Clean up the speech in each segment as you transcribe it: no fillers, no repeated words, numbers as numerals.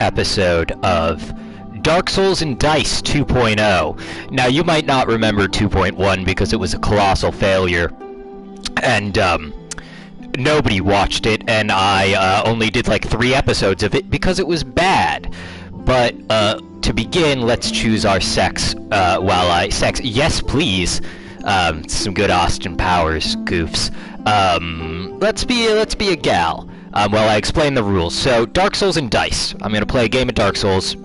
episode of Dark Souls and Dice 2.0. Now, you might not remember 2.1 because it was a colossal failure, and nobody watched it, and I only did like 3 episodes of it because it was bad. But to begin, let's choose our sex. Yes, please. Some good Austin Powers goofs. Let's be a gal. Well, I explain the rules. So, Dark Souls and Dice. I'm going to play a game of Dark Souls,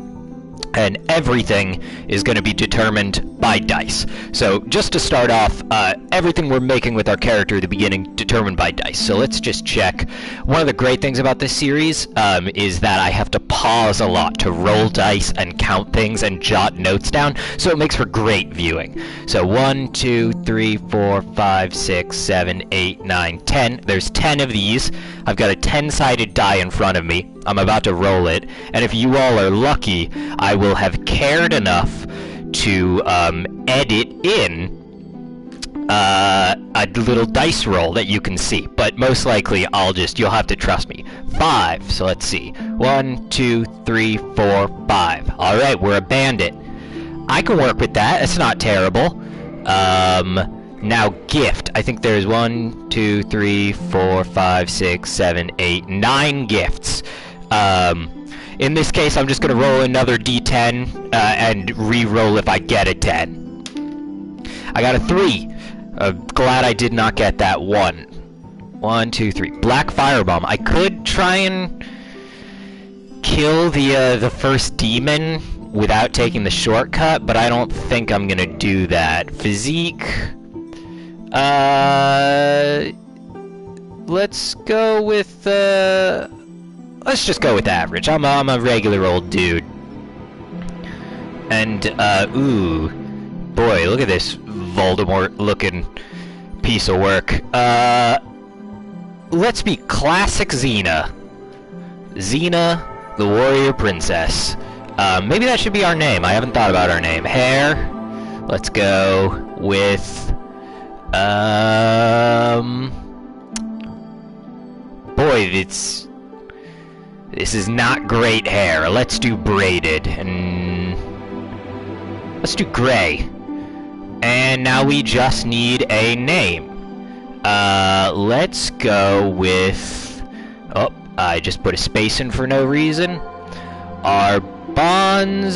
and everything is going to be determined by dice. So, just to start off, everything we're making with our character at the beginning, determined by dice. So let's just check. One of the great things about this series is that I have to pause a lot to roll dice and count things and jot notes down, so it makes for great viewing. So 1, 2, 3, 4, 5, 6, 7, 8, 9, 10. There's 10 of these. I've got a 10-sided die in front of me. I'm about to roll it, and if you all are lucky, I will have cared enough to edit in a little dice roll that you can see, but most likely you'll have to trust me. 5, so let's see. 1, 2, 3, 4, 5. Alright, we're a bandit. I can work with that, it's not terrible. Now gift. I think there's 1, 2, 3, 4, 5, 6, 7, 8, 9 gifts. In this case, I'm just going to roll another d10 and re-roll if I get a 10. I got a 3. Glad I did not get that 1. 1, 2, 3. Black Firebomb. I could try and kill the first demon without taking the shortcut, but I don't think I'm going to do that. Physique. Let's go with let's just go with average. I'm a regular old dude. And, ooh. Boy, look at this Voldemort-looking piece of work. Let's be classic Xena. Xena, the warrior princess. Maybe that should be our name. I haven't thought about our name. Hair. Let's go with, boy, this is not great hair. Let's do braided, and let's do gray. And now we just need a name. Let's go with, oh, I just put a space in for no reason. Arbonzo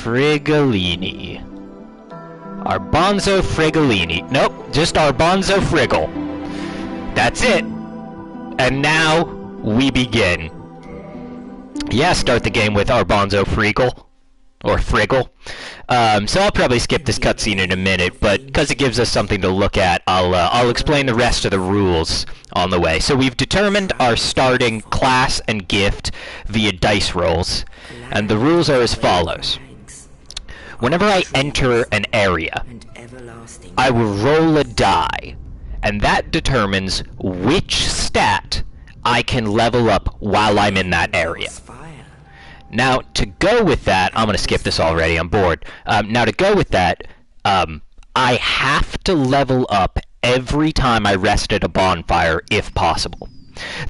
Frigolini. Arbonzo Frigolini. Nope, just Arbonzo Friggle. That's it. And now we begin. Yeah, start the game with Arbonzo Friggle. Or Friggle. So I'll probably skip this cutscene in a minute, but because it gives us something to look at, I'll explain the rest of the rules on the way. So we've determined our starting class and gift via dice rolls, and the rules are as follows. Whenever I enter an area, I will roll a die, and that determines which stat I can level up while I'm in that area. Now, to go with that, I'm going to skip this already, I'm bored. Now, to go with that, I have to level up every time I rest at a bonfire, if possible.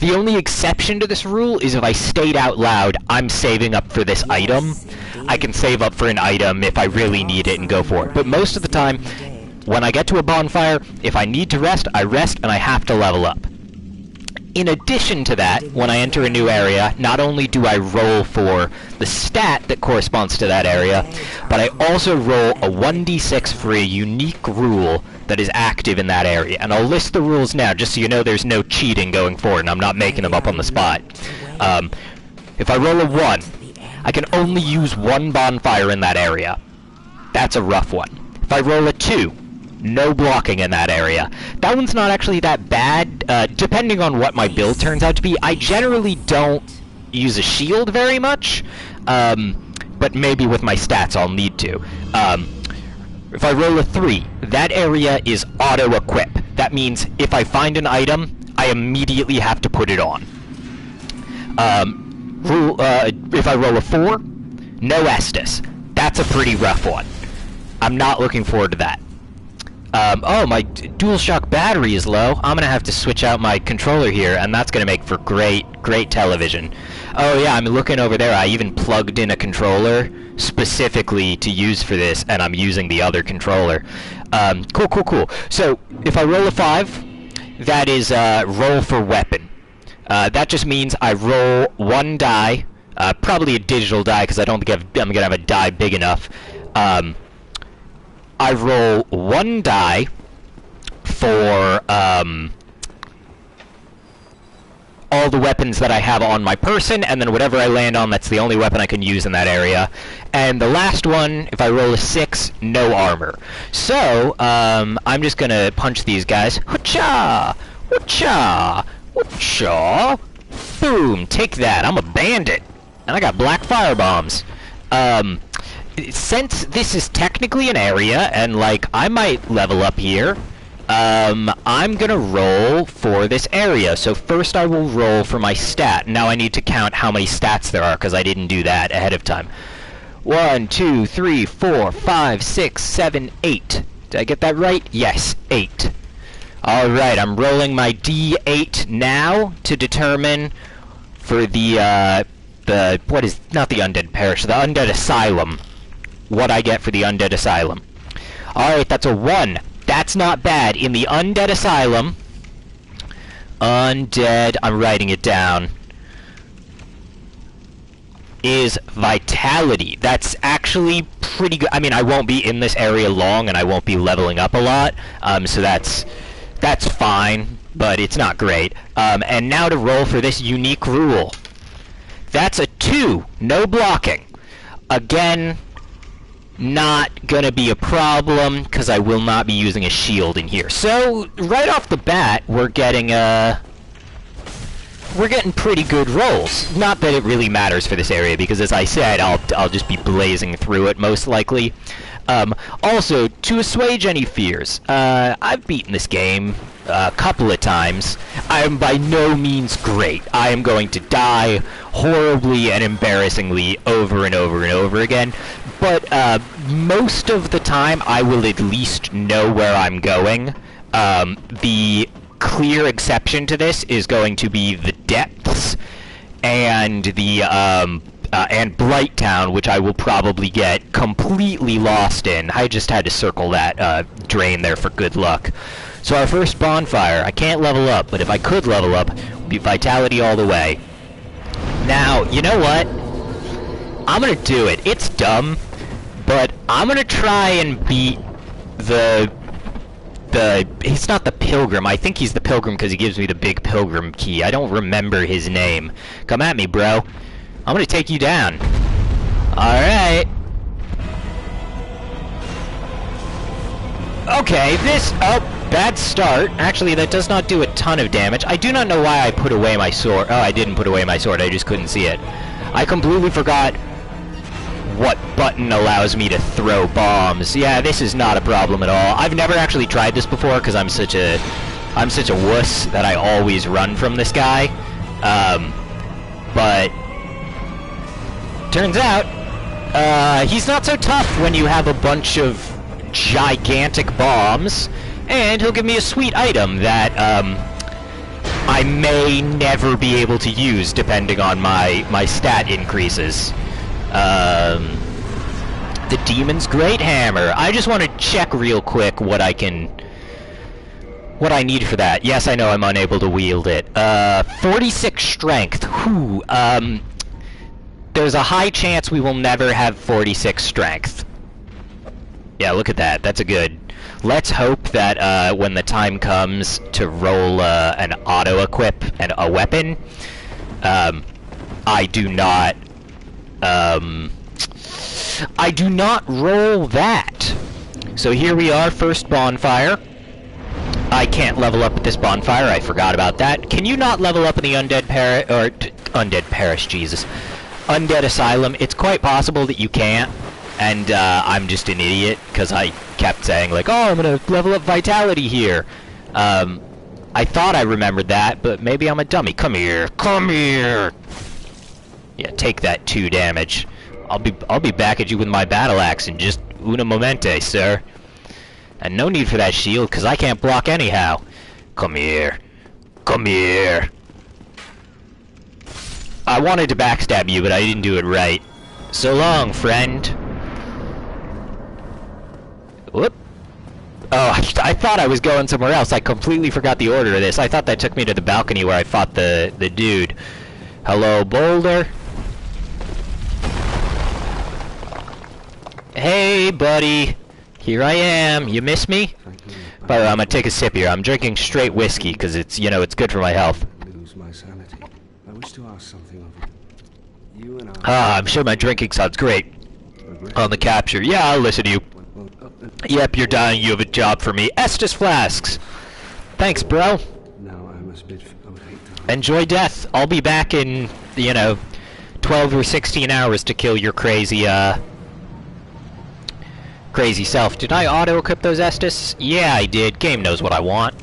The only exception to this rule is if I state out loud, I'm saving up for this item. I can save up for an item if I really need it and go for it. But most of the time, when I get to a bonfire, if I need to rest, I rest and I have to level up. In addition to that, when I enter a new area, not only do I roll for the stat that corresponds to that area, but I also roll a 1d6 for a unique rule that is active in that area. And I'll list the rules now, just so you know there's no cheating going forward, and I'm not making them up on the spot. If I roll a 1, I can only use 1 bonfire in that area. That's a rough one. If I roll a 2, no blocking in that area. That one's not actually that bad, depending on what my build turns out to be. I generally don't use a shield very much, but maybe with my stats I'll need to. If I roll a 3, that area is auto-equip. That means if I find an item, I immediately have to put it on. If I roll a 4, no Estus. That's a pretty rough one. I'm not looking forward to that. Oh, my DualShock battery is low. I'm gonna have to switch out my controller here, and that's gonna make for great television. Oh yeah, I'm looking over there. I even plugged in a controller specifically to use for this, and I'm using the other controller. Cool. So, if I roll a 5, that is roll for weapon. That just means I roll 1 die, probably a digital die, because I don't think I'm gonna have a die big enough. I roll 1 die for all the weapons that I have on my person, and then whatever I land on, that's the only weapon I can use in that area. And the last one, if I roll a 6, no armor. So, I'm just gonna punch these guys. Hoo-cha! Hoo-cha! Hoo-cha! Boom! Take that, I'm a bandit! And I got black fire bombs. Since this is technically an area, and, like, I might level up here, I'm gonna roll for this area. So first I will roll for my stat. Now I need to count how many stats there are, because I didn't do that ahead of time. 1, 2, 3, 4, 5, 6, 7, 8. Did I get that right? Yes, 8. Alright, I'm rolling my D8 now to determine for the, what is, not the Undead Parish, the Undead Asylum. What I get for the Undead Asylum. Alright, that's a 1. That's not bad. In the Undead Asylum, Undead, I'm writing it down, is Vitality. That's actually pretty good. I mean, I won't be in this area long, and I won't be leveling up a lot, so that's fine, but it's not great. And now to roll for this unique rule. That's a 2. No blocking. Again, not gonna be a problem, because I will not be using a shield in here. So, right off the bat, we're getting pretty good rolls. Not that it really matters for this area, because as I said, I'll just be blazing through it, most likely. Also, to assuage any fears, I've beaten this game a couple of times. I am by no means great. I am going to die horribly and embarrassingly over and over and over again, but most of the time I will at least know where I'm going. The clear exception to this is going to be the depths and the and Blighttown, which I will probably get completely lost in. I just had to circle that drain there for good luck. So our first bonfire, I can't level up, but if I could level up, it would be Vitality all the way. Now, you know what? I'm gonna do it. It's dumb, but I'm gonna try and beat he's not the Pilgrim. I think he's the Pilgrim because he gives me the big Pilgrim key. I don't remember his name. Come at me, bro. I'm gonna take you down. Alright. Okay, bad start. Actually, that does not do a ton of damage. I do not know why I put away my sword. Oh, I didn't put away my sword. I just couldn't see it. I completely forgot what button allows me to throw bombs. Yeah, this is not a problem at all. I've never actually tried this before because I'm such a wuss that I always run from this guy. But turns out he's not so tough when you have a bunch of gigantic bombs, and he'll give me a sweet item that I may never be able to use depending on my stat increases. The Demon's Great Hammer. I just want to check real quick what I need for that. Yes, I know I'm unable to wield it. 46 strength. Whew. There's a high chance we will never have 46 strength. Yeah, look at that. That's a good. Let's hope that when the time comes to roll an auto-equip and a weapon, I do not roll that. So here we are, first bonfire. I can't level up at this bonfire. I forgot about that. Can you not level up in the Undead Parish? Jesus. Undead Asylum. It's quite possible that you can't. And I'm just an idiot because I kept saying like, oh, I'm gonna level up Vitality here. I thought I remembered that, but maybe I'm a dummy. Come here, come here. Yeah, take that 2 damage. I'll be back at you with my battle axe in just una momente, sir. And no need for that shield, because I can't block anyhow. Come here. Come here. I wanted to backstab you, but I didn't do it right. So long, friend. Whoop. Oh, I thought I was going somewhere else. I completely forgot the order of this. I thought that took me to the balcony where I fought the dude. Hello, Boulder. Hey, buddy. Here I am. You miss me? By the way, I'm gonna take a sip here. I'm drinking straight whiskey because it's, you know, it's good for my health. Lose my sanity. I wish to ask something of you. You and I. Ah, I'm sure my drinking sounds great. On the capture. Yeah, I'll listen to you. Yep, you're dying. You have a job for me. Estus flasks. Thanks, bro. Now I must bid. I would hate to. Enjoy death. I'll be back in, you know, 12 or 16 hours to kill your crazy, crazy self. Did I auto-equip those Estus? Yeah, I did. Game knows what I want.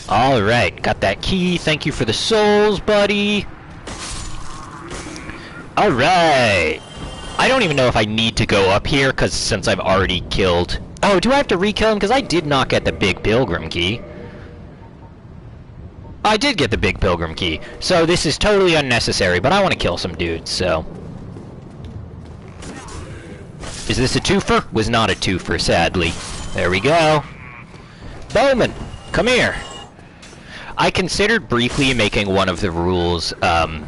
Alright, got that key. Thank you for the souls, buddy. Alright. I don't even know if I need to go up here, because since I've already killed... Oh, do I have to re-kill him? Because I did not get the big pilgrim key. I did get the big pilgrim key. So this is totally unnecessary, but I want to kill some dudes, so... Is this a twofer? Was not a twofer, sadly. There we go. Bowman, come here. I considered briefly making one of the rules, I'm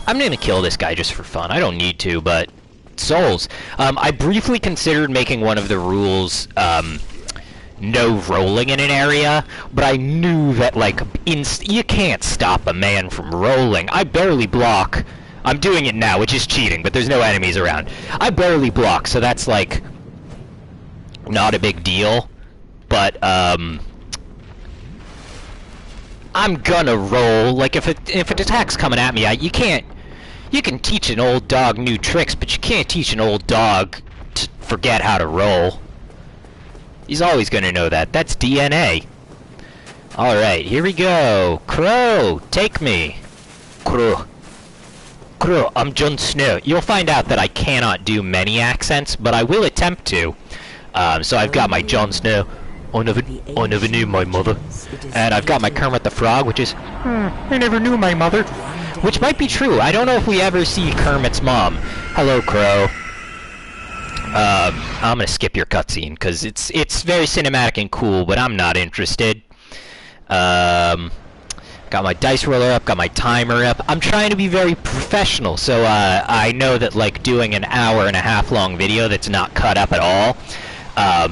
gonna kill this guy just for fun. I don't need to, but... Souls. I briefly considered making one of the rules, no rolling in an area, but I knew that, like, you can't stop a man from rolling. I barely block. I'm doing it now, which is cheating, but there's no enemies around. I barely block, so that's, like, not a big deal. But, I'm gonna roll. Like, if an attack's coming at me, you can't... You can teach an old dog new tricks, but you can't teach an old dog to forget how to roll. He's always gonna know that. That's DNA. Alright, here we go. Crow, take me. Crow. Crow, I'm Jon Snow. You'll find out that I cannot do many accents, but I will attempt to. So I've got my Jon Snow. I never knew my mother. And I've got my Kermit the Frog, which is, I never knew my mother. Which might be true. I don't know if we ever see Kermit's mom. Hello, Crow. I'm gonna skip your cutscene, because it's very cinematic and cool, but I'm not interested. Got my dice roller up, got my timer up. I'm trying to be very professional, so I know that, like, doing an hour-and-a-half long video that's not cut up at all,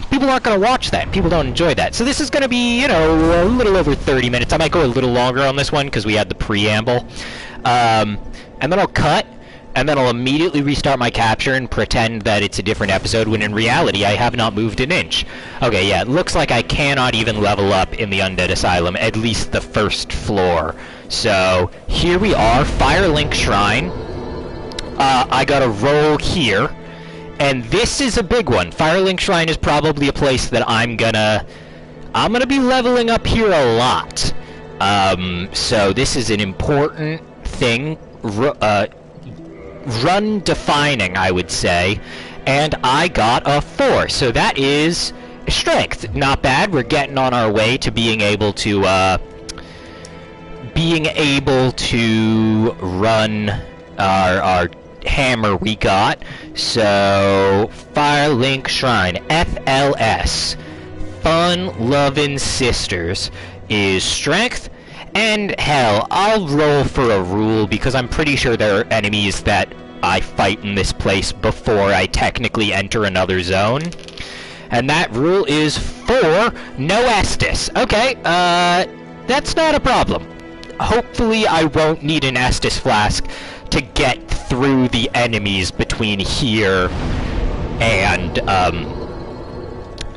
people aren't going to watch that. People don't enjoy that. So this is going to be, you know, a little over 30 minutes. I might go a little longer on this one because we had the preamble. And then I'll cut, and then I'll immediately restart my capture and pretend that it's a different episode, when in reality I have not moved an inch. Okay, yeah, it looks like I cannot even level up in the Undead Asylum, at least the first floor. So, here we are, Firelink Shrine. I gotta roll here. And this is a big one. Firelink Shrine is probably a place that I'm gonna be leveling up here a lot. So this is an important thing, run defining, I would say. And I got a 4, so that is strength. Not bad. We're getting on our way to being able to run our hammer we got. So Firelink Shrine, FLS, Fun Lovin' Sisters, is strength. And hell, I'll roll for a rule because I'm pretty sure there are enemies that I fight in this place before I technically enter another zone. And that rule is 4, no Estus. Okay, that's not a problem. Hopefully I won't need an Estus flask to get through the enemies between here and,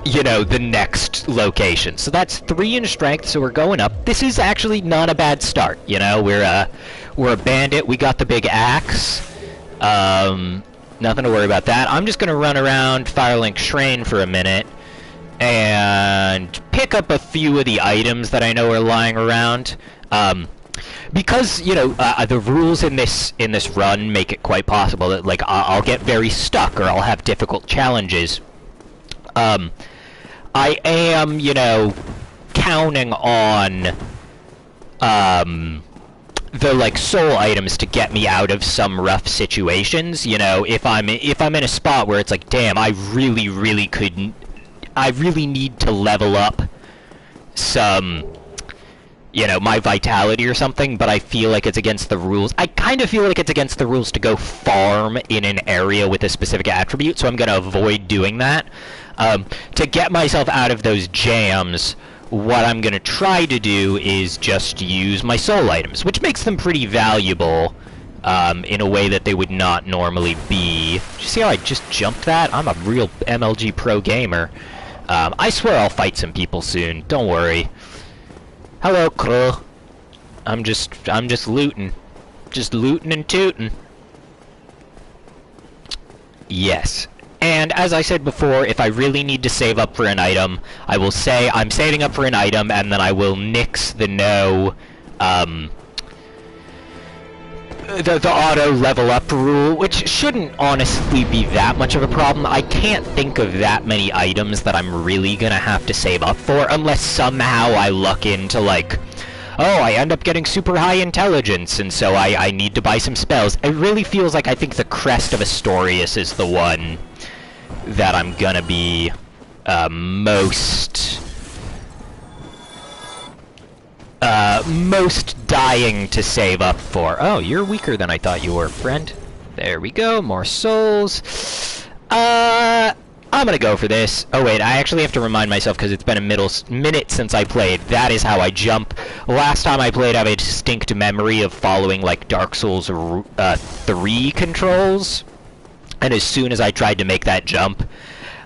you know, the next location. So that's 3 in strength, so we're going up. This is actually not a bad start, you know? We're a bandit, we got the big axe. Nothing to worry about that. I'm just gonna run around Firelink Shrine for a minute and pick up a few of the items that I know are lying around. Because, you know, the rules in this run make it quite possible that, like, I'll get very stuck or I'll have difficult challenges. I am, you know, counting on, the, like, soul items to get me out of some rough situations, you know, if I'm in a spot where it's like, damn, I really need to level up some, you know, my vitality or something, but I feel like it's against the rules. I kind of feel like it's against the rules to go farm in an area with a specific attribute, so I'm gonna avoid doing that. To get myself out of those jams, what I'm gonna try to do is just use my soul items, which makes them pretty valuable, in a way that they would not normally be. Did you see how I just jumped that? I'm a real MLG pro gamer. I swear I'll fight some people soon, don't worry. Hello, crew. I'm just looting. Just looting and tooting. Yes. And as I said before, if I really need to save up for an item, I will say I'm saving up for an item, and then I will nix the the auto level up rule, which shouldn't honestly be that much of a problem. I can't think of that many items that I'm really gonna have to save up for, unless somehow I luck into, like, oh, I end up getting super high intelligence, and so I need to buy some spells. It really feels like I think the Crest of Astorius is the one that I'm gonna be most dying to save up for. Oh, you're weaker than I thought you were, friend. There we go, more souls. I'm gonna go for this. Oh wait, I actually have to remind myself because it's been a minute since I played. That is how I jump. Last time I played, I have a distinct memory of following, like, Dark Souls 3 controls. And as soon as I tried to make that jump,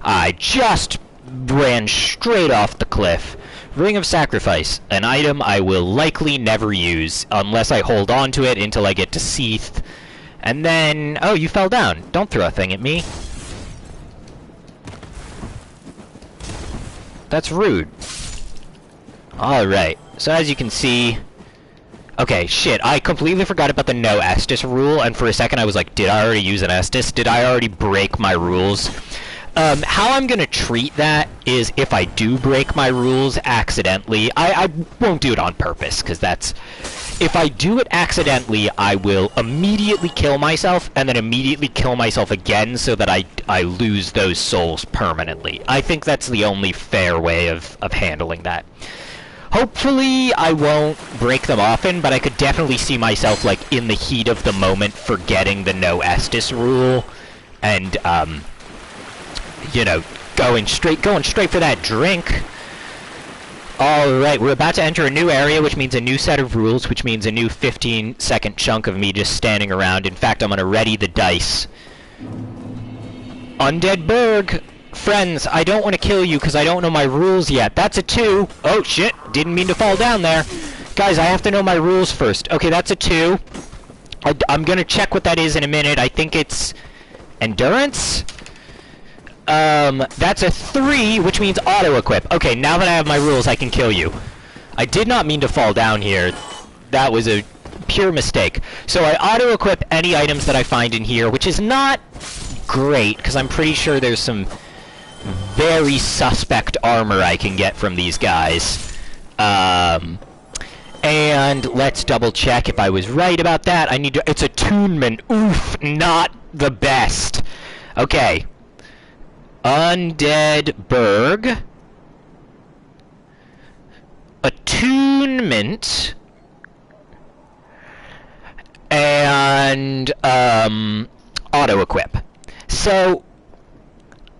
I just ran straight off the cliff. Ring of Sacrifice, an item I will likely never use, unless I hold on to it until I get to Seath. And then... oh, you fell down. Don't throw a thing at me. That's rude. Alright, so as you can see... okay, shit, I completely forgot about the no Estus rule, and for a second I was like, did I already use an Estus? Did I already break my rules? How I'm gonna treat that is if I do break my rules accidentally, I won't do it on purpose, because that's... if I do it accidentally, I will immediately kill myself, and then immediately kill myself again, so that I lose those souls permanently. I think that's the only fair way of handling that. Hopefully, I won't break them often, but I could definitely see myself, like, in the heat of the moment, forgetting the no Estus rule, and, you know, going straight for that drink. Alright, we're about to enter a new area, which means a new set of rules, which means a new 15-second chunk of me just standing around. In fact, I'm gonna ready the dice. Undead Berg! Friends, I don't want to kill you because I don't know my rules yet. That's a 2. Oh, shit. Didn't mean to fall down there. Guys, I have to know my rules first. Okay, that's a 2. I'm gonna check what that is in a minute. I think it's... endurance? That's a 3, which means auto-equip. Okay, now that I have my rules, I can kill you. I did not mean to fall down here. That was a pure mistake. So I auto-equip any items that I find in here, which is not great, because I'm pretty sure there's some very suspect armor I can get from these guys. And let's double check if I was right about that. I need to... it's attunement. Oof, not the best. Okay. Undead Berg. Attunement. And, auto-equip. So,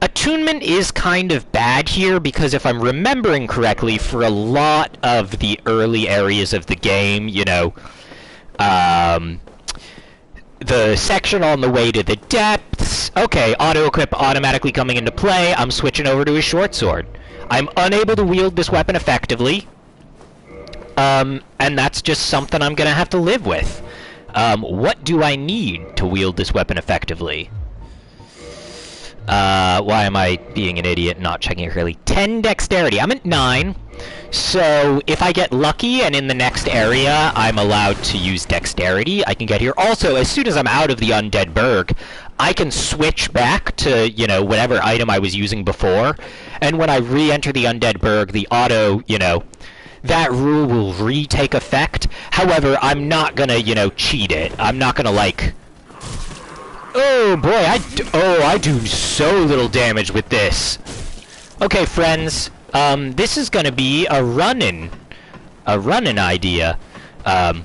attunement is kind of bad here, because if I'm remembering correctly, for a lot of the early areas of the game, you know, the section on the way to the depths, okay, auto-equip automatically coming into play, I'm switching over to a short sword. I'm unable to wield this weapon effectively, and that's just something I'm gonna have to live with. What do I need to wield this weapon effectively? Why am I being an idiot and not checking it clearly? 10 dexterity. I'm at 9. So, if I get lucky and in the next area I'm allowed to use dexterity, I can get here. Also, as soon as I'm out of the Undead Berg, I can switch back to, you know, whatever item I was using before, and when I re-enter the Undead Burg, the auto, you know, that rule will retake effect. However, I'm not gonna, you know, cheat it. I'm not gonna, like... Oh, boy, I do so little damage with this. Okay, friends, this is gonna be a running idea. You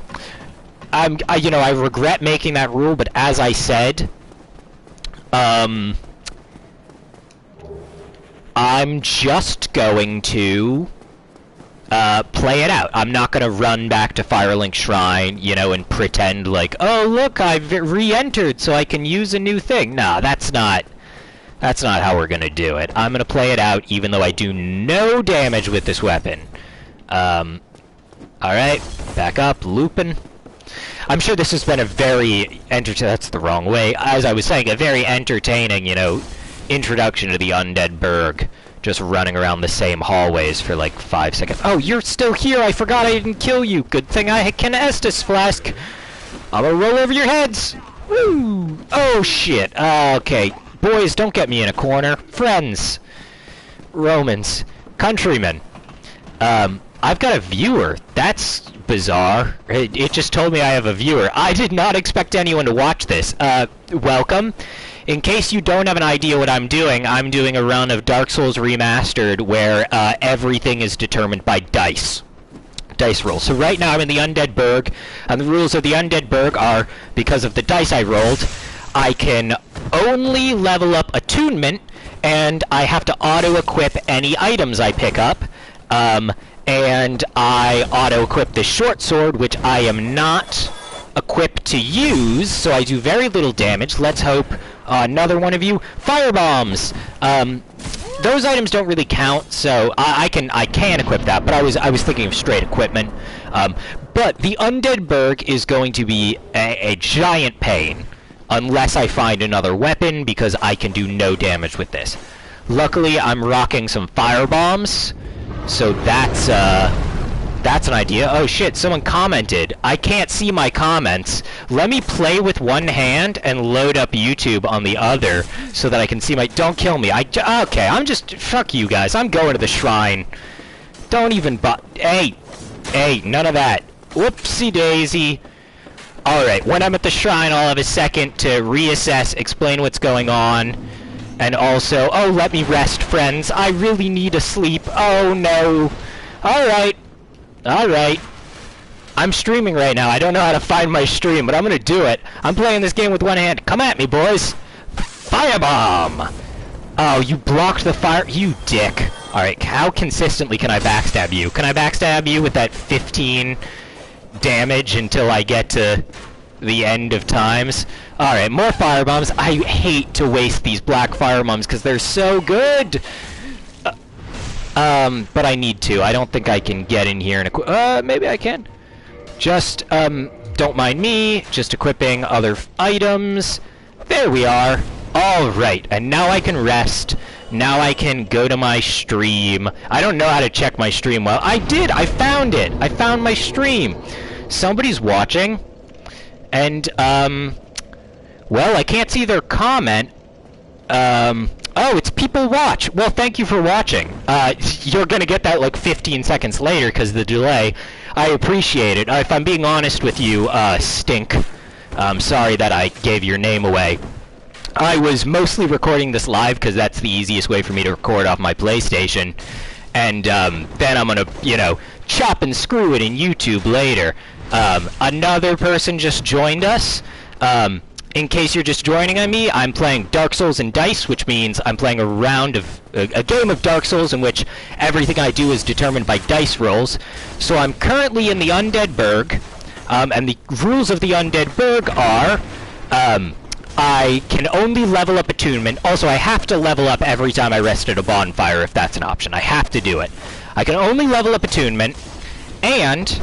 know, I regret making that rule, but as I said, I'm just going to play it out. I'm not going to run back to Firelink Shrine, you know, and pretend like, oh, look, I've re-entered so I can use a new thing. Nah, that's not how we're going to do it. I'm going to play it out even though I do no damage with this weapon. Alright, back up, looping. I'm sure this has been a very that's the wrong way. As I was saying, a very entertaining, you know, introduction to the Undead Burg. Just running around the same hallways for like 5 seconds. Oh, you're still here! I forgot I didn't kill you! Good thing I can Estus Flask! I'm gonna roll over your heads! Woo! Oh, shit. Okay. Boys, don't get me in a corner. Friends. Romans. Countrymen. I've got a viewer. That's bizarre. It just told me I have a viewer. I did not expect anyone to watch this. Welcome. In case you don't have an idea what I'm doing a run of Dark Souls Remastered where everything is determined by dice rolls. So right now I'm in the Undead Burg, and the rules of the Undead Burg are, because of the dice I rolled, I can only level up attunement, and I have to auto-equip any items I pick up, and I auto-equip the short sword, which I am not equipped to use, so I do very little damage. Let's hope another one of you. Firebombs! Those items don't really count, so I can equip that, but I was thinking of straight equipment. But the Undead Burg is going to be a giant pain, unless I find another weapon, because I can do no damage with this. Luckily, I'm rocking some firebombs, so that's an idea. Oh shit, someone commented. I can't see my comments. Let me play with one hand and load up YouTube on the other so that I can see my... Don't kill me. Okay, I'm just... Fuck you guys. I'm going to the shrine. Don't even Hey, none of that. Whoopsie daisy. Alright, when I'm at the shrine, I'll have a second to reassess, explain what's going on, and also... Oh, let me rest, friends. I really need to sleep. Oh, no. Alright. Alright. I'm streaming right now. I don't know how to find my stream, but I'm gonna do it. I'm playing this game with one hand. Come at me, boys! Firebomb! Oh, you blocked the fire... You dick. Alright, how consistently can I backstab you? Can I backstab you with that 15 damage until I get to the end of times? Alright, more firebombs. I hate to waste these black firebombs because they're so good! But I need to. I don't think I can get in here and maybe I can. Just, don't mind me. Just equipping other items. There we are. Alright, and now I can rest. Now I can go to my stream. I don't know how to check my stream well. I did! I found it! I found my stream! Somebody's watching. And, well, I can't see their comment. Oh, it's people watch. Well, thank you for watching. You're gonna get that like 15 seconds later because of the delay. I appreciate it. If I'm being honest with you, Stink, I'm sorry that I gave your name away. I was mostly recording this live because that's the easiest way for me to record off my PlayStation. And then I'm gonna, you know, chop and screw it in YouTube later. Another person just joined us. In case you're just joining on me, I'm playing Dark Souls and Dice, which means I'm playing a game of Dark Souls in which everything I do is determined by dice rolls. So I'm currently in the Undead Burg, and the rules of the Undead Burg are, I can only level up attunement. Also, I have to level up every time I rest at a bonfire, if that's an option. I have to do it. I can only level up attunement, and,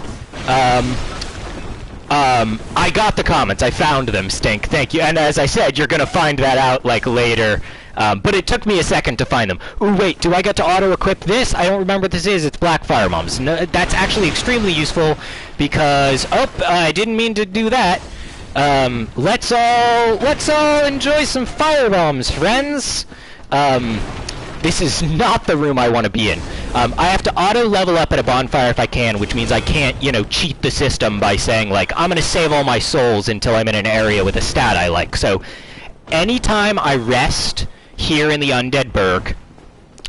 I got the comments. I found them, Stink. Thank you. And as I said, you're gonna find that out, like, later. But it took me a second to find them. Ooh, wait, do I get to auto-equip this? I don't remember what this is. It's Black Firebombs. No, that's actually extremely useful because... Oh, I didn't mean to do that. Let's all enjoy some firebombs, friends. This is not the room I want to be in. I have to auto-level up at a bonfire if I can, which means I can't, you know, cheat the system by saying, like, I'm gonna save all my souls until I'm in an area with a stat I like. So, anytime I rest here in the Undead Burg,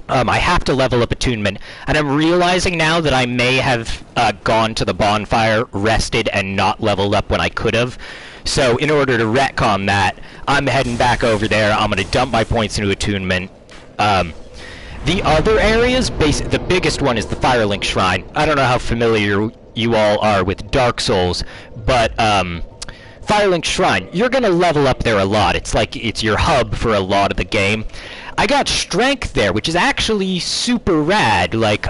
I have to level up attunement, and I'm realizing now that I may have gone to the bonfire, rested, and not leveled up when I could have. So, in order to retcon that, I'm heading back over there. I'm gonna dump my points into attunement. The other areas, the biggest one is the Firelink Shrine. I don't know how familiar you all are with Dark Souls, but Firelink Shrine, you're gonna level up there a lot. It's like it's your hub for a lot of the game. I got Strength there, which is actually super rad. Like,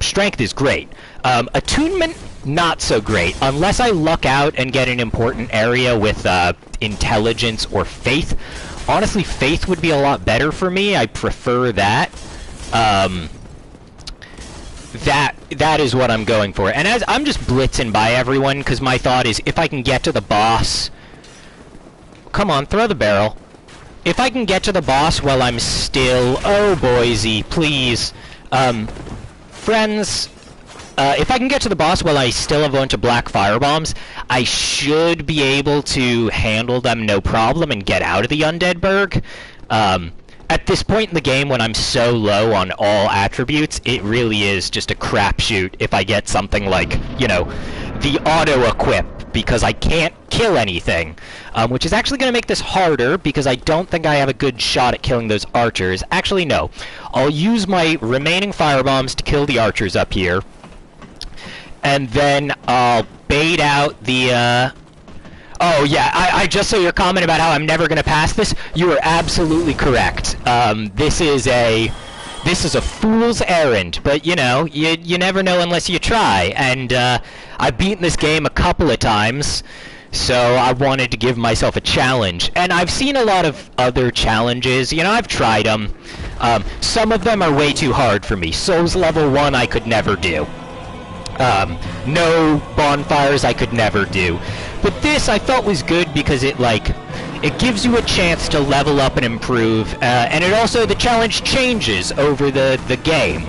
Strength is great. Attunement, not so great. Unless I luck out and get an important area with Intelligence or Faith. Honestly, Faith would be a lot better for me. I prefer that. That is what I'm going for. And as I'm just blitzing by everyone, because my thought is, if I can get to the boss... Come on, throw the barrel. If I can get to the boss while I'm still... Oh, Boise, please. Friends... if I can get to the boss while I still have a bunch of black firebombs, I should be able to handle them no problem and get out of the Undead Burg. At this point in the game, when I'm so low on all attributes, it really is just a crapshoot if I get something like, you know, the auto-equip, because I can't kill anything. Which is actually going to make this harder, because I don't think I have a good shot at killing those archers. Actually, no. I'll use my remaining firebombs to kill the archers up here. And then I'll bait out the, Oh, yeah, I just saw your comment about how I'm never going to pass this. You are absolutely correct. This is a fool's errand, but, you know, you never know unless you try. And, I've beaten this game a couple of times, so I wanted to give myself a challenge. And I've seen a lot of other challenges. You know, I've tried them. Some of them are way too hard for me. Souls level 1 I could never do. No bonfires I could never do. But this I felt was good because it gives you a chance to level up and improve, and it also, the challenge changes over the game.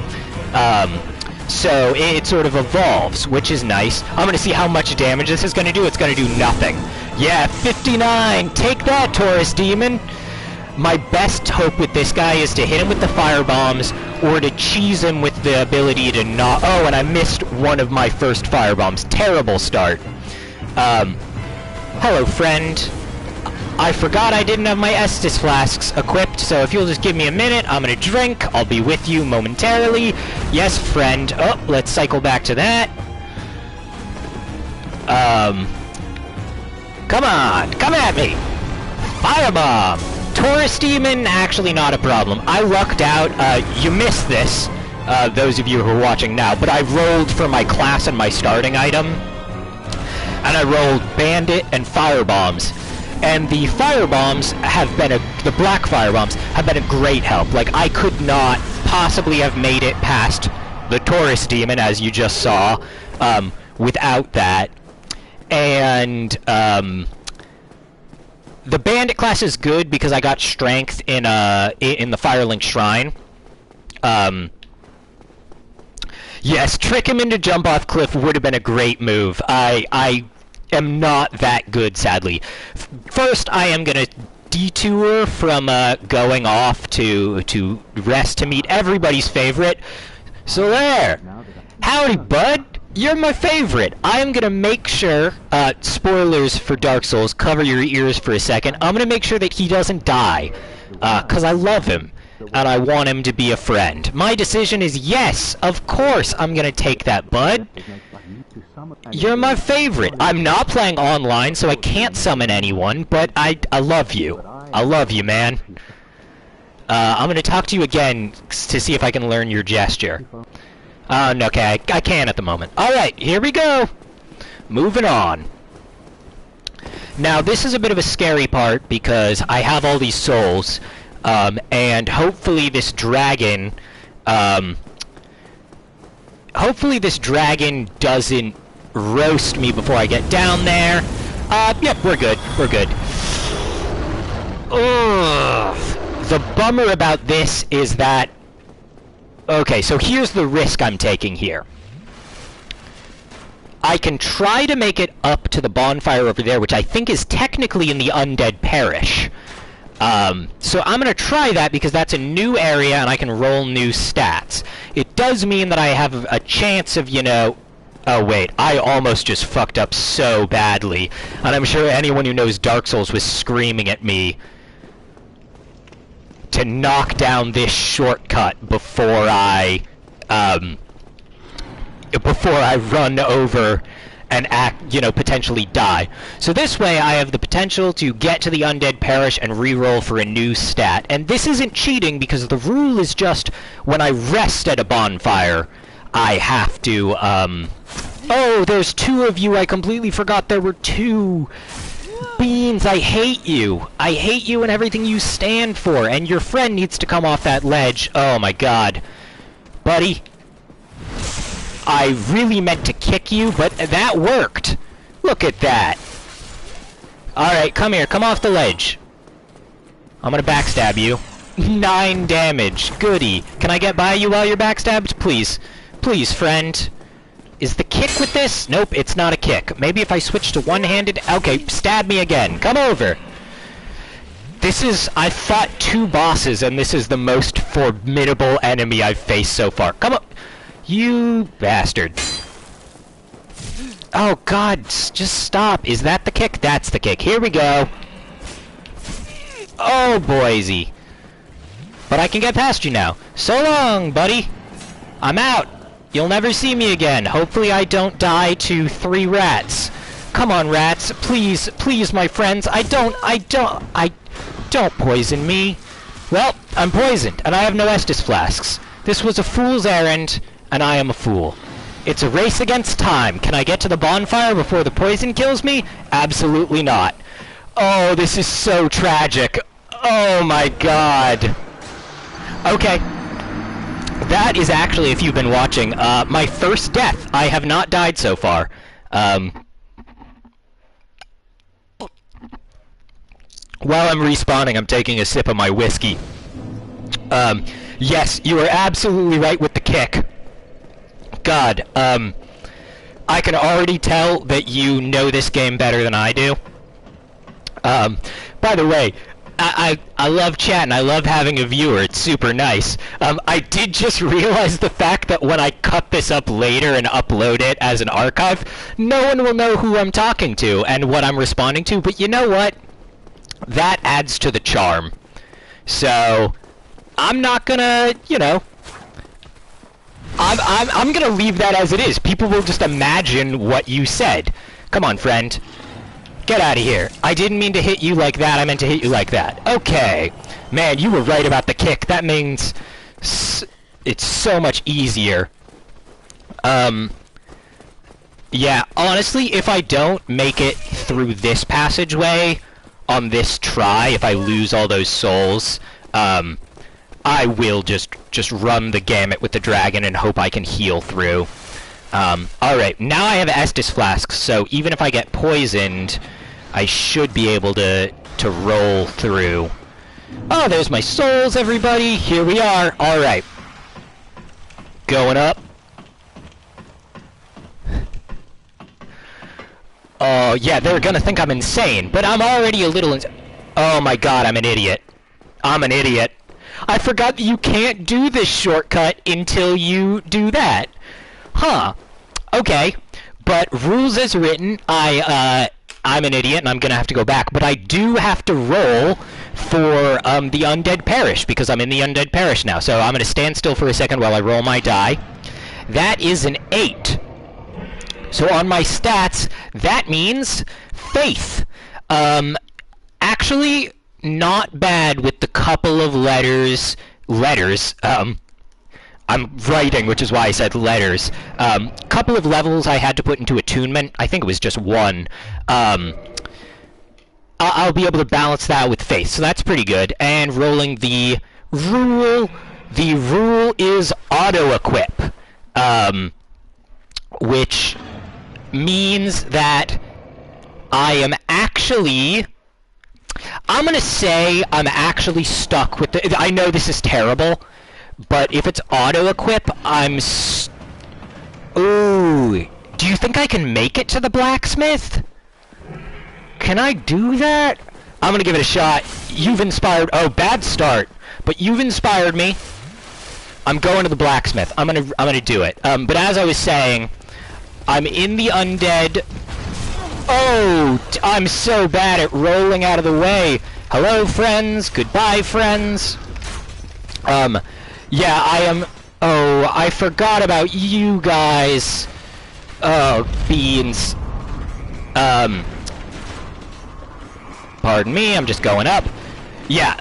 So it sort of evolves, which is nice. I'm gonna see how much damage this is gonna do. It's gonna do nothing. Yeah, 59! Take that, Taurus Demon! My best hope with this guy is to hit him with the firebombs, or to cheese him with the ability to not... Oh, and I missed one of my first firebombs. Terrible start. Hello, friend. I forgot I didn't have my Estus flasks equipped, so if you'll just give me a minute, I'm gonna drink. I'll be with you momentarily. Yes, friend. Oh, let's cycle back to that. Come on! Come at me! Firebomb! Taurus Demon, actually not a problem. I lucked out. You missed this, those of you who are watching now, but I rolled for my class and my starting item. And I rolled Bandit and Firebombs. And the Firebombs have been the black Firebombs have been a great help. Like, I could not possibly have made it past the Taurus Demon, as you just saw, without that. And, the Bandit class is good because I got Strength in the Firelink Shrine. Yes, trick him into jump off cliff would have been a great move. I am not that good, sadly. First, I am gonna detour from going off to rest to meet everybody's favorite. So there. Howdy, bud. You're my favorite. I am gonna make sure, spoilers for Dark Souls, cover your ears for a second. I'm gonna make sure that he doesn't die, cause I love him, and I want him to be a friend. My decision is yes, of course I'm gonna take that, bud. You're my favorite. I'm not playing online, so I can't summon anyone, but I love you. I love you, man. I'm gonna talk to you again to see if I can learn your gesture. Okay, I can at the moment. Alright, here we go! Moving on. Now, this is a bit of a scary part, because I have all these souls, and hopefully this dragon, doesn't roast me before I get down there. Yep, we're good. We're good. Ugh. The bummer about this is that... Okay, so here's the risk I'm taking here. I can try to make it up to the bonfire over there, which I think is technically in the Undead Parish. So I'm going to try that because that's a new area and I can roll new stats. It does mean that I have a chance of, you know... Oh, wait. I almost just fucked up so badly. And I'm sure anyone who knows Dark Souls was screaming at me to knock down this shortcut before I run over and potentially die. So this way I have the potential to get to the Undead Parish and re-roll for a new stat. And this isn't cheating because the rule is just when I rest at a bonfire, I have to, Oh, there's two of you. I completely forgot there were two. Beans, I hate you. I hate you and everything you stand for. And your friend needs to come off that ledge. Oh my god. Buddy. I really meant to kick you, but that worked. Look at that. Alright, come here. Come off the ledge. I'm gonna backstab you. 9 damage. Goody. Can I get by you while you're backstabbed? Please. Please, friend. Is the kick with this? Nope, it's not a kick. Maybe if I switch to one-handed... Okay, stab me again. Come over. This is... I've fought 2 bosses, and this is the most formidable enemy I've faced so far. Come on. You bastard. Oh, God. Just stop. Is that the kick? That's the kick. Here we go. Oh, boysy. But I can get past you now. So long, buddy. I'm out. You'll never see me again. Hopefully I don't die to 3 rats. Come on, rats. Please, please, my friends. Don't poison me. Well, I'm poisoned, and I have no Estus flasks. This was a fool's errand, and I am a fool. It's a race against time. Can I get to the bonfire before the poison kills me? Absolutely not. Oh, this is so tragic. Oh my god. Okay. That is actually, if you've been watching, my first death. I have not died so far. While I'm respawning, I'm taking a sip of my whiskey. Yes, you are absolutely right with the kick. God, I can already tell that you know this game better than I do. By the way, I love chat and I love having a viewer. It's super nice. I did just realize the fact that when I cut this up later and upload it as an archive, no one will know who I'm talking to and what I'm responding to, but you know what? That adds to the charm. So, I'm not gonna, you know... I'm gonna leave that as it is. People will just imagine what you said. Come on, friend. Get out of here. I didn't mean to hit you like that. I meant to hit you like that. Okay. Man, you were right about the kick. That means it's so much easier. Yeah, honestly, if I don't make it through this passageway on this try, if I lose all those souls, I will just run the gamut with the dragon and hope I can heal through. Alright, now I have Estus flasks, so even if I get poisoned, I should be able to roll through. Oh, there's my souls, everybody! Here we are! Alright. Going up. Oh, yeah, they're gonna think I'm insane, but I'm already a little oh my god, I'm an idiot. I'm an idiot. I forgot that you can't do this shortcut until you do that. Huh. Okay. But rules as written, I'm an idiot and I'm gonna have to go back, but I do have to roll for the Undead Parish, because I'm in the Undead Parish now. So I'm gonna stand still for a second while I roll my die. That is an 8. So on my stats, that means faith. Actually, not bad with the couple of letters, I'm writing, which is why I said letters. Couple of levels I had to put into attunement. I think it was just 1. I'll be able to balance that with faith, so that's pretty good. And rolling the rule. The rule is auto-equip, which means that I am actually... I'm gonna say I'm actually stuck with the... I know this is terrible, but if it's auto-equip, Ooh, do you think I can make it to the blacksmith? Can I do that? I'm gonna give it a shot. You've inspired... Oh, bad start. But you've inspired me. I'm going to the blacksmith. I'm gonna do it. But as I was saying, I'm in the undead... Oh, I'm so bad at rolling out of the way. Hello, friends. Goodbye, friends. Yeah, I am... Oh, I forgot about you guys. Oh, beans. Pardon me, I'm just going up. Yeah,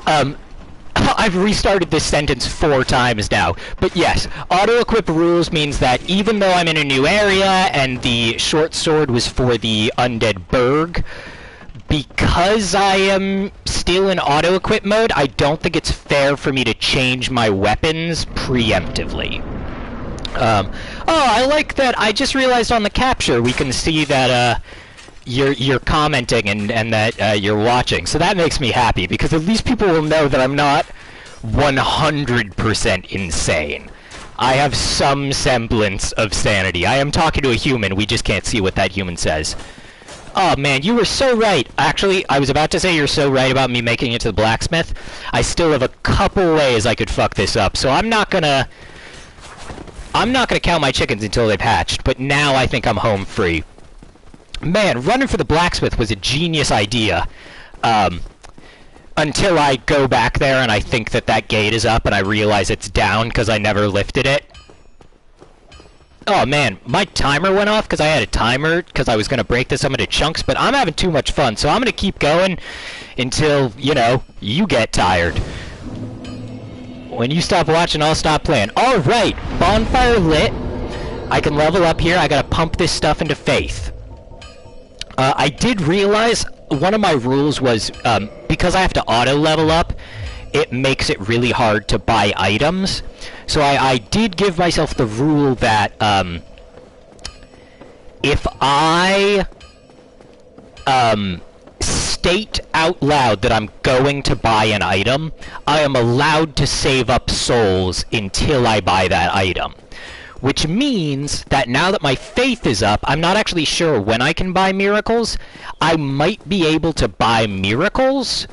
I've restarted this sentence 4 times now. But yes, auto-equip rules means that even though I'm in a new area and the short sword was for the undead Berg, because I am still in auto-equip mode, I don't think it's fair for me to change my weapons preemptively. Oh, I like that. I just realized on the capture we can see that, you're commenting and that you're watching, so that makes me happy because at least people will know that I'm not 100% insane. I have some semblance of sanity. I am talking to a human, we just can't see what that human says. Oh man, you were so right. Actually, I was about to say you're so right about me making it to the blacksmith. I still have a couple ways I could fuck this up, so I'm not gonna count my chickens until they've hatched, but now I think I'm home free. Man, running for the blacksmith was a genius idea. Until I go back there and I think that that gate is up and I realize it's down because I never lifted it. Oh man, my timer went off because I had a timer because I was going to break this up into chunks, but I'm having too much fun, so I'm going to keep going until, you know, you get tired. When you stop watching, I'll stop playing. Alright, bonfire lit. I can level up here. I got to pump this stuff into faith. I did realize one of my rules was, because I have to auto-level up, it makes it really hard to buy items. So I did give myself the rule that, if I, state out loud that I'm going to buy an item, I am allowed to save up souls until I buy that item. Which means that now that my faith is up, I'm not actually sure when I can buy miracles. I might be able to buy miracles,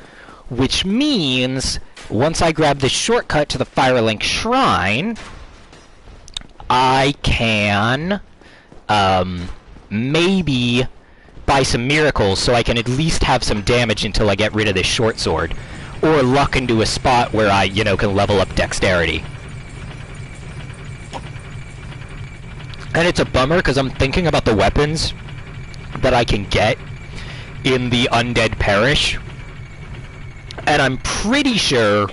which means once I grab the shortcut to the Firelink Shrine, I can maybe buy some miracles so I can at least have some damage until I get rid of this short sword. Or luck into a spot where I, you know, can level up dexterity. And it's a bummer because I'm thinking about the weapons that I can get in the Undead Parish. And I'm pretty sure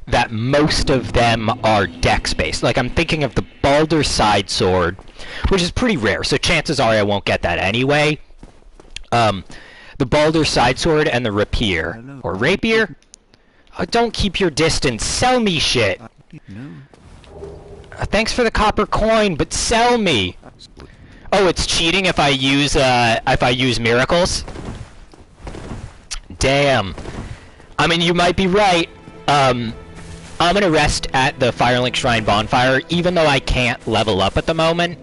that most of them are dex-based. Like, I'm thinking of the Balder Side Sword, which is pretty rare, so chances are I won't get that anyway. The Balder Side Sword and the Rapier. Or Rapier? Oh, don't keep your distance. Sell me shit. Thanks for the copper coin, but sell me. Oh, it's cheating if I use miracles? Damn. I mean, you might be right. I'm gonna rest at the Firelink Shrine bonfire, even though I can't level up at the moment.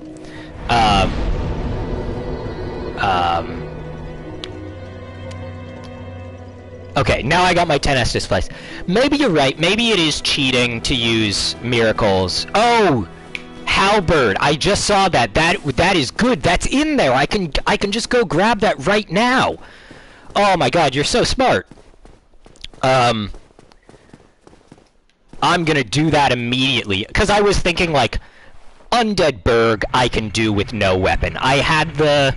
Okay, now I got my 10 Estus Flies. Maybe you're right. Maybe it is cheating to use miracles. Oh! Halberd! I just saw that. That is good. That's in there. I can just go grab that right now. Oh my god, you're so smart. I'm gonna do that immediately. Because I was thinking, like, Undead Berg I can do with no weapon. I had the...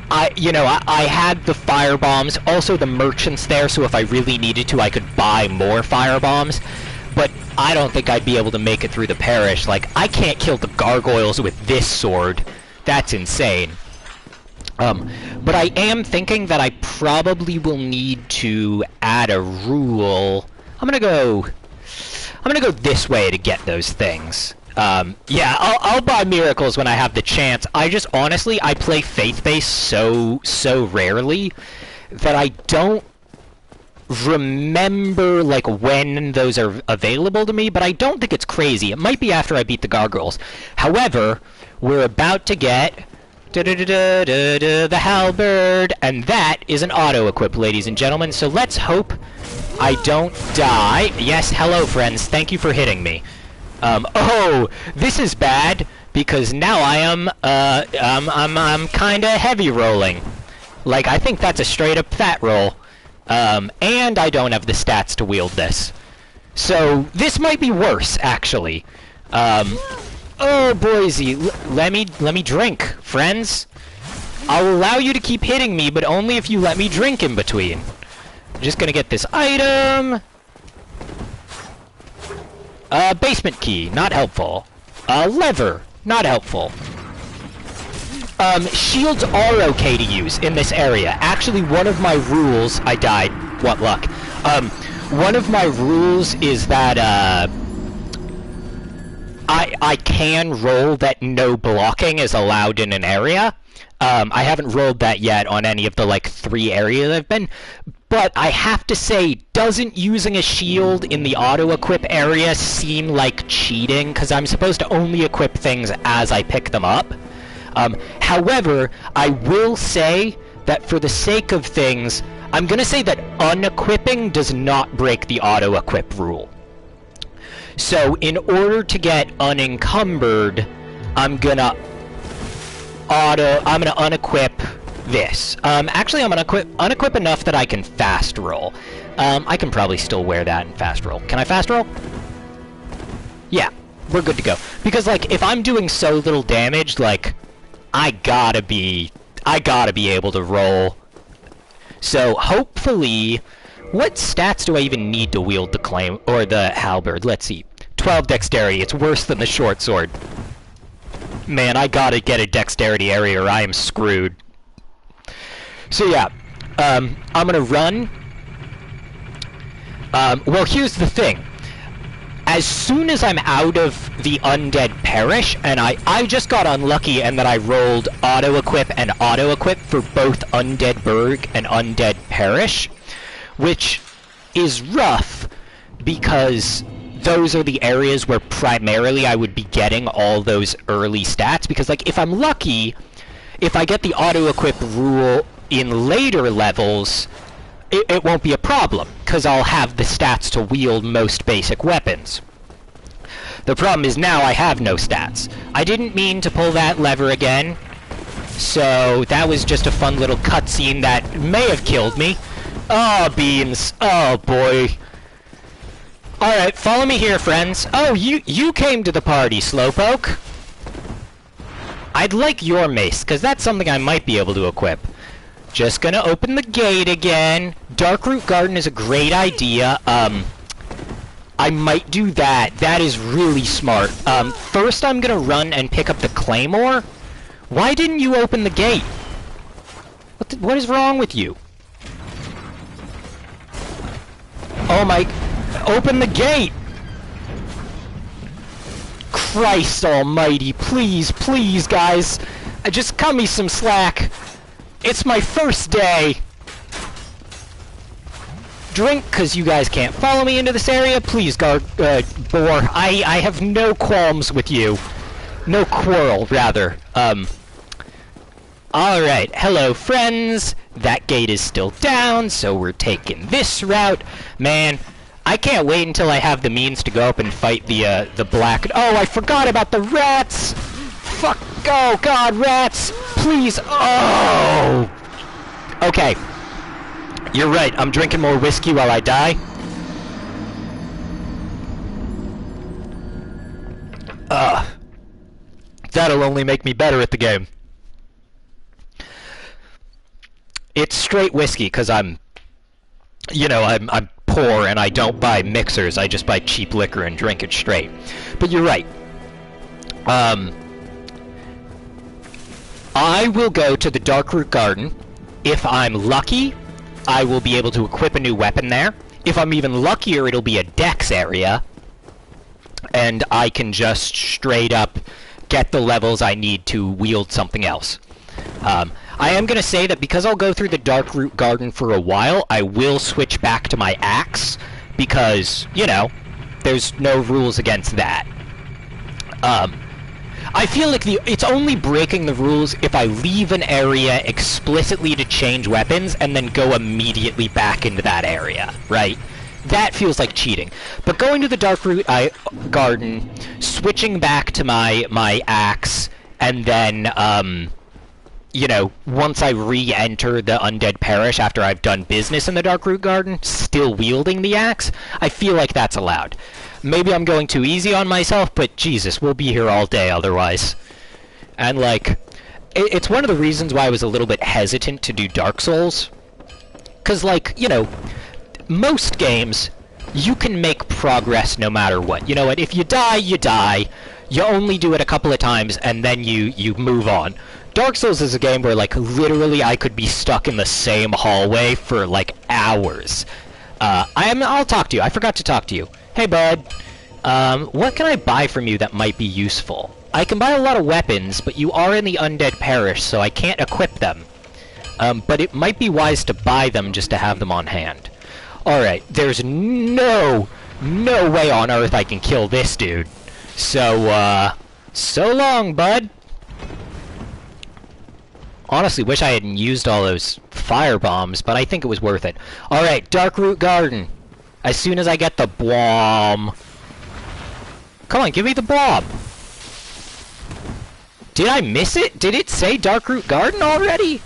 I had the firebombs, also the merchants there, so if I really needed to, I could buy more firebombs. But I don't think I'd be able to make it through the parish. Like, I can't kill the gargoyles with this sword. That's insane. But I am thinking that I probably will need to add a rule. I'm gonna go this way to get those things. Yeah, I'll buy miracles when I have the chance. I just, honestly, I play faith-based so rarely that I don't remember, like, when those are available to me, but I don't think it's crazy. It might be after I beat the gargoyles. However, we're about to get the halberd, and that is an auto-equip, ladies and gentlemen, so let's hope I don't die. Yes, hello, friends. Thank you for hitting me. Oh, this is bad, because now I am, I'm kinda heavy rolling. Like, I think that's a straight-up fat roll. And I don't have the stats to wield this. So, this might be worse, actually. Oh, Boise, let me drink, friends. I'll allow you to keep hitting me, but only if you let me drink in between. Just gonna get this item. Basement key, not helpful. Lever, not helpful. Shields are okay to use in this area. Actually, one of my rules... I died. What luck. One of my rules is that, I can roll that no blocking is allowed in an area. I haven't rolled that yet on any of the, like, 3 areas I've been. But I have to say, doesn't using a shield in the auto-equip area seem like cheating? Because I'm supposed to only equip things as I pick them up. However, I will say that for the sake of things, I'm going to say that unequipping does not break the auto-equip rule. So, in order to get unencumbered, I'm going to unequip this. Actually, I'm going to unequip enough that I can fast roll. I can probably still wear that and fast roll. Can I fast roll? Yeah, we're good to go. Because, like, if I'm doing so little damage, like... I gotta be able to roll. So hopefully, what stats do I even need to wield the claim or the halberd? Let's see. 12 dexterity. It's worse than the short sword. Man, I gotta get a dexterity area or I am screwed. So yeah, I'm gonna run. Well, here's the thing. As soon as I'm out of the Undead Parish, and I just got unlucky and that I rolled auto-equip and auto-equip for both Undead Burg and Undead Parish, which is rough because those are the areas where primarily I would be getting all those early stats, because, like, if I'm lucky, if I get the auto-equip rule in later levels, it won't be a problem, because I'll have the stats to wield most basic weapons. The problem is now I have no stats. I didn't mean to pull that lever again, so that was just a fun little cutscene that may have killed me. Oh, beams. Oh, boy. Alright, follow me here, friends. Oh, you came to the party, Slowpoke. I'd like your mace, because that's something I might be able to equip. Just gonna open the gate again. Darkroot Garden is a great idea. I might do that. That is really smart. First I'm gonna run and pick up the claymore. Why didn't you open the gate? What is wrong with you? Oh my... Open the gate! Christ almighty, please, please, guys. Just cut me some slack. It's my first day! Drink, because you guys can't follow me into this area. Please, Boar. I have no qualms with you. No quarrel, rather. Alright, hello, friends. That gate is still down, so we're taking this route. Man, I can't wait until I have the means to go up and fight the black... Oh, I forgot about the rats! Fuck! Oh, God, rats! Please! Oh! Okay. You're right, I'm drinking more whiskey while I die. That'll only make me better at the game. It's straight whiskey, because I'm poor and I don't buy mixers, I just buy cheap liquor and drink it straight. But you're right. I will go to the Darkroot Garden. If I'm lucky, I will be able to equip a new weapon there. If I'm even luckier, it'll be a dex area. and I can just straight up get the levels I need to wield something else. I am going to say that because I'll go through the Darkroot Garden for a while, I will switch back to my axe, because, you know, there's no rules against that. I feel like it's only breaking the rules if I leave an area explicitly to change weapons and then go immediately back into that area, right? That feels like cheating. But going to the Darkroot Garden, switching back to my axe, and then, you know, once I re-enter the Undead Parish after I've done business in the Darkroot Garden, still wielding the axe, I feel like that's allowed. Maybe I'm going too easy on myself, but Jesus, we'll be here all day otherwise. And, like, it's one of the reasons why I was a little bit hesitant to do Dark Souls. Because, like, you know, most games, you can make progress no matter what. You know what, if you die, you die. You only do it a couple of times, and then you move on. Dark Souls is a game where, like, literally I could be stuck in the same hallway for, like, hours. I'll talk to you. I forgot to talk to you. Hey, bud. What can I buy from you that might be useful? I can buy a lot of weapons, but you are in the Undead Parish, so I can't equip them. But it might be wise to buy them just to have them on hand. Alright, there's no way on earth I can kill this dude. So, so long, bud. Honestly, wish I hadn't used all those fire bombs, but I think it was worth it. Alright, Darkroot Garden. As soon as I get the bomb. Come on, give me the bomb. Did I miss it? Did it say Darkroot Garden already?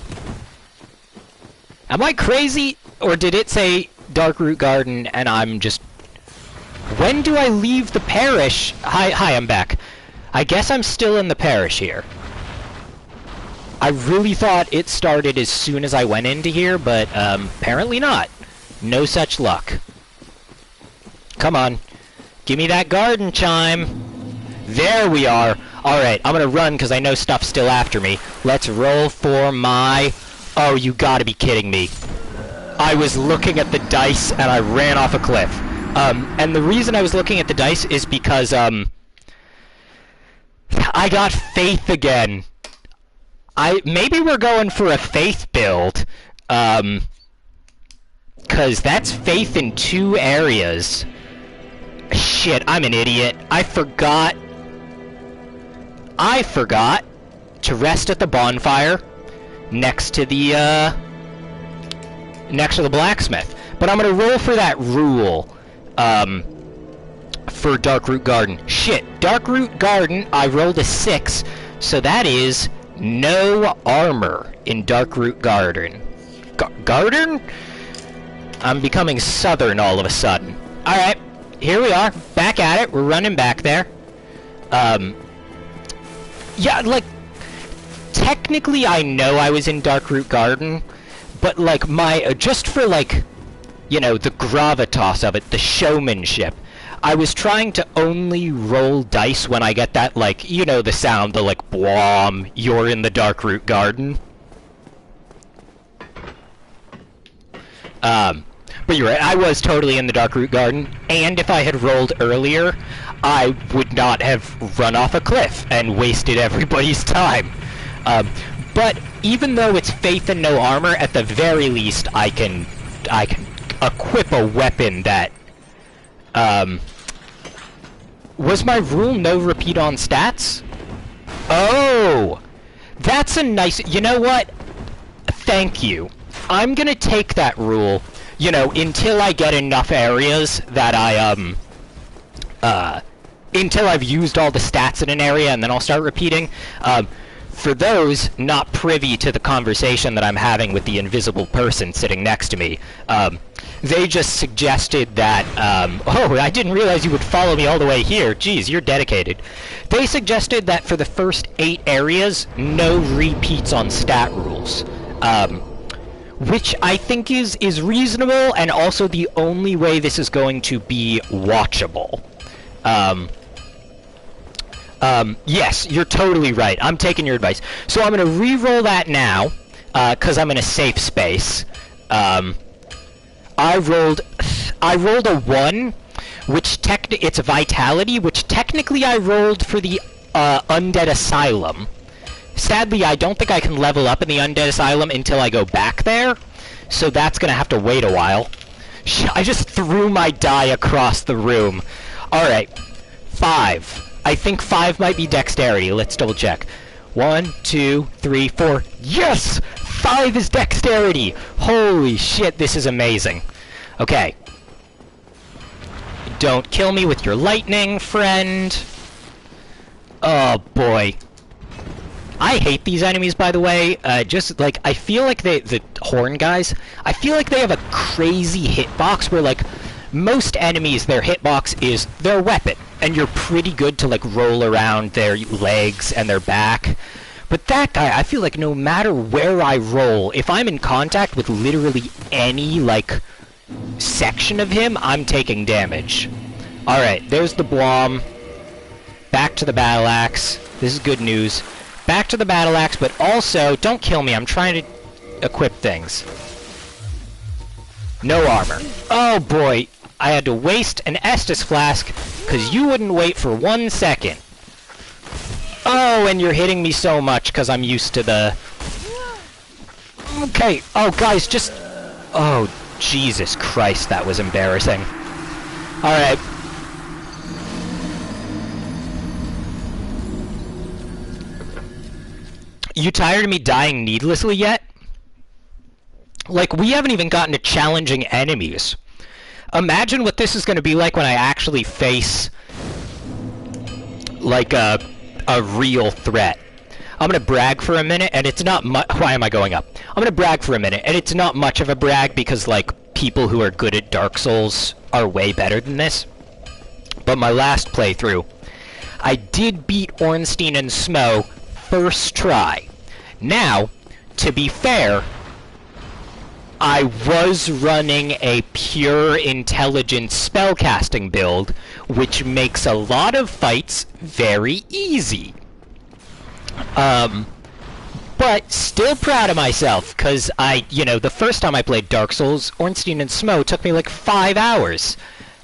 Am I crazy? Or did it say Darkroot Garden and I'm just... When do I leave the parish? Hi, I'm back. I guess I'm still in the parish here. I really thought it started as soon as I went into here, but apparently not. No such luck. Come on. Give me that garden chime. There we are. Alright, I'm gonna run because I know stuff's still after me. Let's roll for my... Oh, you gotta be kidding me. I was looking at the dice and I ran off a cliff. And the reason I was looking at the dice is because, I got faith again. Maybe we're going for a faith build. Cause that's faith in 2 areas. Shit, I'm an idiot. I forgot to rest at the bonfire next to the blacksmith. But I'm gonna roll for that rule, for Darkroot Garden. Shit, Darkroot Garden, I rolled a 6, so that is no armor in Darkroot Garden. Garden? I'm becoming southern all of a sudden. Alright, here we are, back at it, we're running back there. Yeah, like, technically I know I was in Darkroot Garden, but, like, just for, like, you know, the gravitas of it, the showmanship, I was trying to only roll dice when I get that, like, you know the sound, the, like, blom, you're in the Darkroot Garden. But you're right, I was totally in the Darkroot Garden, and if I had rolled earlier, I would not have run off a cliff and wasted everybody's time. But even though it's faith and no armor, at the very least, I can equip a weapon that, was my rule no repeat on stats? Oh! That's a nice... You know what? Thank you. I'm gonna take that rule, you know, until I get enough areas that until I've used all the stats in an area, and then I'll start repeating. For those not privy to the conversation that I'm having with the invisible person sitting next to me, they just suggested that, oh, I didn't realize you would follow me all the way here. Geez, you're dedicated. They suggested that for the first 8 areas, no repeats on stat rules. Which I think is reasonable, and also the only way this is going to be watchable. Yes, you're totally right. I'm taking your advice. So I'm gonna re-roll that now, cause I'm in a safe space. I rolled a 1, it's Vitality, which technically I rolled for the Undead Asylum. Sadly, I don't think I can level up in the Undead Asylum until I go back there, so that's gonna have to wait a while. I just threw my die across the room. Alright, 5. I think 5 might be Dexterity. Let's double check. 1, 2, 3, 4. Yes! 5 is Dexterity! Holy shit, this is amazing. Okay. Don't kill me with your lightning, friend. Oh, boy. I hate these enemies, by the way. Just, like, I feel like the horn guys, I feel like they have a crazy hitbox where, like, most enemies, their hitbox is their weapon. And you're pretty good to, like, roll around their legs and their back. But that guy, I feel like no matter where I roll, if I'm in contact with literally any, like, section of him, I'm taking damage. Alright, there's the Blom. Back to the Battle Axe. This is good news. Back to the Battle Axe, but also, don't kill me, I'm trying to equip things. No armor. Oh boy, I had to waste an Estus Flask, because you wouldn't wait for 1 second. Oh, and you're hitting me so much, because I'm used to the... Okay, oh guys, just... Oh, Jesus Christ, that was embarrassing. Alright. You tired of me dying needlessly yet? Like, we haven't even gotten to challenging enemies. Imagine what this is going to be like when I actually face, like, a real threat. I'm going to brag for a minute, and it's not much... Why am I going up? I'm going to brag for a minute, and it's not much of a brag because, like, people who are good at Dark Souls are way better than this. But my last playthrough, I did beat Ornstein and Smo first try. Now, to be fair, I was running a pure intelligence spellcasting build, which makes a lot of fights very easy. But still proud of myself, because the first time I played Dark Souls, Ornstein and Smo took me like 5 hours.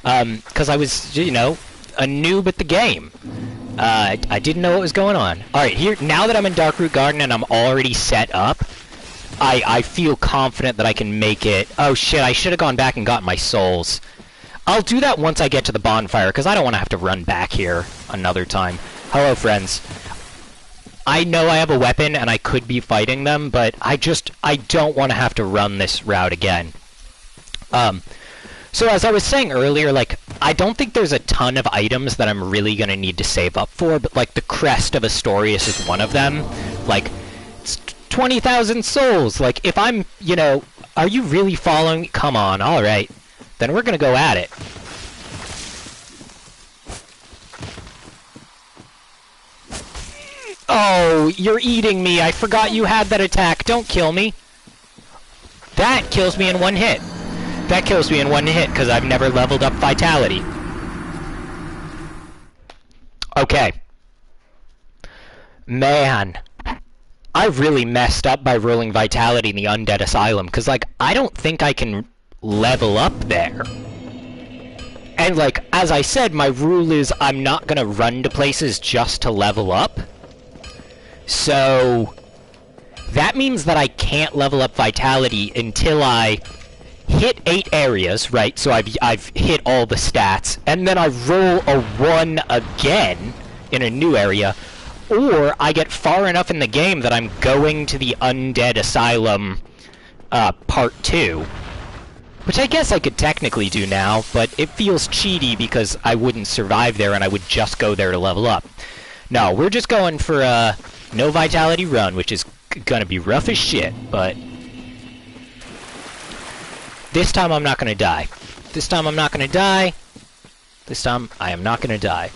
Because I was, a noob at the game. I didn't know what was going on. Alright, here, now that I'm in Darkroot Garden and I'm already set up, I feel confident that I can make it. Oh shit, I should have gone back and gotten my souls. I'll do that once I get to the bonfire, because I don't want to have to run back here another time. Hello, friends. I know I have a weapon and I could be fighting them, but I don't want to have to run this route again. So as I was saying earlier, like, I don't think there's a ton of items that I'm really going to need to save up for, but, like, the Crest of Astorius is one of them. Like, it's 20,000 souls! Like, if I'm, are you really following me? Come on, alright. Then we're going to go at it. Oh, you're eating me! I forgot you had that attack! Don't kill me! That kills me in 1 hit. That kills me in 1 hit, because I've never leveled up Vitality. Okay. Man. I really messed up by rolling Vitality in the Undead Asylum, because, like, I don't think I can level up there. And, like, as I said, my rule is I'm not gonna run to places just to level up. So... that means that I can't level up Vitality until I... hit 8 areas, right? So I've hit all the stats, and then I roll a 1 again in a new area, or I get far enough in the game that I'm going to the Undead Asylum Part 2, which I guess I could technically do now, but it feels cheaty because I wouldn't survive there and I would just go there to level up. No, we're just going for a no Vitality run, which is gonna be rough as shit, but... this time I'm not gonna die. This time I'm not gonna die. This time I am not gonna die.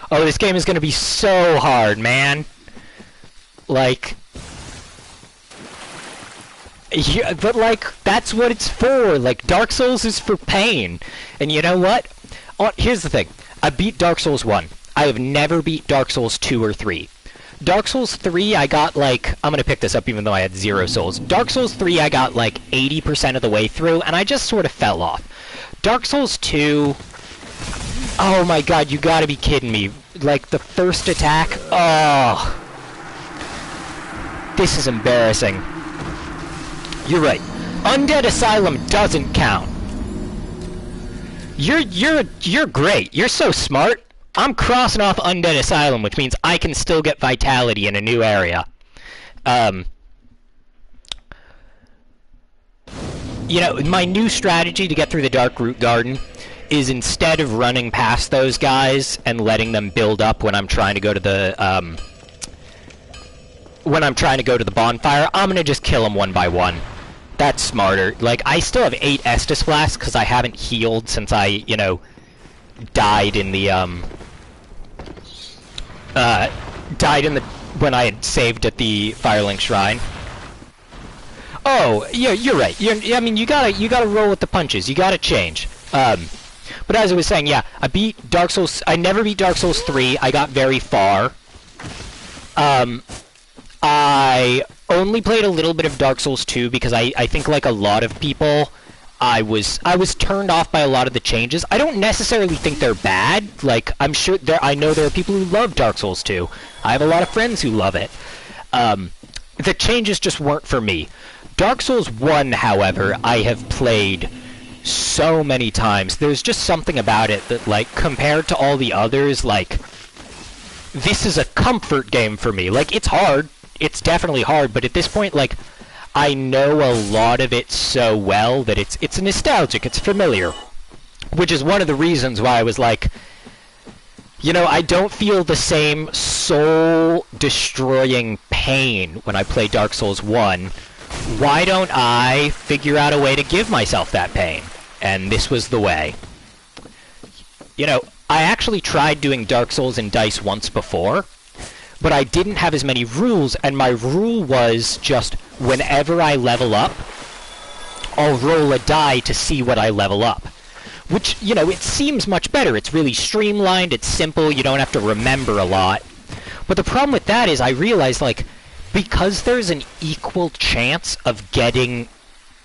Oh, this game is gonna be so hard, man. Like... yeah, but like, that's what it's for. Like, Dark Souls is for pain. And you know what? Oh, here's the thing. I beat Dark Souls 1. I have never beat Dark Souls 2 or 3. Dark Souls 3, I got, like... I'm gonna pick this up even though I had 0 souls. Dark Souls 3, I got, like, 80% of the way through, and I just sort of fell off. Dark Souls 2, Oh my god, you gotta be kidding me. Like, the first attack? Oh. This is embarrassing. You're right. Undead Asylum doesn't count. You're great. You're so smart. I'm crossing off Undead Asylum, which means I can still get Vitality in a new area. You know, my new strategy to get through the Dark Root Garden is instead of running past those guys and letting them build up when I'm trying to go to the, bonfire, I'm gonna just kill them one by one. That's smarter. Like, I still have 8 Estus Flasks because I haven't healed since I, you know, died in the, when I had saved at the Firelink Shrine. Oh, yeah, you're right. I mean, you gotta roll with the punches. You gotta change. But as I was saying, yeah, I never beat Dark Souls 3. I got very far. I only played a little bit of Dark Souls 2 because I think, like a lot of people, I was turned off by a lot of the changes. I don't necessarily think they're bad. Like, I know there are people who love Dark Souls 2. I have a lot of friends who love it. The changes just weren't for me. Dark Souls 1, however, I have played so many times. There's just something about it that, like, compared to all the others, like, this is a comfort game for me. Like, it's hard. It's definitely hard, but at this point, like, I know a lot of it so well that it's nostalgic, it's familiar. Which is one of the reasons why I was like, you know, I don't feel the same soul-destroying pain when I play Dark Souls 1. Why don't I figure out a way to give myself that pain? And this was the way. You know, I actually tried doing Dark Souls in Dice once before, but I didn't have as many rules, and my rule was just whenever I level up, I'll roll a die to see what I level up. Which, you know, it seems much better. It's really streamlined, it's simple, you don't have to remember a lot. But the problem with that is I realized, like, because there's an equal chance of getting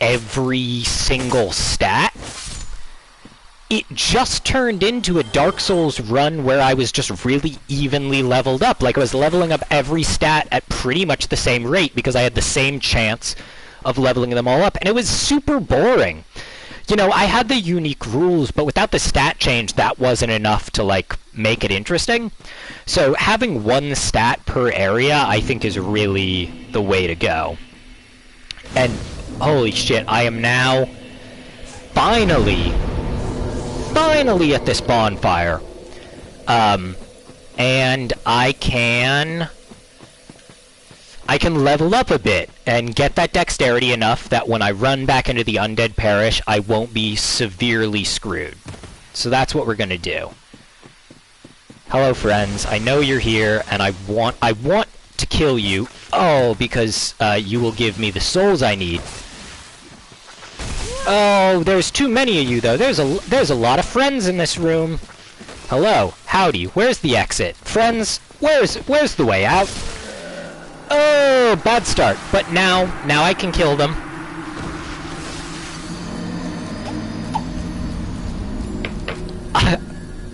every single stat, it just turned into a Dark Souls run where I was just really evenly leveled up. Like, I was leveling up every stat at pretty much the same rate because I had the same chance of leveling them all up. And it was super boring. You know, I had the unique rules, but without the stat change, that wasn't enough to, like, make it interesting. So having one stat per area, I think, is really the way to go. And, holy shit, I am now finally at this bonfire. And I can level up a bit and get that dexterity enough that when I run back into the Undead Parish, I won't be severely screwed. So that's what we're gonna do. Hello, friends. I know you're here, and I want to kill you. Oh, because you will give me the souls I need. Oh, there's too many of you, though. There's a lot of friends in this room. Hello, howdy. Where's the exit, friends? Where's the way out? Oh, bad start. But now I can kill them.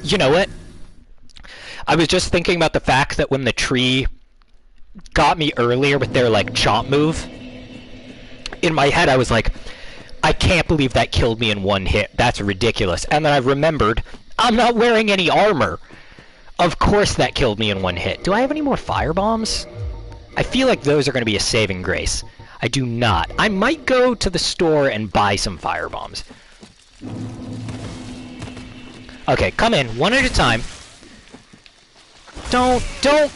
You know what? I was just thinking about the fact that when the tree got me earlier with their, like, chomp move, in my head I was like, I can't believe that killed me in one hit. That's ridiculous. And then I remembered, I'm not wearing any armor. Of course that killed me in one hit. Do I have any more firebombs? I feel like those are going to be a saving grace. I do not. I might go to the store and buy some firebombs. Okay, come in, one at a time. Don't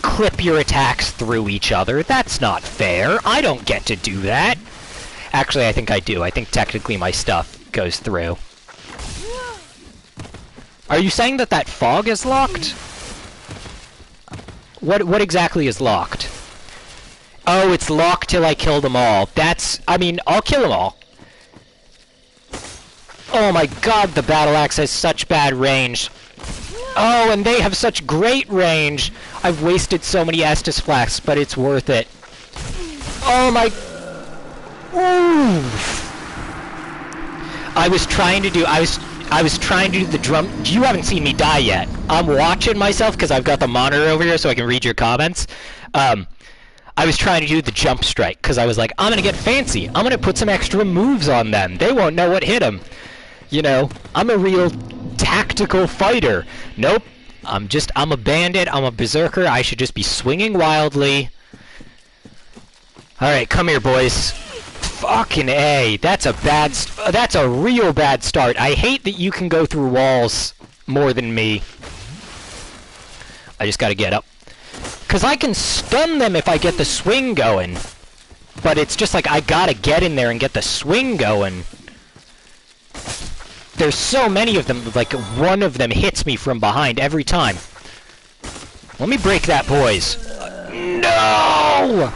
clip your attacks through each other. That's not fair. I don't get to do that. Actually, I think I do. I think technically my stuff goes through. Are you saying that fog is locked? What exactly is locked? Oh, it's locked till I kill them all. I mean, I'll kill them all. Oh my god, the battle axe has such bad range. Oh, and they have such great range. I've wasted so many Estus Flasks, but it's worth it. Oh my... Ooh. I was I was trying to do the drum. You haven't seen me die yet. I'm watching myself because I've got the monitor over here so I can read your comments. I was trying to do the jump strike because I was like, I'm going to get fancy. I'm going to put some extra moves on them. They won't know what hit them. You know, I'm a real tactical fighter. Nope. I'm a bandit. I'm a berserker. I should just be swinging wildly. Alright, come here, boys. Fucking A. That's a real bad start. I hate that you can go through walls more than me. I just gotta get up. Because I can stun them if I get the swing going. But it's just like I gotta get in there and get the swing going. There's so many of them, like one of them hits me from behind every time. Let me break that, boys. No!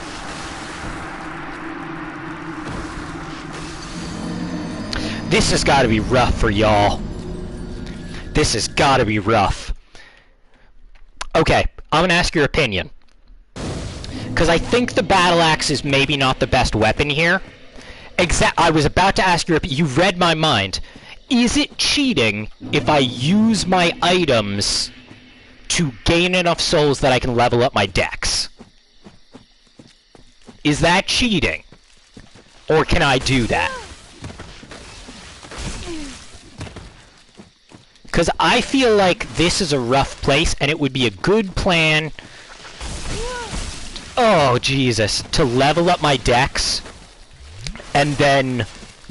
This has gotta be rough for y'all. This has gotta be rough. Okay, I'm gonna ask your opinion. Because I think the battle axe is maybe not the best weapon here. I was about to ask your opinion. You read my mind. Is it cheating if I use my items to gain enough souls that I can level up my dex? Is that cheating? Or can I do that? Because I feel like this is a rough place, and it would be a good plan... Oh, Jesus. To level up my dex, and then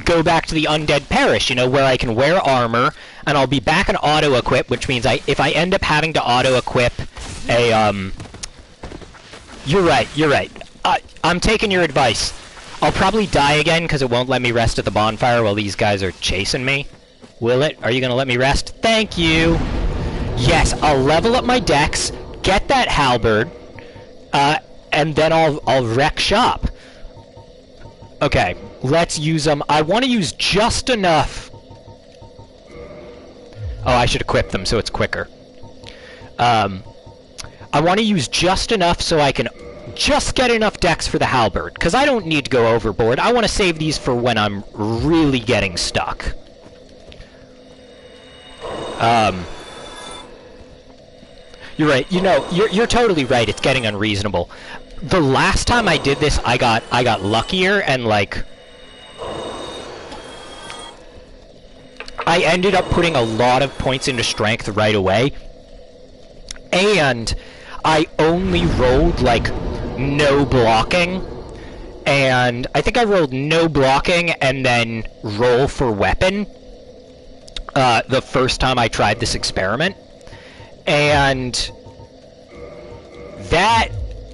go back to the Undead Parish, you know, where I can wear armor, and I'll be back in auto-equip, which means if I end up having to auto-equip a, You're right. I'm taking your advice. I'll probably die again, because it won't let me rest at the bonfire while these guys are chasing me. Will it? Are you gonna let me rest? Thank you! Yes, I'll level up my dex, get that halberd, and then I'll wreck shop. Okay, let's use them. I want to use just enough. Oh, I should equip them so it's quicker. I want to use just enough so I can just get enough dex for the halberd, because I don't need to go overboard. I want to save these for when I'm really getting stuck. You're right. You know, you're totally right. It's getting unreasonable. The last time I did this, I got luckier, and like I ended up putting a lot of points into strength right away, and I only rolled like no blocking, and I think I rolled no blocking and then roll for weapon the first time I tried this experiment, and that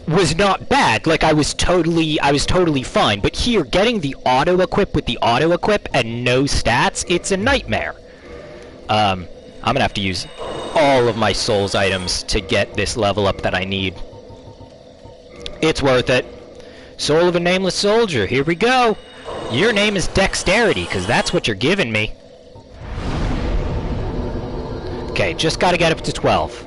was not bad. Like, I was totally fine. But here, getting the auto-equip with the auto-equip and no stats, it's a nightmare. I'm gonna have to use all of my souls items to get this level up that I need. It's worth it. Soul of a Nameless Soldier, here we go! Your name is Dexterity, because that's what you're giving me. Okay, just gotta get up to 12.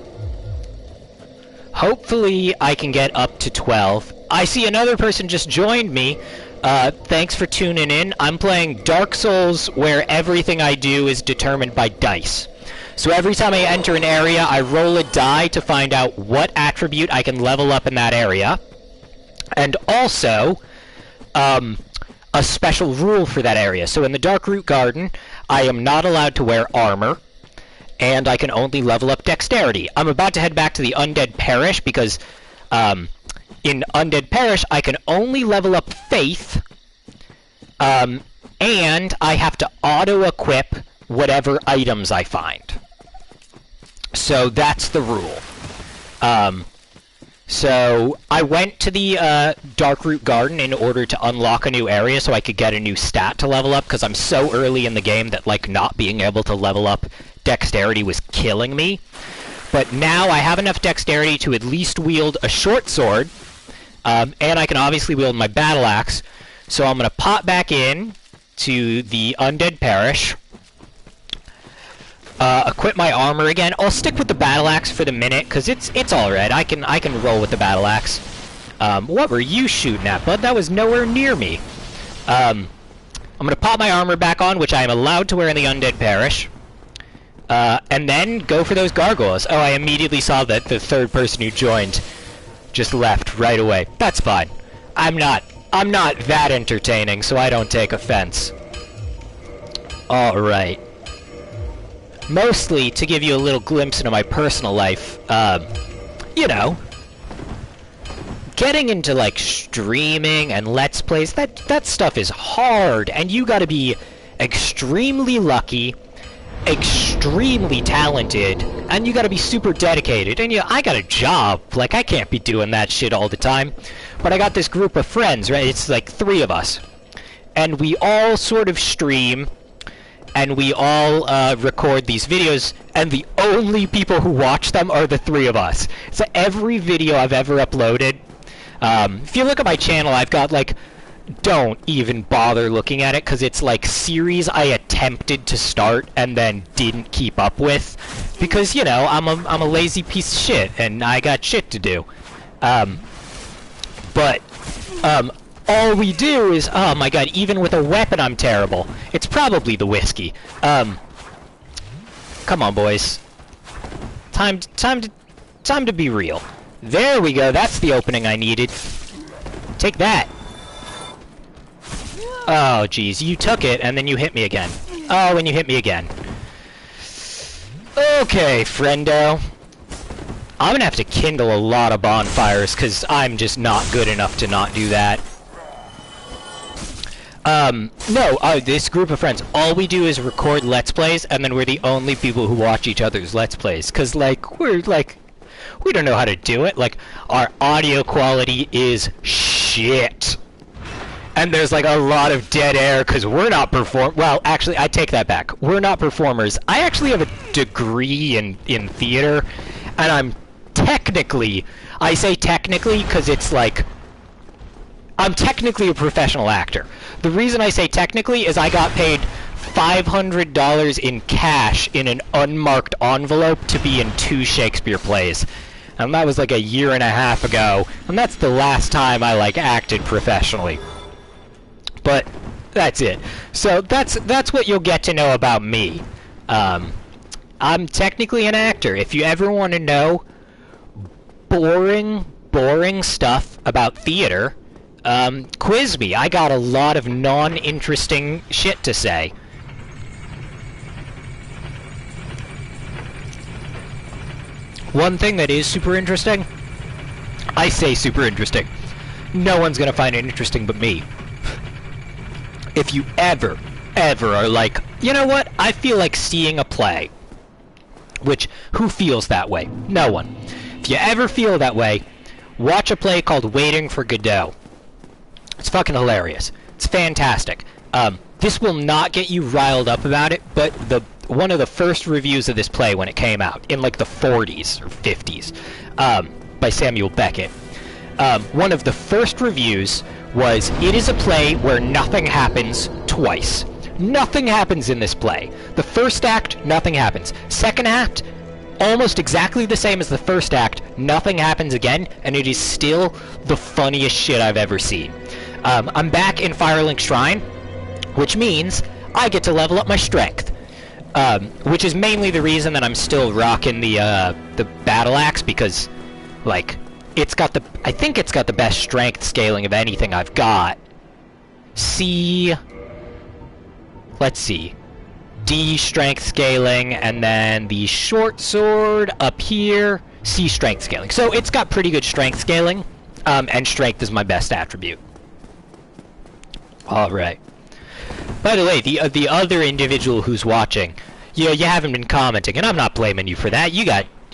Hopefully I can get up to 12. I see another person just joined me. Thanks for tuning in. I'm playing Dark Souls, where everything I do is determined by dice. So every time I enter an area, I roll a die to find out what attribute I can level up in that area. And also, a special rule for that area. So in the Darkroot Garden, I am not allowed to wear armor, and I can only level up Dexterity. I'm about to head back to the Undead Parish, because in Undead Parish, I can only level up Faith, and I have to auto-equip whatever items I find. So that's the rule. So I went to the Darkroot Garden in order to unlock a new area so I could get a new stat to level up, because I'm so early in the game that, like, not being able to level up Dexterity was killing me. But now I have enough Dexterity to at least wield a short sword, and I can obviously wield my battle axe. So I'm going to pop back in to the Undead Parish, equip my armor again. I'll stick with the battle axe for the minute, because it's alright. I can roll with the battle axe. What were you shooting at, bud? That was nowhere near me. I'm going to pop my armor back on, which I am allowed to wear in the Undead Parish. And then go for those gargoyles. Oh, I immediately saw that the third person who joined just left right away. That's fine. I'm not that entertaining, so I don't take offense. Alright. Mostly to give you a little glimpse into my personal life, you know, getting into, like, streaming and Let's Plays, that stuff is hard, and you gotta be extremely lucky, extremely talented, and you gotta be super dedicated. And, you know, I got a job. Like, I can't be doing that shit all the time. But I got this group of friends, right? It's like 3 of us. And we all sort of stream, and we all record these videos, and the only people who watch them are the 3 of us. So every video I've ever uploaded, if you look at my channel, I've got, like, don't even bother looking at it, because it's, like, series I attempted to start and then didn't keep up with. Because, you know, I'm a lazy piece of shit, and I got shit to do. But all we do is, oh my god, even with a weapon I'm terrible. It's probably the whiskey. Come on, boys. Time to be real. There we go, that's the opening I needed. Take that. Oh, jeez, you took it, and then you hit me again. Oh, and you hit me again. Okay, friendo. I'm gonna have to kindle a lot of bonfires, because I'm just not good enough to not do that. No, this group of friends, all we do is record Let's Plays, and then we're the only people who watch each other's Let's Plays, because, like, we don't know how to do it. Like, our audio quality is shit. And there's, like, a lot of dead air, because we're not well, actually, I take that back. We're not performers. I actually have a degree in theater, and I'm technically, I say technically, because it's, like, I'm technically a professional actor. The reason I say technically is I got paid $500 in cash in an unmarked envelope to be in 2 Shakespeare plays. And that was like a year and a half ago, and that's the last time I, like, acted professionally. But that's it. So that's what you'll get to know about me. I'm technically an actor. If you ever want to know boring stuff about theater, quiz me. I got a lot of non-interesting shit to say. One thing that is super interesting, I say super interesting, no one's gonna find it interesting but me. If you ever are like, you know what, I feel like seeing a play, which, who feels that way? No one. If you ever feel that way, watch a play called Waiting for Godot. It's fucking hilarious. It's fantastic. This will not get you riled up about it, but one of the first reviews of this play when it came out, in like the 40s or 50s, by Samuel Beckett, one of the first reviews was, it is a play where nothing happens twice. Nothing happens in this play. The first act, nothing happens. Second act, almost exactly the same as the first act, nothing happens again, and it is still the funniest shit I've ever seen. I'm back in Firelink Shrine, which means I get to level up my strength. Which is mainly the reason that I'm still rocking the battle axe, because, like, I think it's got the best strength scaling of anything I've got. Let's see. D strength scaling, and then the short sword up here, C strength scaling. So it's got pretty good strength scaling, and strength is my best attribute. Alright. By the way, the other individual who's watching, you haven't been commenting, and I'm not blaming you for that.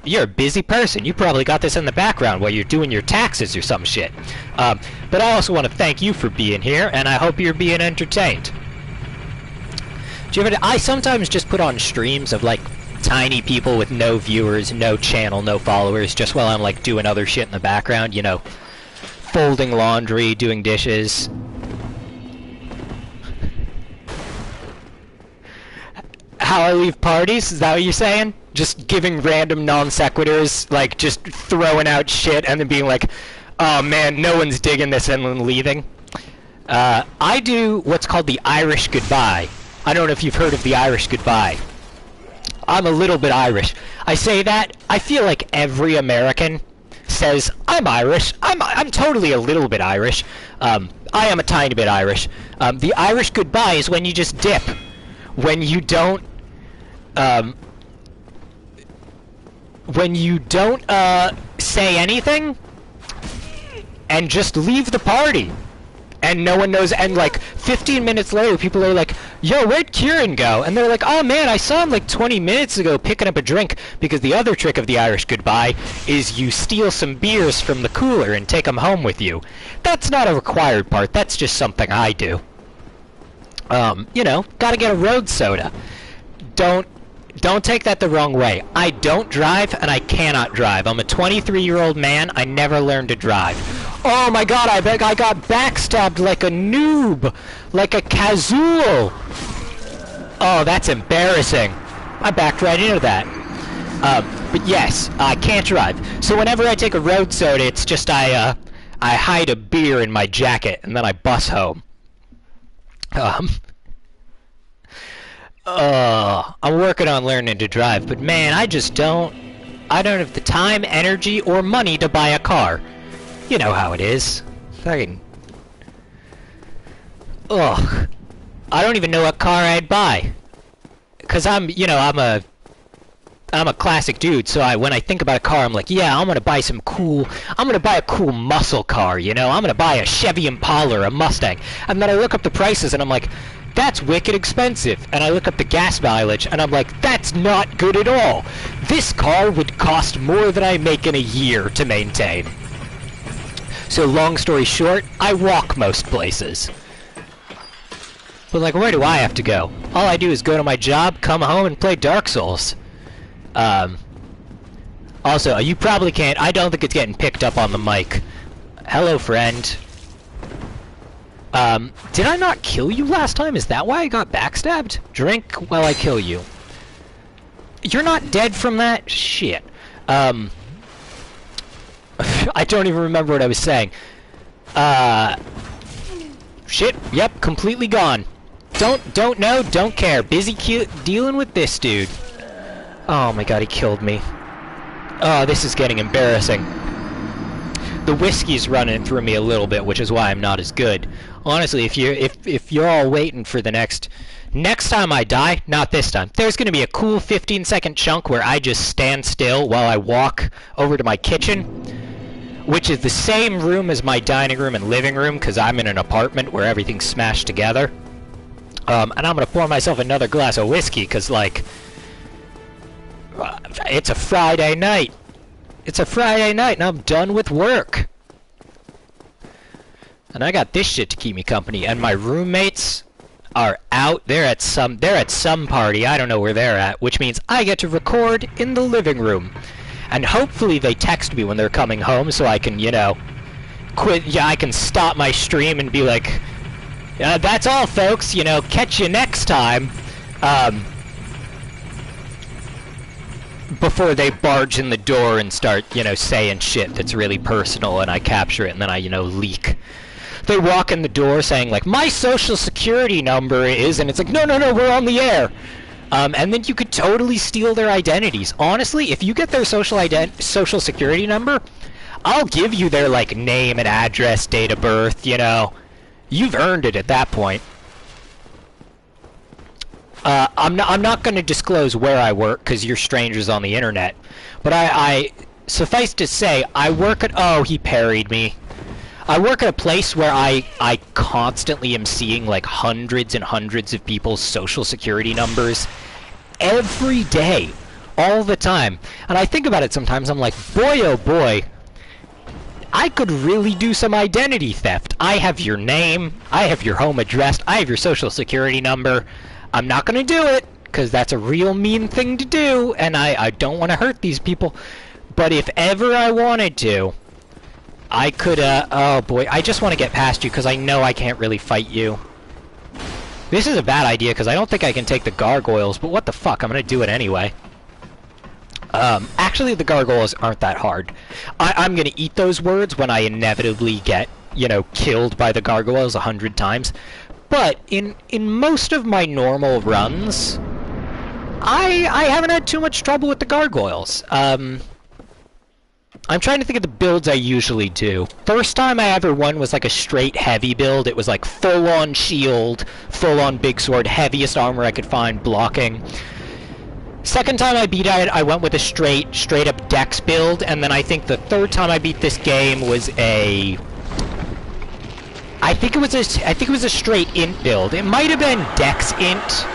You're a busy person. You probably got this in the background while you're doing your taxes or some shit. But I also want to thank you for being here, and I hope you're being entertained. I sometimes just put on streams of, like, tiny people with no viewers, no channel, no followers, just while I'm, like, doing other shit in the background, you know, folding laundry, doing dishes. How I leave parties? Is that what you're saying? Just giving random non sequiturs, like, just throwing out shit and then being like, oh man, no one's digging this, and then leaving? I do what's called the Irish goodbye. I don't know if you've heard of the Irish goodbye. I'm a little bit Irish. I say that, I feel like every American says, I'm Irish. I'm totally a little bit Irish. I am a tiny bit Irish. The Irish goodbye is when you just dip. When you don't, say anything, and just leave the party. And no one knows, and like 15 minutes later, people are like, yo, where'd Kieran go? And they're like, oh man, I saw him like 20 minutes ago picking up a drink, because the other trick of the Irish goodbye is you steal some beers from the cooler and take them home with you. That's not a required part, that's just something I do. You know, gotta get a road soda. Don't take that the wrong way. I don't drive, and I cannot drive. I'm a 23-year-old man. I never learned to drive. Oh my god, I bet I got backstabbed like a noob. Like a kazoo. Oh, that's embarrassing. I backed right into that. But yes, I can't drive. So whenever I take a road soda, it's just I hide a beer in my jacket, and then I bus home. I'm working on learning to drive, but man, I don't have the time, energy, or money to buy a car. You know how it is. Fucking... Ugh. I don't even know what car I'd buy. Cause I'm a classic dude, so when I think about a car, I'm like, yeah, I'm gonna buy a cool muscle car, you know? I'm gonna buy a Chevy Impala or a Mustang. And then I look up the prices and I'm like, that's wicked expensive. And I look up the gas mileage and I'm like, that's not good at all. This car would cost more than I make in a year to maintain. So long story short, I walk most places. But like, where do I have to go? All I do is go to my job, come home, and play Dark Souls. Also, you probably can't, I don't think it's getting picked up on the mic. Hello, friend. Did I not kill you last time? Is that why I got backstabbed? Drink while I kill you. You're not dead from that? Shit. I don't even remember what I was saying. Shit, yep, completely gone. Don't know, don't care. Busy dealing with this dude. Oh my god, he killed me. Oh, this is getting embarrassing. The whiskey's running through me a little bit, which is why I'm not as good. Honestly, if you're all waiting for the next time I die, not this time. There's gonna be a cool 15-second chunk where I just stand still while I walk over to my kitchen, which is the same room as my dining room and living room, because I'm in an apartment where everything's smashed together. And I'm gonna pour myself another glass of whiskey, because like, it's a Friday night. It's a Friday night and I'm done with work. And I got this shit to keep me company, and my roommates are out. They're at some party. I don't know where they're at, which means I get to record in the living room. And hopefully they text me when they're coming home so I can, you know, quit. Yeah, I can stop my stream and be like, that's all folks, you know, catch you next time. Before they barge in the door and start, you know, saying shit that's really personal, and I capture it and then I, you know, leak. They walk in the door saying like, my social security number is, and it's like, no, we're on the air. And then you could totally steal their identities. Honestly, if you get their social security number, I'll give you their like name and address, date of birth, you know. You've earned it at that point. I'm not going to disclose where I work because you're strangers on the internet. But I suffice to say, I work at... Oh, he parried me. I work at a place where I constantly am seeing like hundreds and hundreds of people's social security numbers every day, all the time. And I think about it sometimes, I'm like, boy oh boy, I could really do some identity theft. I have your name, I have your home address, I have your social security number. I'm not gonna do it, because that's a real mean thing to do, and I don't want to hurt these people. But if ever I wanted to, I could, oh boy, I just want to get past you, because I know I can't really fight you. This is a bad idea, because I don't think I can take the gargoyles, but what the fuck, I'm gonna do it anyway. Actually, the gargoyles aren't that hard. I'm gonna eat those words when I inevitably get, you know, killed by the gargoyles 100 times. But in most of my normal runs, I haven't had too much trouble with the gargoyles. I'm trying to think of the builds I usually do. First time I ever won was like a straight heavy build. It was like full-on shield, full-on big sword, heaviest armor I could find, blocking. Second time I beat it, I went with a straight up dex build, and then I think the third time I beat this game was a... I think it was a straight int build. It might have been dex int,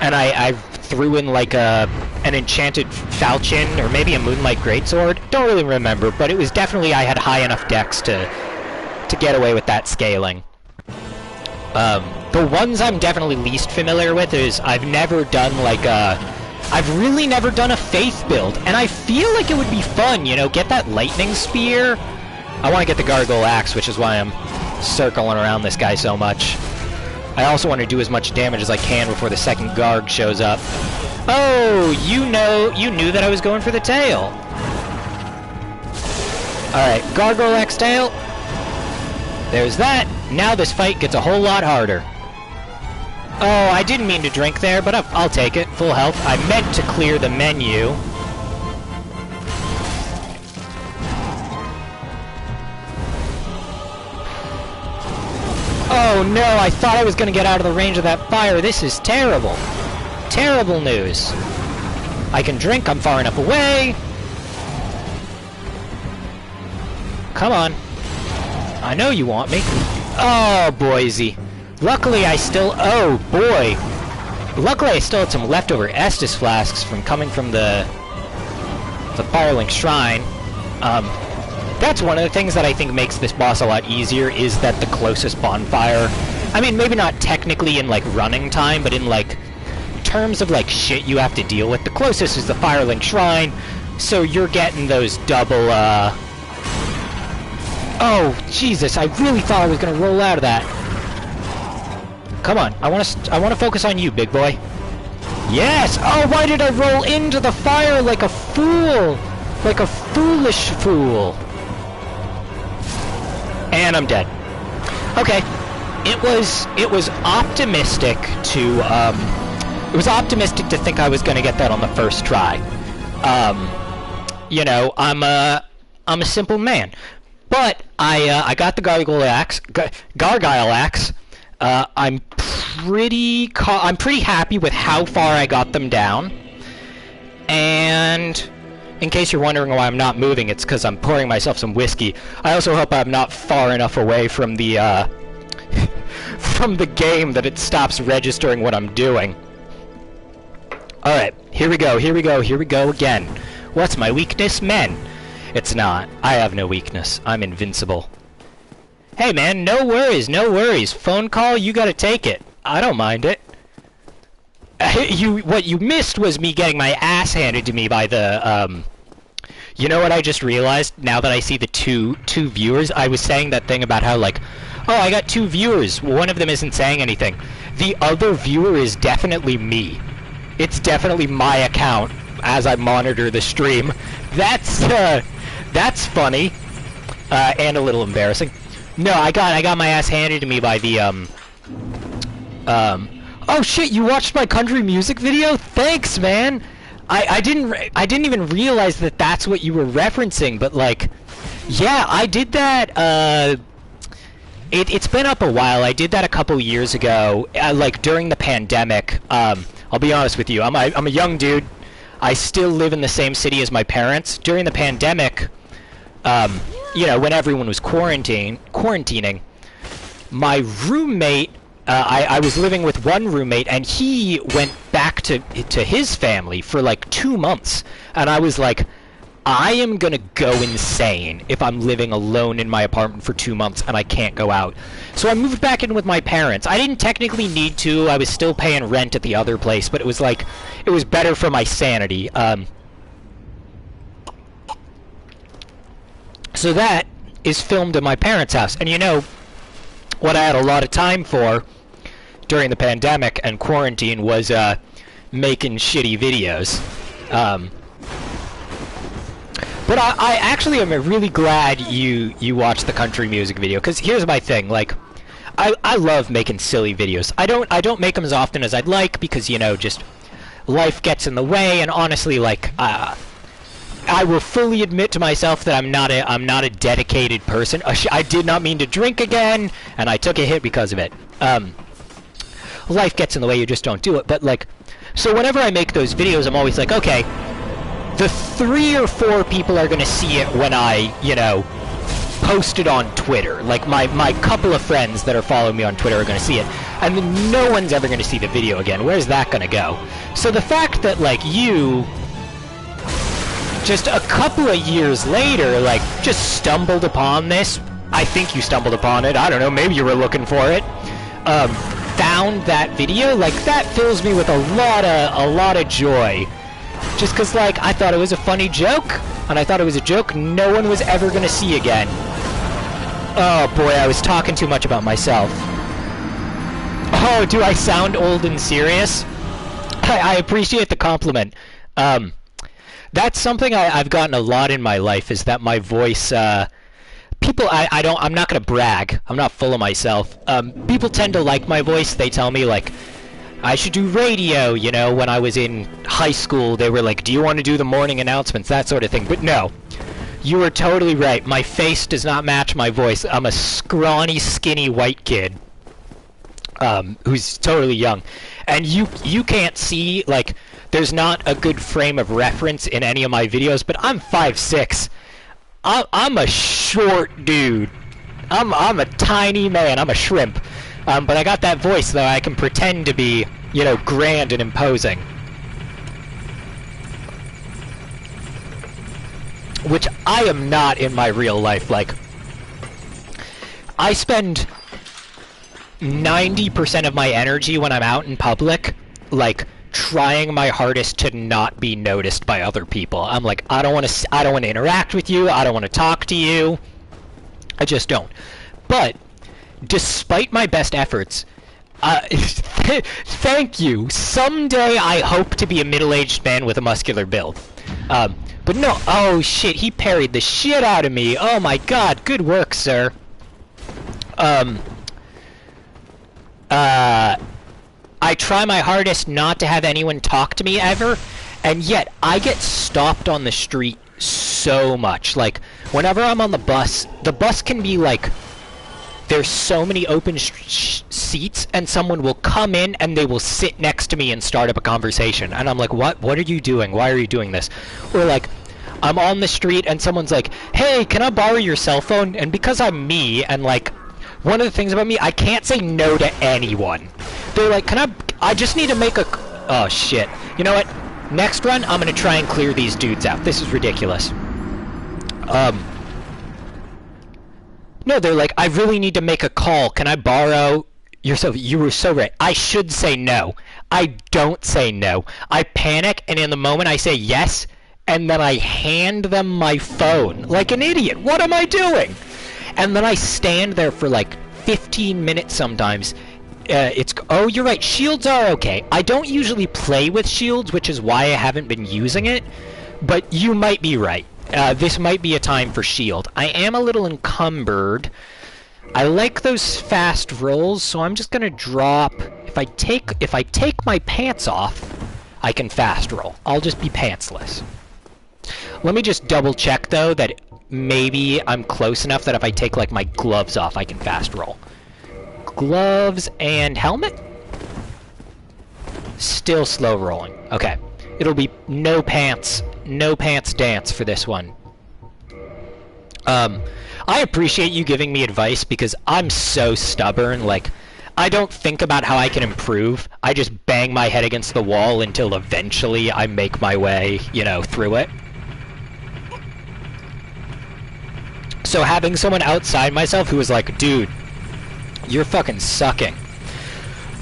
and I threw in like an enchanted falchion, or maybe a moonlight greatsword. Don't really remember, but it was definitely I had high enough dex to get away with that scaling. The ones I'm definitely least familiar with is I've never done like I've really never done a faith build, and I feel like it would be fun, you know, get that lightning spear. I want to get the gargoyle axe, which is why I'm circling around this guy so much. I also want to do as much damage as I can before the second Garg shows up. Oh, you knew that I was going for the tail. Alright, gargoyle axe tail. There's that. Now this fight gets a whole lot harder. Oh, I didn't mean to drink there, but I'll take it. Full health. I meant to clear the menu. Oh no, I thought I was going to get out of the range of that fire. This is terrible. Terrible news. I can drink, I'm far enough away. Come on. I know you want me. Oh, Boise. Luckily I still... Oh, boy. Luckily I still had some leftover Estus flasks from coming from the Firelink Shrine. That's one of the things that I think makes this boss a lot easier, is that the closest bonfire... I mean, maybe not technically in, like, running time, but in, like, terms of, like, shit you have to deal with, the closest is the Firelink Shrine, so you're getting those double, Oh, Jesus, I really thought I was gonna roll out of that. Come on, I wanna focus on you, big boy. Yes! Oh, why did I roll into the fire like a fool? Like a foolish fool. And I'm dead. Okay. It was optimistic to think I was gonna get that on the first try. You know, I'm a simple man. But I got the gargoyle axe. I'm pretty happy with how far I got them down. And in case you're wondering why I'm not moving, it's because I'm pouring myself some whiskey. I also hope I'm not far enough away from the from the game that it stops registering what I'm doing. Alright, here we go again. What's my weakness? Men. It's not. I have no weakness. I'm invincible. Hey man, no worries. Phone call, you gotta take it. I don't mind it. What you missed was me getting my ass handed to me by the, You know what I just realized, now that I see the two viewers? I was saying that thing about how, like, oh, I got 2 viewers. One of them isn't saying anything. The other viewer is definitely me. It's definitely my account as I monitor the stream. That's funny. And a little embarrassing. No, I got my ass handed to me by the, Oh shit, you watched my country music video? Thanks, man! I didn't even realize that that's what you were referencing, but, like, yeah, I did that, it's been up a while. I did that a couple years ago, like, during the pandemic. I'll be honest with you, I'm a young dude. I still live in the same city as my parents. During the pandemic, you know, when everyone was quarantining, my roommate, I was living with one roommate, and he went back to his family for like 2 months, and I was like, I am gonna go insane if I'm living alone in my apartment for 2 months and I can't go out. So I moved back in with my parents. I didn't technically need to. I was still paying rent at the other place, but it was like, it was better for my sanity. So that is filmed in my parents' house, and you know what I had a lot of time for during the pandemic and quarantine was making shitty videos. But I actually am really glad you watched the country music video, because here's my thing, like, I love making silly videos. I don't make them as often as I'd like, because, you know, just life gets in the way, and honestly, like, I will fully admit to myself that I'm not a dedicated person. I did not mean to drink again, and I took a hit because of it. Life gets in the way, you just don't do it. But, like, so whenever I make those videos, I'm always like, okay, the 3 or 4 people are going to see it when I, you know, post it on Twitter. Like, my couple of friends that are following me on Twitter are going to see it. And then no one's ever going to see the video again. Where's that going to go? So the fact that, like, you, just a couple of years later, like, just stumbled upon this, I think you stumbled upon it, I don't know, maybe you were looking for it, found that video, like, that fills me with a lot of joy. Just because, like, I thought it was a funny joke, and I thought it was a joke no one was ever going to see again. Oh boy, I was talking too much about myself. Oh, do I sound old and serious? I appreciate the compliment. That's something I've gotten a lot in my life, is that my voice, people, I'm not gonna brag, I'm not full of myself. People tend to like my voice. They tell me, like, I should do radio, you know, when I was in high school, they were like, do you want to do the morning announcements, that sort of thing. But no, you were totally right. My face does not match my voice. I'm a scrawny, skinny white kid, who's totally young. And you can't see, like, there's not a good frame of reference in any of my videos, but I'm 5'6". I'm a short dude. I'm a tiny man. I'm a shrimp. But I got that voice, though. I can pretend to be, you know, grand and imposing. Which I am not in my real life. Like, I spend 90% of my energy when I'm out in public, like, trying my hardest to not be noticed by other people. I'm like, I don't want to interact with you. I don't want to talk to you. I just don't. But despite my best efforts, thank you. Someday I hope to be a middle-aged man with a muscular build. But no, oh shit, he parried the shit out of me. Oh my god, good work, sir. I try my hardest not to have anyone talk to me ever, and yet I get stopped on the street so much. Like, whenever I'm on the bus can be like, there's so many open seats, and someone will come in and they will sit next to me and start up a conversation. And I'm like, what are you doing? Why are you doing this? Or like, I'm on the street and someone's like, hey, can I borrow your cell phone? And because I'm me, and like, one of the things about me, I can't say no to anyone. They're like, I just need to make a, oh shit. You know what? Next run, I'm gonna try and clear these dudes out. This is ridiculous. No, they're like, I really need to make a call. Can I borrow your cell phone? You were so right. I should say no. I don't say no. I panic, and in the moment I say yes, and then I hand them my phone. Like an idiot. What am I doing? And then I stand there for like 15 minutes sometimes. Oh, you're right, shields are okay. I don't usually play with shields, which is why I haven't been using it, but you might be right. This might be a time for shield. I am a little encumbered. I like those fast rolls, so I'm just gonna drop. If I take my pants off, I can fast roll. I'll just be pantsless. Let me just double check though that maybe I'm close enough that if I take like my gloves off, I can fast roll. Gloves and helmet? Still slow rolling. Okay. It'll be no pants dance for this one. I appreciate you giving me advice because I'm so stubborn. Like, I don't think about how I can improve. I just bang my head against the wall until eventually I make my way, you know, through it. So having someone outside myself who was like, dude, you're fucking sucking.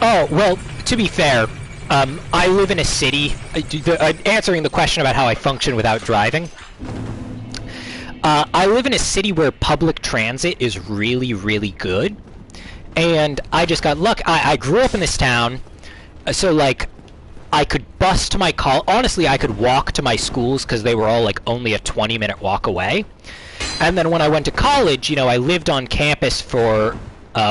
Oh, well, to be fair, I live in a city. Answering the question about how I function without driving. I live in a city where public transit is really, really good. And I just got luck. I grew up in this town, so, like, I could bus to my honestly, I could walk to my schools because they were all, like, only a 20-minute walk away. And then when I went to college, you know, I lived on campus for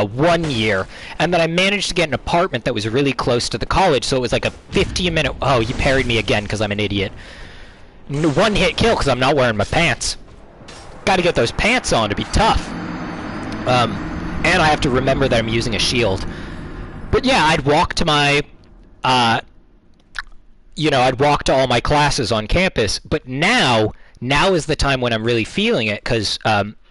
1 year, and then I managed to get an apartment that was really close to the college, so it was like a 15-minute... Oh, you parried me again because I'm an idiot. One-hit kill because I'm not wearing my pants. Gotta get those pants on to be tough. And I have to remember that I'm using a shield. But yeah, I'd walk to my... I'd walk to all my classes on campus, but now is the time when I'm really feeling it, because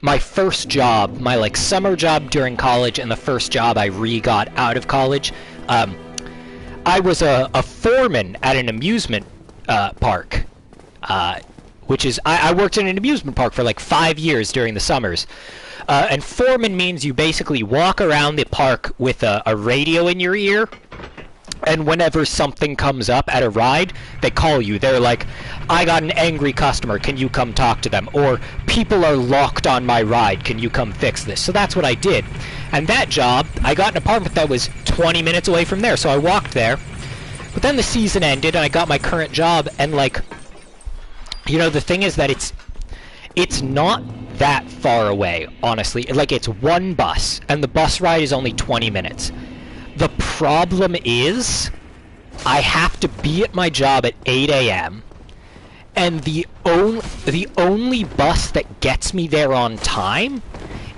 my first job, my like summer job during college and the first job I got out of college, I was a foreman at an amusement park, which is, I worked in an amusement park for like 5 years during the summers. And foreman means you basically walk around the park with a radio in your ear, and whenever something comes up at a ride, they call you. They're like, I got an angry customer, can you come talk to them? Or, people are locked on my ride, can you come fix this? So that's what I did. And that job, I got an apartment that was 20 minutes away from there, so I walked there. But then the season ended, and I got my current job, and like, the thing is that it's not that far away, honestly. Like, it's one bus, and the bus ride is only 20 minutes. The problem is, I have to be at my job at 8 a.m., and the only bus that gets me there on time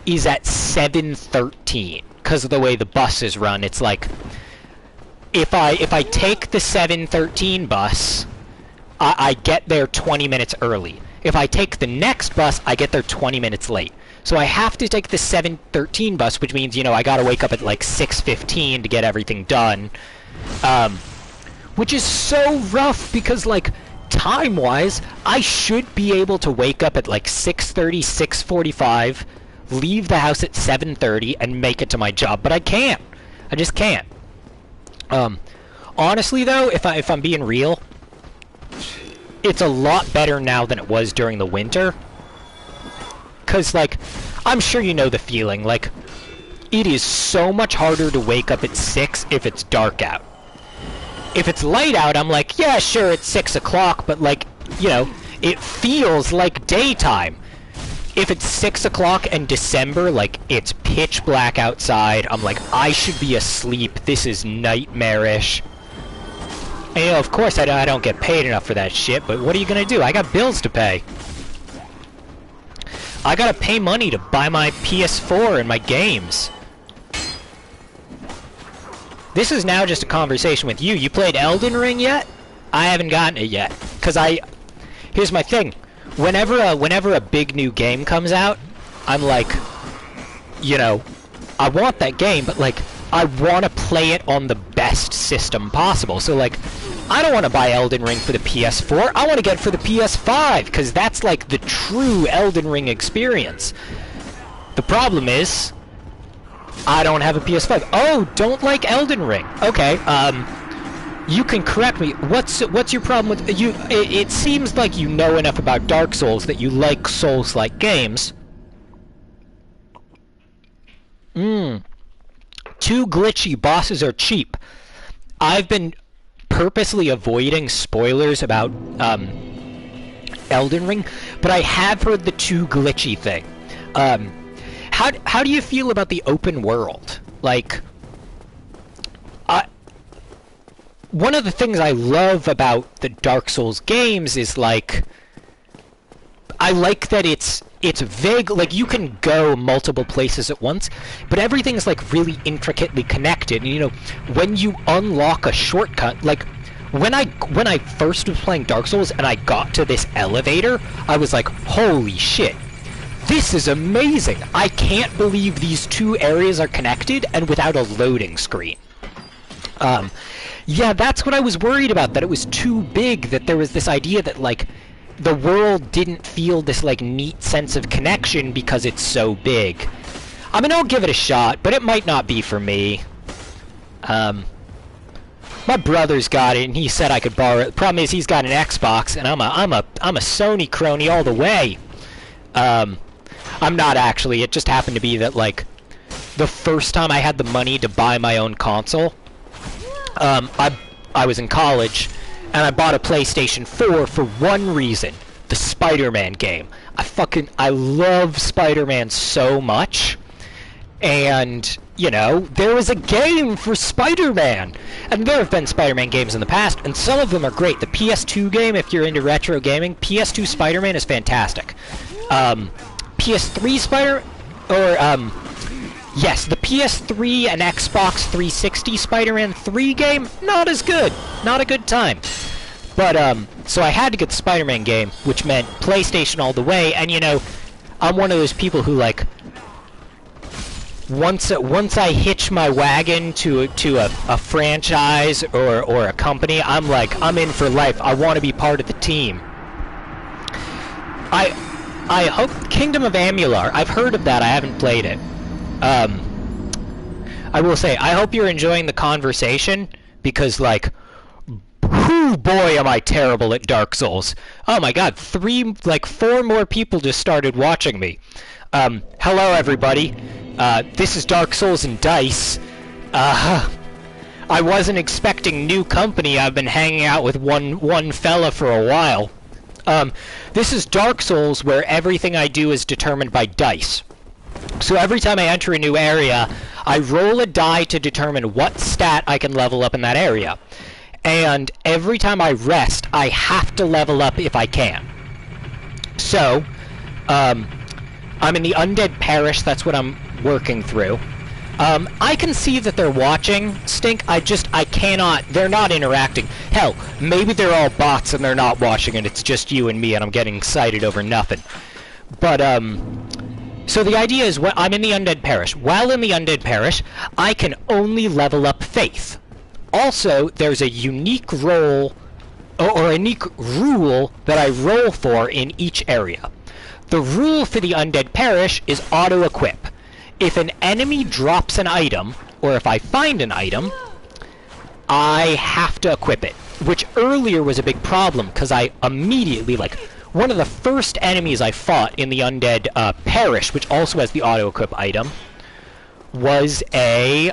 is at 7:13, because of the way the buses run. It's like, if I take the 7:13 bus, I get there 20 minutes early. If I take the next bus, I get there 20 minutes late. So I have to take the 7:13 bus, which means, I gotta wake up at like 6:15 to get everything done. Which is so rough because, like, time-wise, I should be able to wake up at like 6:30, 6:45, leave the house at 7:30, and make it to my job, but I can't. I just can't. Honestly, though, if I'm being real, it's a lot better now than it was during the winter. Because, like, I'm sure you know the feeling. Like, it is so much harder to wake up at 6 if it's dark out. If it's light out, I'm like, yeah, sure, it's 6 o'clock, but, like, it feels like daytime. If it's 6 o'clock and December, like, it's pitch black outside, I'm like, I should be asleep. This is nightmarish. And, of course, I don't get paid enough for that shit, but what are you gonna do? I got bills to pay. I gotta pay money to buy my PS4 and my games. This is now just a conversation with you. You played Elden Ring yet? I haven't gotten it yet. Because here's my thing. Whenever a big new game comes out, I'm like, I want that game, but, like, I want to play it on the best system possible. So, like, I don't want to buy Elden Ring for the PS4. I want to get it for the PS5, because that's, like, the true Elden Ring experience. The problem is, I don't have a PS5. Oh, don't like Elden Ring. Okay, you can correct me. What's your problem with you? It seems like you know enough about Dark Souls that you like Souls-like games. Too glitchy, bosses are cheap. I've been purposely avoiding spoilers about Elden Ring, but I have heard the too glitchy thing. How do you feel about the open world? Like, one of the things I love about the Dark Souls games is, like, I like that it's vague. Like, you can go multiple places at once, but everything's, like, really intricately connected. And, when you unlock a shortcut, like, when I first was playing Dark Souls and I got to this elevator, I was like, holy shit, this is amazing. I can't believe these two areas are connected and without a loading screen. Yeah, that's what I was worried about, that it was too big, that there was this idea that, like, the world didn't feel this, like, neat sense of connection because it's so big. I mean, I'll give it a shot, but it might not be for me. My brother's got it, and he said I could borrow it. The problem is he's got an Xbox, and I'm a Sony crony all the way. I'm not actually. It just happened to be that, like, the first time I had the money to buy my own console, I was in college, and I bought a PlayStation 4 for one reason: the Spider-Man game. I love Spider-Man so much, And, you know, there was a game for Spider-Man! And there have been Spider-Man games in the past, and some of them are great. The PS2 game, if you're into retro gaming, PS2 Spider-Man is fantastic. PS3 yes, the PS3 and Xbox 360 Spider-Man 3 game, not as good. Not a good time. But, so I had to get the Spider-Man game, which meant PlayStation all the way, and, you know, I'm one of those people who, like, once I hitch my wagon to a franchise or a company, I'm like, I'm in for life. I want to be part of the team. I hope Kingdom of Amalur. I've heard of that. I haven't played it. I will say, I hope you're enjoying the conversation because, like, whoo boy, am I terrible at Dark Souls. Oh my God, 4 more people just started watching me. Hello everybody. This is Dark Souls and Dice. I wasn't expecting new company. I've been hanging out with one fella for a while. This is Dark Souls, where everything I do is determined by dice. So every time I enter a new area, I roll a die to determine what stat I can level up in that area. And every time I rest, I have to level up if I can. So, I'm in the Undead Parish, that's what I'm working through. I can see that they're watching, Stink, I cannot, they're not interacting. Hell, maybe they're all bots and they're not watching and it's just you and me and I'm getting excited over nothing. But, so the idea is, I'm in the Undead Parish. While in the Undead Parish, I can only level up Faith. Also, there's a unique role, or a unique rule that I roll for in each area. The rule for the Undead Parish is auto-equip. If an enemy drops an item, or if I find an item, I have to equip it. Which earlier was a big problem, because I immediately, like, one of the first enemies I fought in the Undead Parish, which also has the auto-equip item, was a,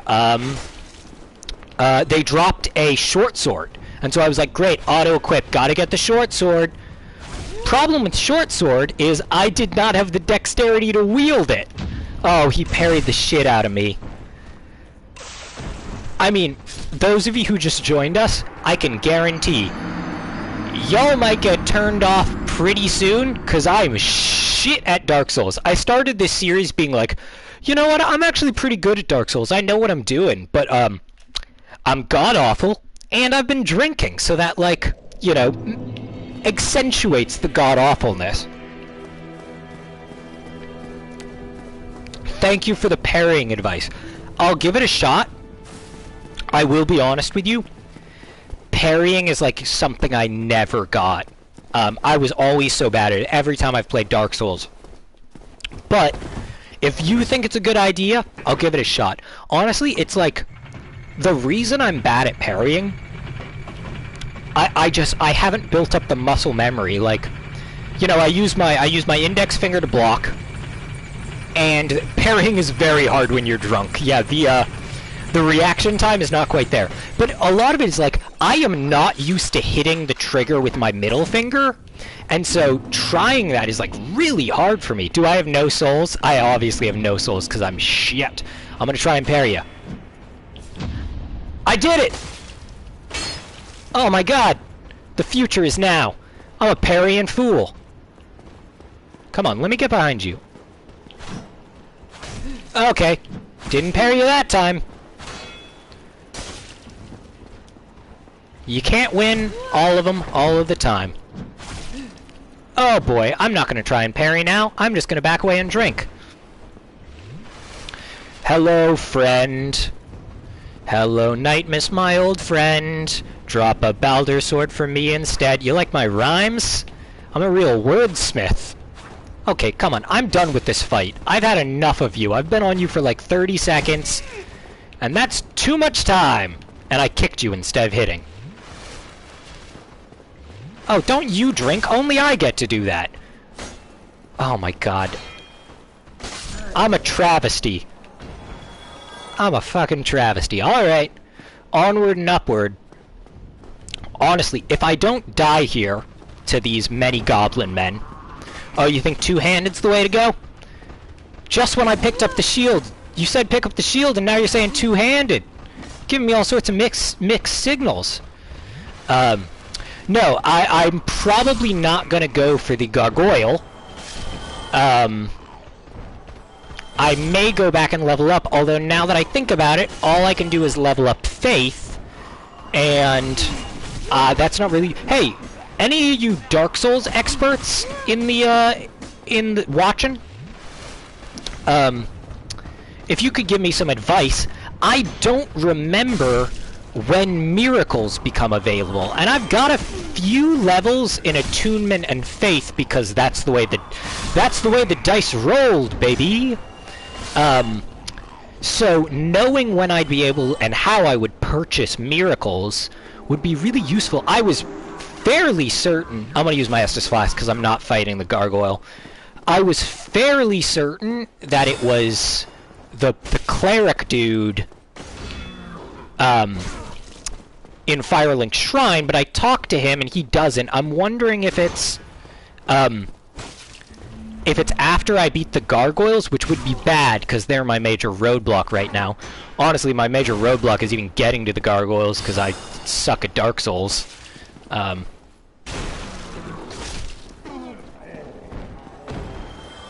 they dropped a short sword. And so I was like, great, auto-equip, gotta get the short sword. Problem with short sword is I did not have the dexterity to wield it. Oh, he parried the shit out of me. I mean, those of you who just joined us, I can guarantee y'all might get turned off pretty soon, because I'm shit at Dark Souls. I started this series being like, you know what, I'm actually pretty good at Dark Souls. I know what I'm doing, but, I'm god-awful, and I've been drinking, so that, like, you know, accentuates the god-awfulness. Thank you for the parrying advice. I'll give it a shot. I will be honest with you. Parrying is, like, something I never got. I was always so bad at it every time I've played Dark Souls. But, if you think it's a good idea, I'll give it a shot. Honestly, it's like, the reason I'm bad at parrying, I haven't built up the muscle memory. Like, you know, I use my index finger to block, and parrying is very hard when you're drunk. Yeah, the reaction time is not quite there. But a lot of it is like, I am not used to hitting the trigger with my middle finger, and so trying that is like really hard for me. Do I have no souls? I obviously have no souls because I'm shit. I'm gonna try and parry you. I did it! Oh my god! The future is now. I'm a parrying fool. Come on, let me get behind you. Okay. Didn't parry you that time. You can't win all of them all of the time. Oh boy, I'm not going to try and parry now. I'm just going to back away and drink. Hello, friend. Hello, Nightmas, my old friend. Drop a Baldur sword for me instead. You like my rhymes? I'm a real wordsmith. Okay, come on. I'm done with this fight. I've had enough of you. I've been on you for like 30 seconds. And that's too much time. And I kicked you instead of hitting. Oh, don't you drink? Only I get to do that. Oh my god. I'm a travesty. I'm a fucking travesty. Alright. Onward and upward. Honestly, if I don't die here to these many goblin men... Oh, you think two-handed's the way to go? Just when I picked up the shield, You said pick up the shield, and now you're saying two-handed. Giving me all sorts of mixed signals. No, I'm probably not gonna go for the gargoyle. I may go back and level up, although now that I think about it, all I can do is level up Faith, and that's not really... Hey, any of you Dark Souls experts in the watching? If you could give me some advice, I don't remember when miracles become available, and I've got a few levels in attunement and faith because that's the way the dice rolled, baby. So knowing when I'd be able and how I would purchase miracles would be really useful. I was fairly certain... I'm gonna use my Estus Flask because I'm not fighting the gargoyle. I was fairly certain that it was the cleric dude in Firelink Shrine, but I talked to him and he doesn't. I'm wondering if it's after I beat the gargoyles, which would be bad because they're my major roadblock right now. Honestly, my major roadblock is even getting to the gargoyles because I suck at Dark Souls.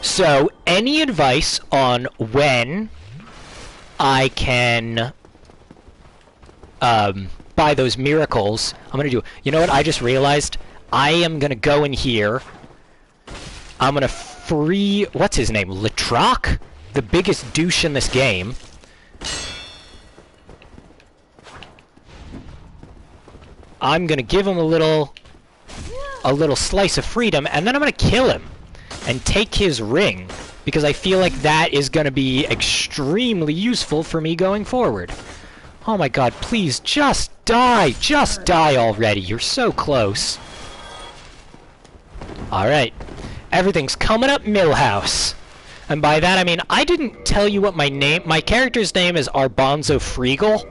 So, any advice on when I can buy those miracles? I'm gonna do... You know what? I just realized I am gonna go in here. I'm gonna free... What's his name? Litrock? The biggest douche in this game. I'm gonna give him a little slice of freedom, and then I'm gonna kill him and take his ring, because I feel like that is gonna be extremely useful for me going forward. Oh my god, please, just die! Just die already, you're so close. Alright. Everything's coming up Millhouse. And by that I mean, I didn't tell you what my character's name is Arbonzo Fregal.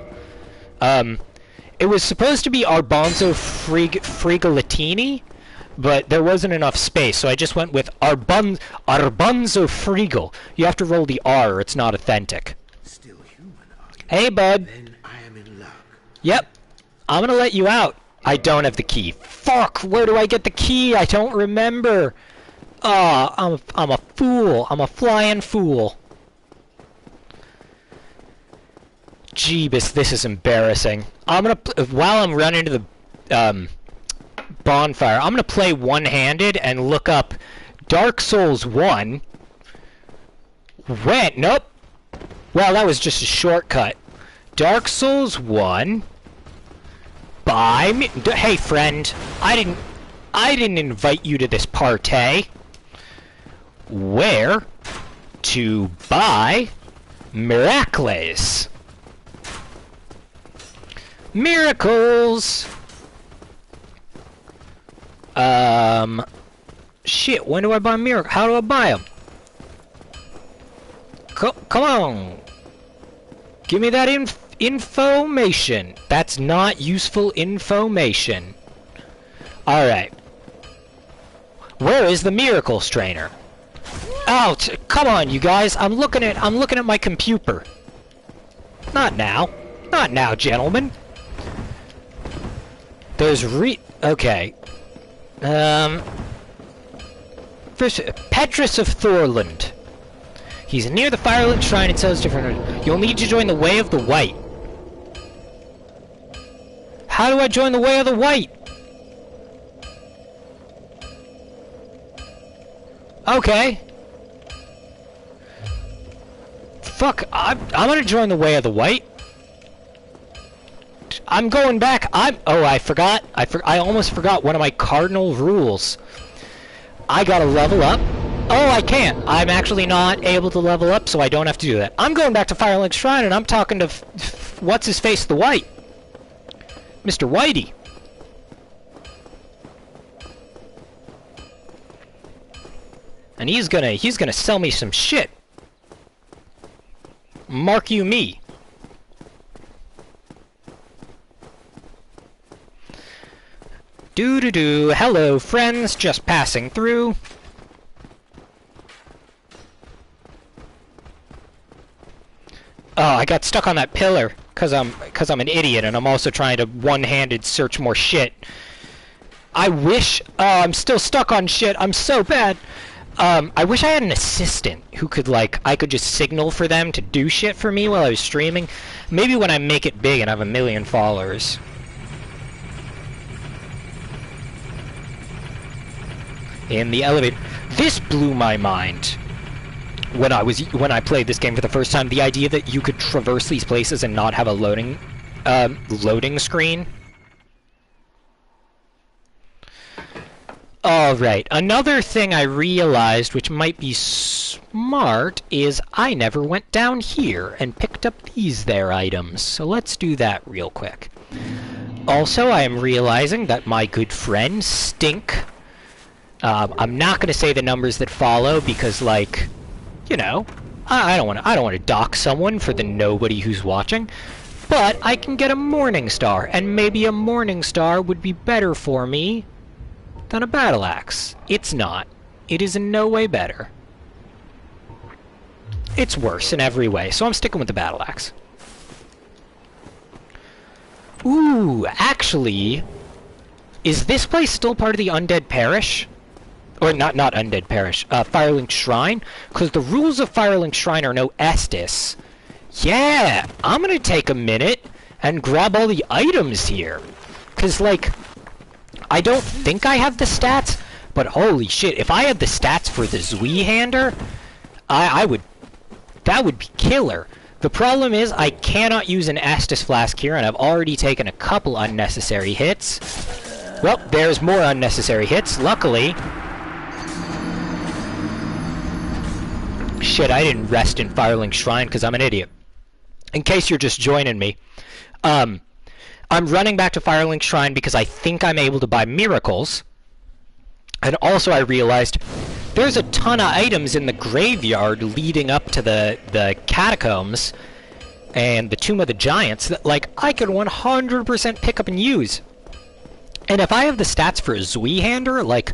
It was supposed to be Arbonzo Frigalatini, but there wasn't enough space, so I just went with Arbonzo Fregal. You have to roll the R, or it's not authentic. Still human, are you? Hey, bud. Then I am in luck. Yep. I'm gonna let you out. I don't have the key. Fuck! Where do I get the key? I don't remember. Oh, I'm a fool. I'm a flying fool. Jeebus, this is embarrassing. While I'm running to the bonfire, I'm gonna play one-handed and look up Dark Souls 1. Nope. Well, that was just a shortcut. Dark Souls 1 by me. Hey, friend, I didn't invite you to this party. Where to buy miracles? Miracles. Shit. When do I buy miracles? How do I buy them? Come on. Give me that information. That's not useful information. Alright. Where is the miracles trainer? Oh, come on, you guys. I'm looking at my computer. Not now. Not now, gentlemen. There's okay. First, Petrus of Thorland. He's near the Firelink Shrine and sells different... You'll need to join the Way of the White. How do I join the Way of the White? Okay. Fuck, I'm gonna join the Way of the White. I'm going back. Oh, I forgot. I almost forgot one of my cardinal rules. I gotta level up. Oh, I can't. I'm actually not able to level up, so I don't have to do that. I'm going back to Firelink Shrine, and I'm talking to what's-his-face the White. Mr. Whitey. And he's gonna sell me some shit. Mark you me. Doo-doo-doo. Hello, friends. Just passing through. Oh, I got stuck on that pillar because I'm an idiot, and I'm also trying to one-handed search more shit. I wish... Oh, I'm still stuck on shit. I'm so bad. I wish I had an assistant who could, like, I could just signal for them to do shit for me while I was streaming. Maybe when I make it big and have 1 million followers. In the elevator. This blew my mind when I played this game for the first time. The idea that you could traverse these places and not have a loading screen. Alright, another thing I realized, which might be smart, is I never went down here and picked up these there items. So let's do that real quick. Also, I am realizing that my good friend, Stink... I'm not going to say the numbers that follow because, like, you know, I don't want to dox someone for the nobody who's watching, but I can get a Morning Star, and maybe a Morning Star would be better for me than a battle axe. It's not. It is in no way better. It's worse in every way, so I'm sticking with the battle axe. Ooh, actually, is this place still part of the Undead Parish? Or not Undead Parish, Firelink Shrine? Because the rules of Firelink Shrine are no Estus. Yeah, I'm gonna take a minute and grab all the items here. Because, like, I don't think I have the stats, but holy shit, if I had the stats for the Zweihander, I would... That would be killer. The problem is, I cannot use an Estus Flask here, and I've already taken a couple unnecessary hits. Well, there's more unnecessary hits, luckily. Shit, I didn't rest in Firelink Shrine because I'm an idiot. In case you're just joining me, I'm running back to Firelink Shrine because I think I'm able to buy miracles. And also I realized there's a ton of items in the graveyard leading up to the catacombs and the Tomb of the Giants that, like, I could 100% pick up and use. And if I have the stats for a Zweihander, like,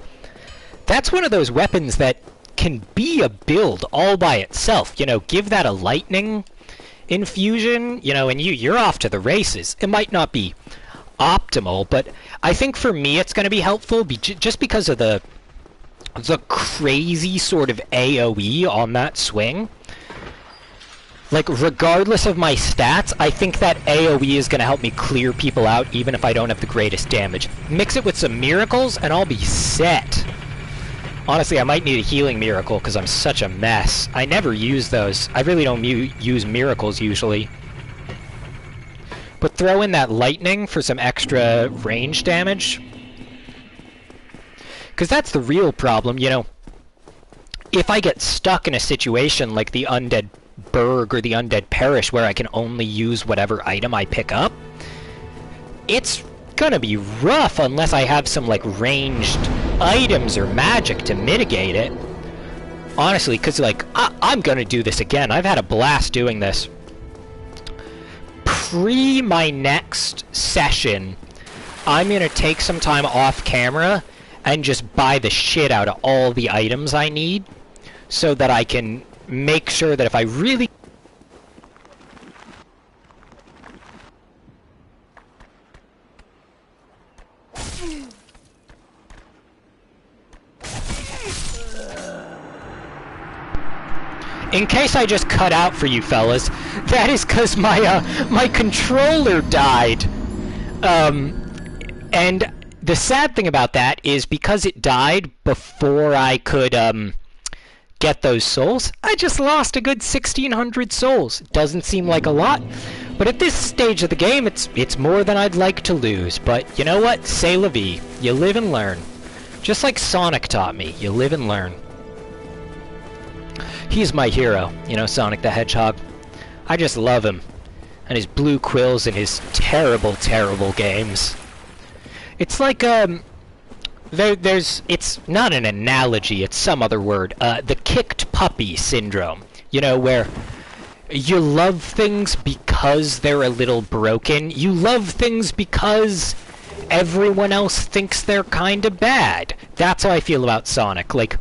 that's one of those weapons that can be a build all by itself. You know, give that a lightning infusion, you know, and you're off to the races. It might not be optimal, but I think for me it's going to be helpful just because of the crazy sort of AoE on that swing. Like, regardless of my stats, I think that AoE is going to help me clear people out even if I don't have the greatest damage. Mix it with some miracles and I'll be set. Honestly, I might need a healing miracle because I'm such a mess. I never use those. I really don't use miracles usually. But throw in that lightning for some extra range damage. Because that's the real problem, you know. If I get stuck in a situation like the Undead Burg or the Undead Parish where I can only use whatever item I pick up, it's gonna be rough unless I have some, like, ranged items or magic to mitigate it. Honestly, because, like, I'm gonna do this again. I've had a blast doing this. Pre my next session, I'm gonna take some time off camera and just buy the shit out of all the items I need so that I can make sure that if I really... In case I just cut out for you fellas, that is because my controller died. And the sad thing about that is because it died before I could get those souls, I just lost a good 1,600 souls. Doesn't seem like a lot, but at this stage of the game, it's more than I'd like to lose. But you know what? C'est la vie. You live and learn. Just like Sonic taught me, you live and learn. He's my hero, you know, Sonic the Hedgehog. I just love him. And his blue quills and his terrible, terrible games. It's like, it's not an analogy, it's some other word. The kicked puppy syndrome. You know, where you love things because they're a little broken. You love things because everyone else thinks they're kinda bad. That's how I feel about Sonic. Like,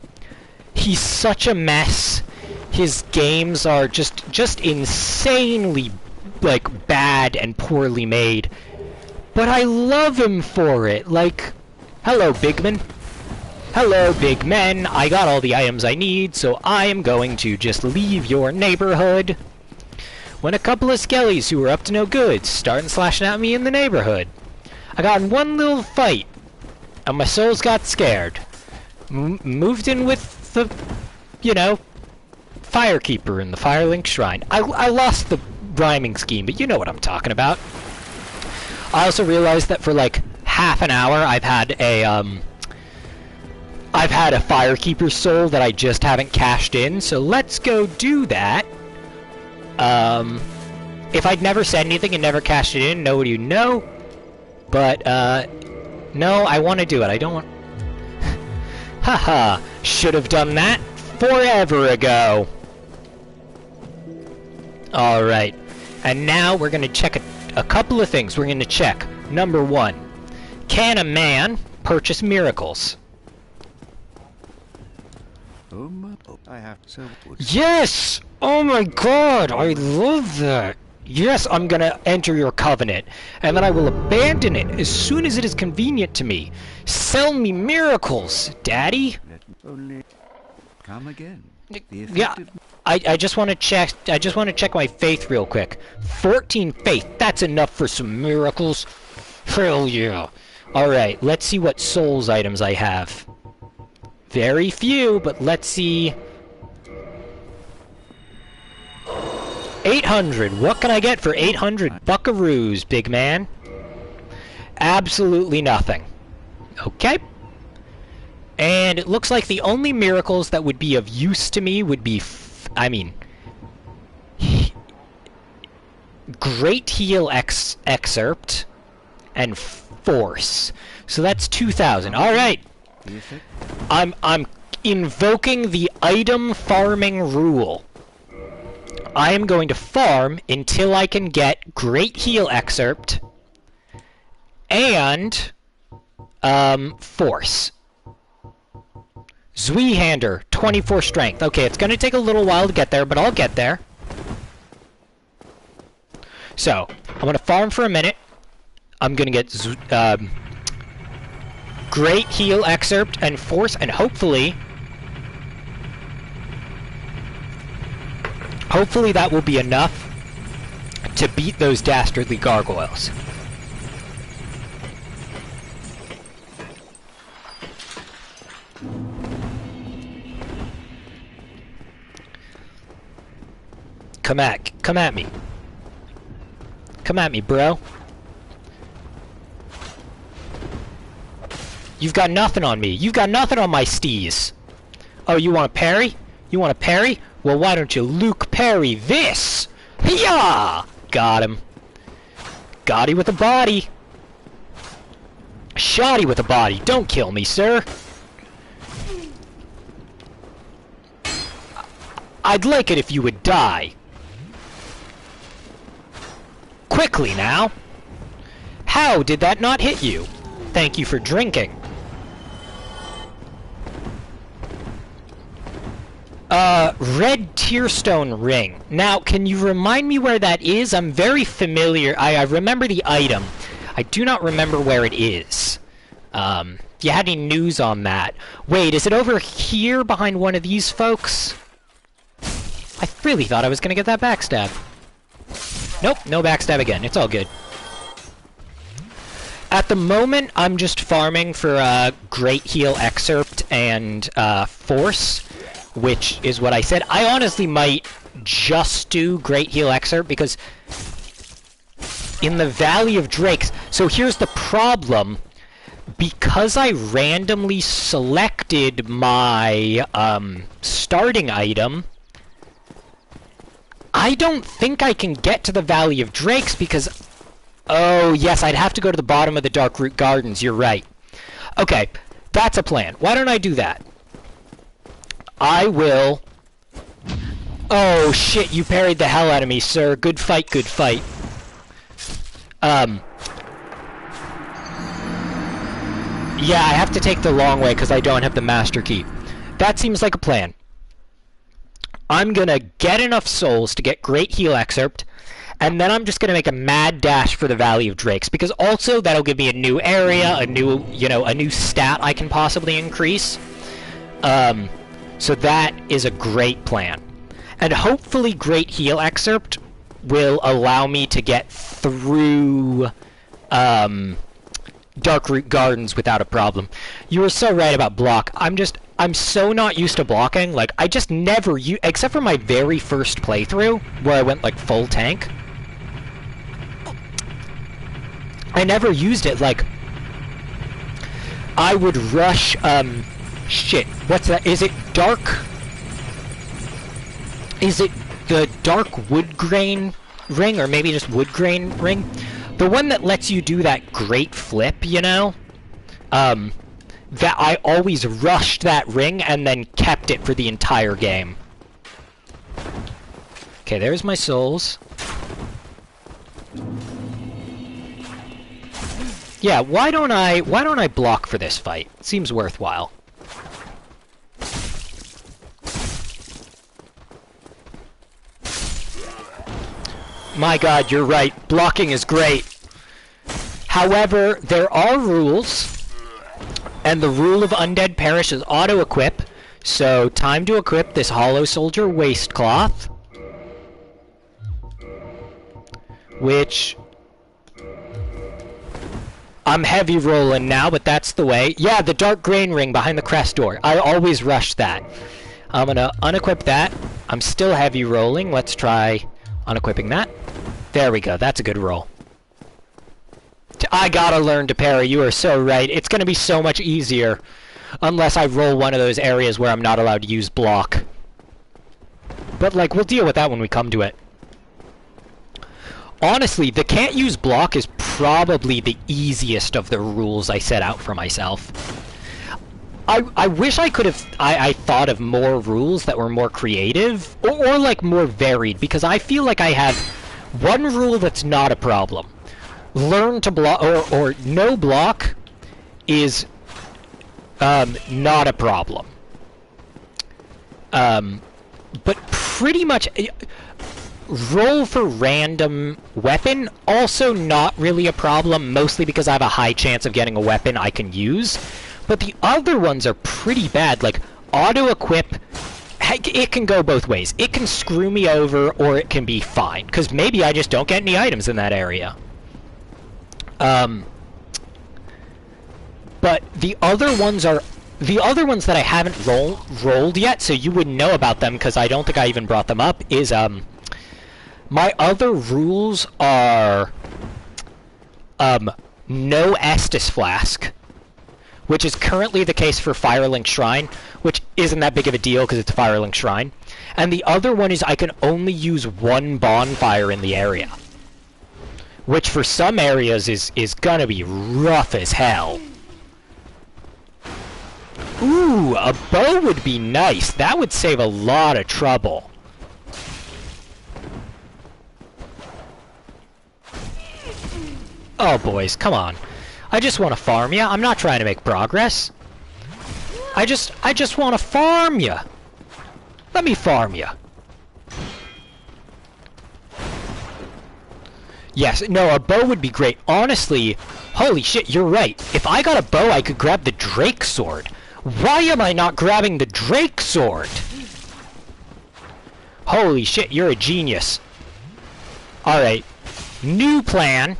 he's such a mess. his games are just insanely, like, bad and poorly made. But I love him for it. Like, hello, Bigman. Hello, big men. I got all the items I need, so I am going to just leave your neighborhood. When a couple of skellies who were up to no good started slashing at me in the neighborhood, I got in one little fight, and my souls got scared. Moved in with the, you know, Firekeeper in the Firelink Shrine. I lost the rhyming scheme, but you know what I'm talking about. I also realized that for like half an hour I've had a Firekeeper soul that I just haven't cashed in, so let's go do that. If I'd never said anything and never cashed it in, nobody would know. But, no, I want to do it. I don't want... Haha, should have done that forever ago. Alright, and now we're going to check a couple of things. We're going to check. Number 1, can a man purchase miracles? I have so. Yes! Oh my god, I love that! Yes, I'm gonna enter your covenant, and then I will abandon it as soon as it is convenient to me. Sell me miracles, Daddy! Only come again. Yeah, I just want to check. I just want to check my faith real quick. 14 faith. That's enough for some miracles. Hell yeah! All right, let's see what souls items I have. Very few, but let's see. 800. What can I get for 800 buckaroos, big man? Absolutely nothing. Okay. And it looks like the only miracles that would be of use to me would be, Great Heal Excerpt and Force. So that's 2,000. All right. I'm invoking the item farming rule. I am going to farm until I can get Great Heal Excerpt and Force. Zweihander, 24 strength. Okay, it's going to take a little while to get there, but I'll get there. So, I'm going to farm for a minute. I'm going to get Great Heal Excerpt and Force, and hopefully that will be enough to beat those dastardly gargoyles. Come at me. Come at me, bro. You've got nothing on me. You've got nothing on my steez. Oh, you want a parry? You want a parry? Well, why don't you Luke parry this? Hiya! Got him. Got him with a body. Shot him with a body. Don't kill me, sir. I'd like it if you would die. Quickly now. How did that not hit you? Thank you for drinking. Red Tearstone Ring. Now, can you remind me where that is? I'm very familiar. I remember the item. I do not remember where it is. You had any news on that? Wait, is it over here behind one of these folks? I really thought I was gonna get that backstab. Nope, no backstab again. It's all good. At the moment, I'm just farming for Great Heal Excerpt and Force, which is what I said. I honestly might just do Great Heal Excerpt because in the Valley of Drakes... So here's the problem. Because I randomly selected my starting item, I don't think I can get to the Valley of Drakes because... Oh, yes, I'd have to go to the bottom of the Darkroot Gardens. You're right. Okay, that's a plan. Why don't I do that? I will... Oh, shit, you parried the hell out of me, sir. Good fight, good fight. Yeah, I have to take the long way because I don't have the Master Key. That seems like a plan. I'm gonna get enough souls to get Great Heal Excerpt, and then I'm just gonna make a mad dash for the Valley of Drakes, because also that'll give me a new area, a new stat I can possibly increase. So that is a great plan. And hopefully Great Heal Excerpt will allow me to get through Darkroot Gardens without a problem. You were so right about block. I'm so not used to blocking. Like, I just never except for my very first playthrough, where I went, like, full tank. I never used it. Like, I would rush, shit, what's that? Is it dark? Is it the dark wood grain ring, or maybe just wood grain ring? The one that lets you do that great flip, you know? That I always rushed that ring and then kept it for the entire game. Okay, there's my souls. Yeah, why don't I block for this fight? Seems worthwhile. My god, you're right. Blocking is great. However, there are rules, and the rule of Undead Parish is auto-equip, so time to equip this Hollow Soldier Waistcloth, which I'm heavy rolling now, but that's the way. Yeah, the Dark Grain Ring behind the crest door. I always rush that. I'm gonna unequip that. I'm still heavy rolling. Let's try unequipping that. There we go. That's a good roll. I gotta learn to parry. You are so right. It's gonna be so much easier unless I roll one of those areas where I'm not allowed to use block. But, like, we'll deal with that when we come to it. Honestly, the can't use block is probably the easiest of the rules I set out for myself. I wish I could have I thought of more rules that were more creative or like more varied, because I feel like I have one rule that's not a problem. Learn to block, or no block is not a problem. But pretty much roll for random weapon, also not really a problem, mostly because I have a high chance of getting a weapon I can use. But the other ones are pretty bad. Like, auto-equip, it can go both ways. It can screw me over, or it can be fine, because maybe I just don't get any items in that area. But the other ones are... The other ones that I haven't rolled yet, so you wouldn't know about them, because I don't think I even brought them up, is, my other rules are, no Estus Flask, which is currently the case for Firelink Shrine, which isn't that big of a deal because it's a Firelink Shrine. And the other one is I can only use one bonfire in the area, which for some areas is gonna be rough as hell. Ooh, a bow would be nice. That would save a lot of trouble. Oh, boys, come on. I just want to farm ya. I'm not trying to make progress. I just want to farm ya. Let me farm ya. Yes, no, a bow would be great. Honestly, holy shit, you're right. If I got a bow, I could grab the Drake Sword. Why am I not grabbing the Drake Sword? Holy shit, you're a genius. Alright, new plan.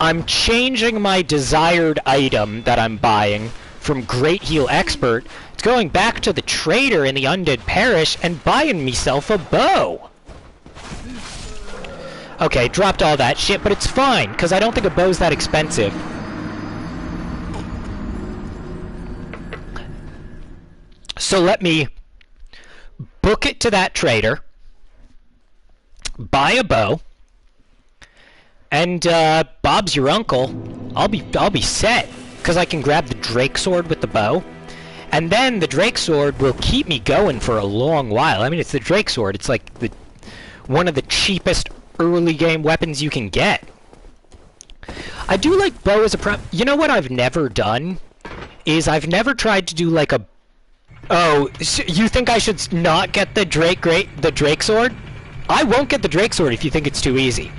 I'm changing my desired item that I'm buying from Great Heal Expert. It's going back to the trader in the Undead Parish and buying myself a bow. Okay, dropped all that shit, but it's fine, because I don't think a bow's that expensive. So let me book it to that trader, buy a bow, and Bob's your uncle. I'll be set, because I can grab the Drake Sword with the bow, and then the Drake Sword will keep me going for a long while. I mean, it's the Drake Sword. It's like one of the cheapest early game weapons you can get. I do like bow as a prep. You know what I've never done is I've never tried to do like a Oh, you think I should not get the Drake sword? I won't get the Drake sword if you think it's too easy.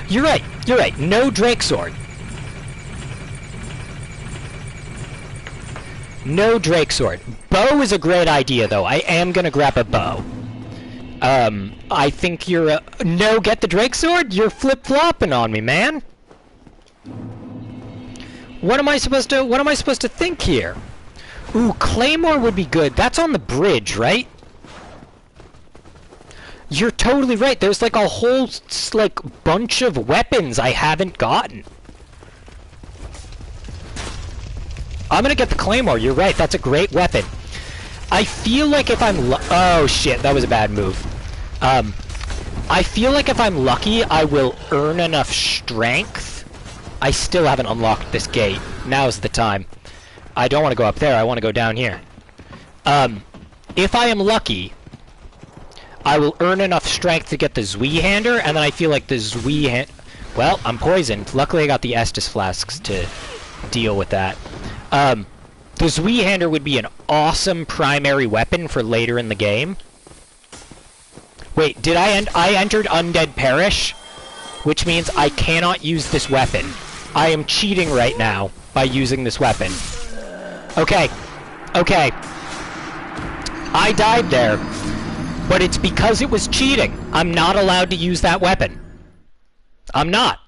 You're right. You're right. No Drake sword. No Drake sword. Bow is a great idea, though. I am gonna grab a bow. I think you're a... No, get the Drake sword? You're flip-flopping on me, man. What am I supposed to think here? Ooh, Claymore would be good. That's on the bridge, right? You're totally right. There's like a whole, like, bunch of weapons I haven't gotten. I'm gonna get the Claymore. You're right. That's a great weapon. I feel like if I'm oh shit, that was a bad move. I feel like if I'm lucky, I will earn enough strength. I still haven't unlocked this gate. Now's the time. I don't want to go up there. I want to go down here. If I am lucky, I will earn enough strength to get the Zweihander, and then I feel like the Zweihander... Well, I'm poisoned. Luckily, I got the Estus flasks to deal with that. The Zweihander would be an awesome primary weapon for later in the game. Wait, did I entered Undead Parish, which means I cannot use this weapon. I am cheating right now by using this weapon. Okay. Okay. I died there, but it's because it was cheating. I'm not allowed to use that weapon. I'm not.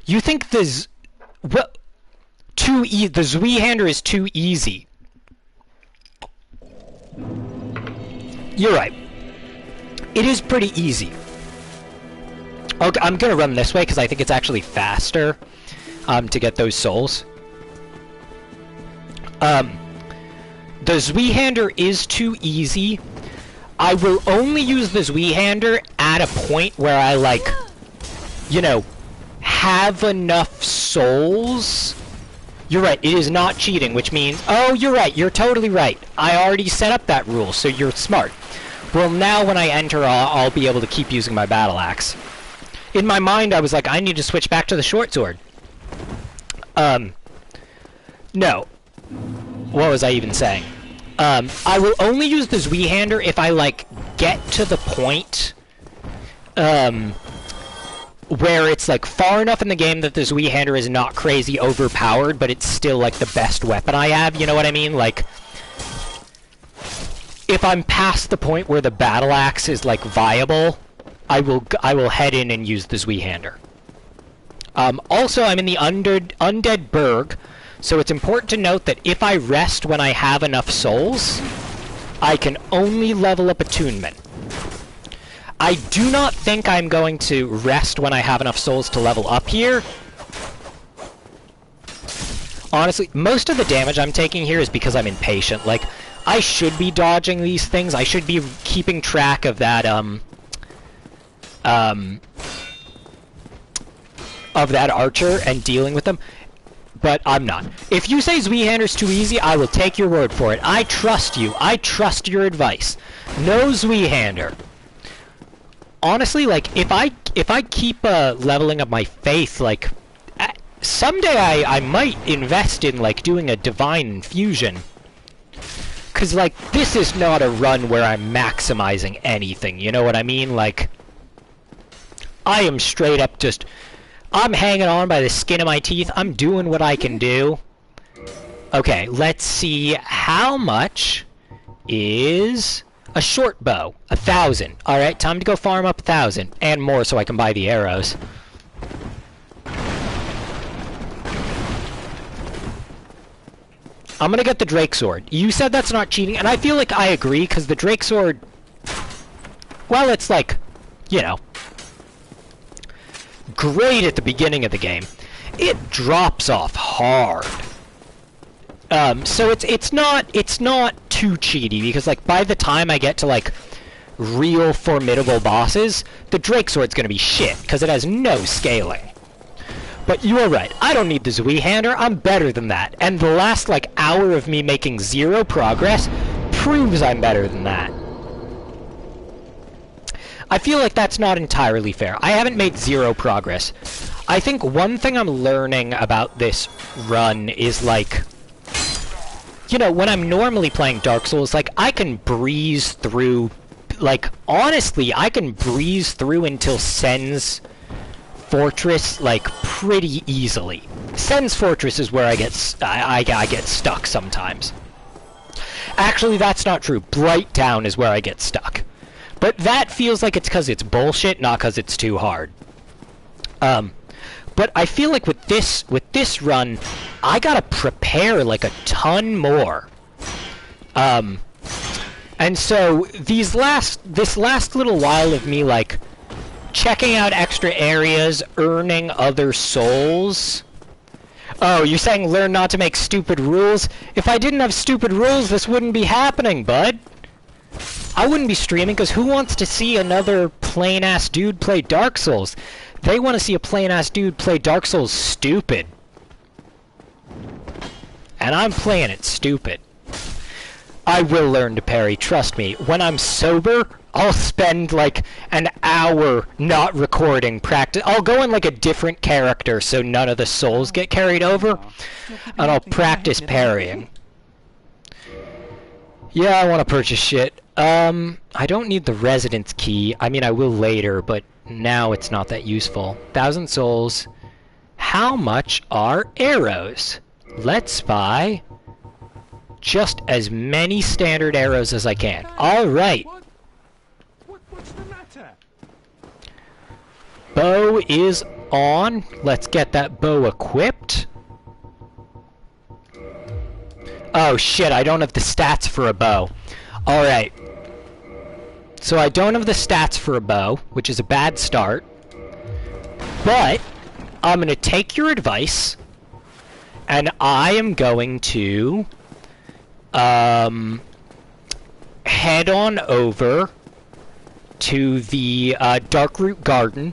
You think the Zweihander is too easy. You're right. It is pretty easy. Okay, I'm gonna run this way because I think it's actually faster to get those souls. The Zweihander is too easy. I will only use the Zweihander at a point where I, like, you know, have enough souls. You're right, it is not cheating, which means... Oh, you're right, you're totally right. I already set up that rule, so you're smart. Well, now when I enter, I'll be able to keep using my battle axe. In my mind, I was like, I need to switch back to the short sword. No. What was I even saying? I will only use the Zweihander if I, like, get to the point, where it's, like, far enough in the game that the Zweihander is not crazy overpowered, but it's still, like, the best weapon I have, you know what I mean? Like, if I'm past the point where the battle axe is, like, viable, I will head in and use the Zweihander. Also, I'm in the Undead Burg, so it's important to note that if I rest when I have enough souls, I can only level up attunement. I do not think I'm going to rest when I have enough souls to level up here. Honestly, most of the damage I'm taking here is because I'm impatient. Like, I should be dodging these things. I should be keeping track of that, of that archer and dealing with them. But I'm not. If you say Zweihander's too easy, I will take your word for it. I trust you. I trust your advice. No Zweihander. Honestly, like, if I keep leveling up my faith, like, someday I might invest in, like, doing a divine infusion. Cause, like, this is not a run where I'm maximizing anything, you know what I mean? Like, I am straight up just... I'm hanging on by the skin of my teeth. I'm doing what I can do. Okay, let's see. How much is a short bow? 1,000. Alright, time to go farm up 1,000. And more so I can buy the arrows. I'm gonna get the Drake Sword. You said that's not cheating, and I feel like I agree, because the Drake Sword... Well, it's like, you know... great at the beginning of the game. It drops off hard. So it's not too cheaty, because, like, by the time I get to, like, real formidable bosses, the Drake Sword's gonna be shit, because it has no scaling. But you are right, I don't need the Zweihander, I'm better than that. And the last, like, hour of me making 0 progress proves I'm better than that. I feel like that's not entirely fair. I haven't made 0 progress. I think one thing I'm learning about this run is, like, you know, when I'm normally playing Dark Souls, like, I can breeze through, like, honestly, I can breeze through until Sen's Fortress, like, pretty easily. Sen's Fortress is where I get I get stuck sometimes. Actually, that's not true. Blighttown is where I get stuck. But that feels like it's because it's bullshit, not because it's too hard. But I feel like with this run, I gotta prepare like a ton more. And so this last little while of me like checking out extra areas, earning other souls. Oh, you're saying learn not to make stupid rules? If I didn't have stupid rules, this wouldn't be happening, bud. I wouldn't be streaming, because who wants to see another plain-ass dude play Dark Souls? They want to see a plain-ass dude play Dark Souls stupid. And I'm playing it stupid. I will learn to parry, trust me. When I'm sober, I'll spend like an hour not recording practice. I'll go in like a different character so none of the souls get carried over, and I'll practice parrying. Yeah, I want to purchase shit. I don't need the residence key. I mean, I will later, but now it's not that useful. 1,000 souls. How much are arrows? Let's buy just as many standard arrows as I can. Alright. What's the matter? Bow is on. Let's get that bow equipped. Oh shit, I don't have the stats for a bow. Alright. So I don't have the stats for a bow, which is a bad start. But I'm going to take your advice, and I am going to head on over to the Darkroot Garden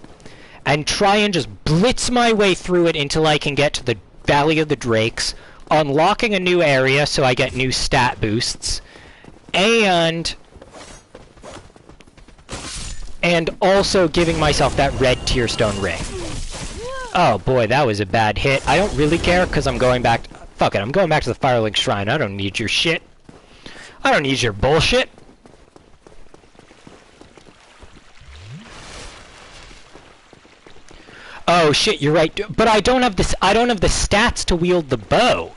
and try and just blitz my way through it until I can get to the Valley of the Drakes, unlocking a new area so I get new stat boosts, and also giving myself that red Tearstone ring. Oh boy, that was a bad hit. I don't really care, because I'm going back... Fuck it, I'm going back to the Firelink Shrine. I don't need your shit. I don't need your bullshit. Oh shit, you're right. But I don't have this. I don't have the stats to wield the bow.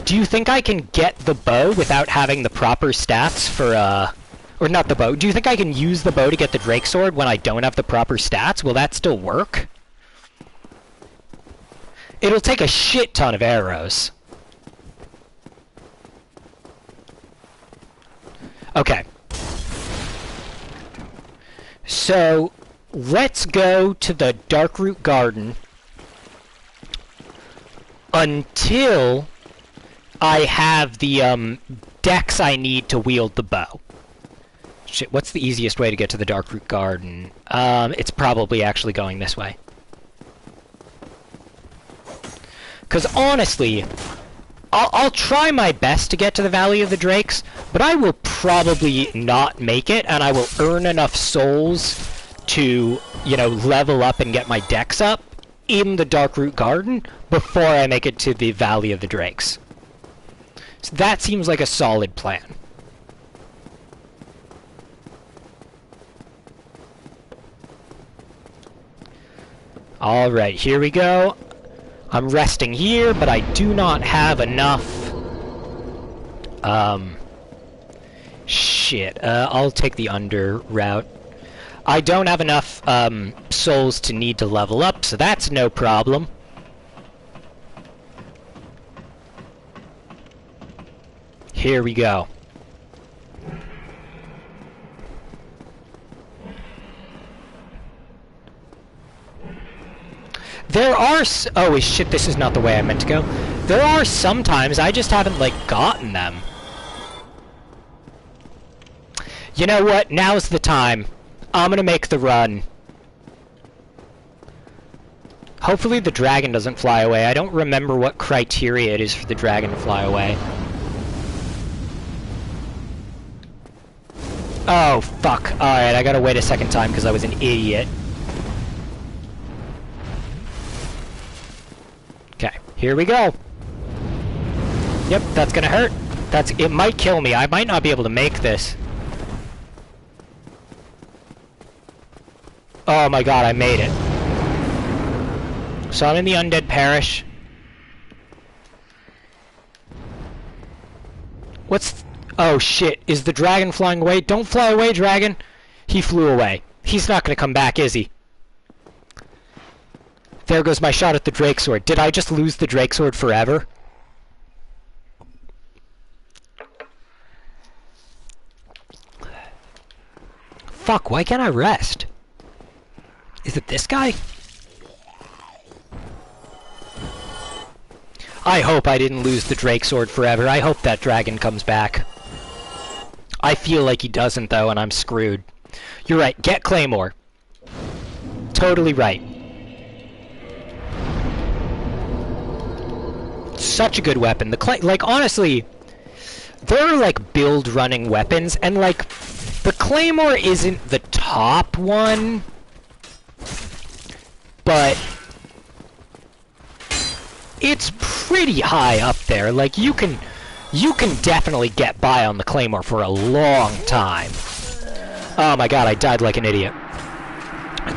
Do you think I can get the bow without having the proper stats for or not the bow? Do you think I can use the bow to get the Drake Sword when I don't have the proper stats? Will that still work? It'll take a shit ton of arrows. Okay. So, let's go to the Darkroot Garden until I have the dex I need to wield the bow. Shit, what's the easiest way to get to the Darkroot Garden? It's probably actually going this way. Because honestly, I'll try my best to get to the Valley of the Drakes, but I will probably not make it, and I will earn enough souls to, you know, level up and get my dex up in the Darkroot Garden before I make it to the Valley of the Drakes. So that seems like a solid plan. Alright, here we go. I'm resting here, but I do not have enough... Shit. I'll take the under route. I don't have enough, souls to need to level up, so that's no problem. Here we go. There are oh shit, this is not the way I meant to go. There are sometimes I just haven't, like, gotten them. You know what? Now's the time. I'm gonna make the run. Hopefully the dragon doesn't fly away. I don't remember what criteria it is for the dragon to fly away. Oh, fuck. Alright, I gotta wait a second time because I was an idiot. Okay, here we go. Yep, that's gonna hurt. It might kill me. I might not be able to make this. Oh my god, I made it. So I'm in the Undead Parish. Oh shit, is the dragon flying away? Don't fly away, dragon! He flew away. He's not gonna come back, is he? There goes my shot at the Drake Sword. Did I just lose the Drake Sword forever? Fuck, why can't I rest? Is it this guy? I hope I didn't lose the Drake Sword forever. I hope that dragon comes back. I feel like he doesn't, though, and I'm screwed. You're right. Get Claymore. Totally right. Such a good weapon. Like, honestly, there are, like, build-running weapons, and, like, the Claymore isn't the top one, but it's pretty high up there. Like, you can definitely get by on the Claymore for a long time. Oh my god, I died like an idiot.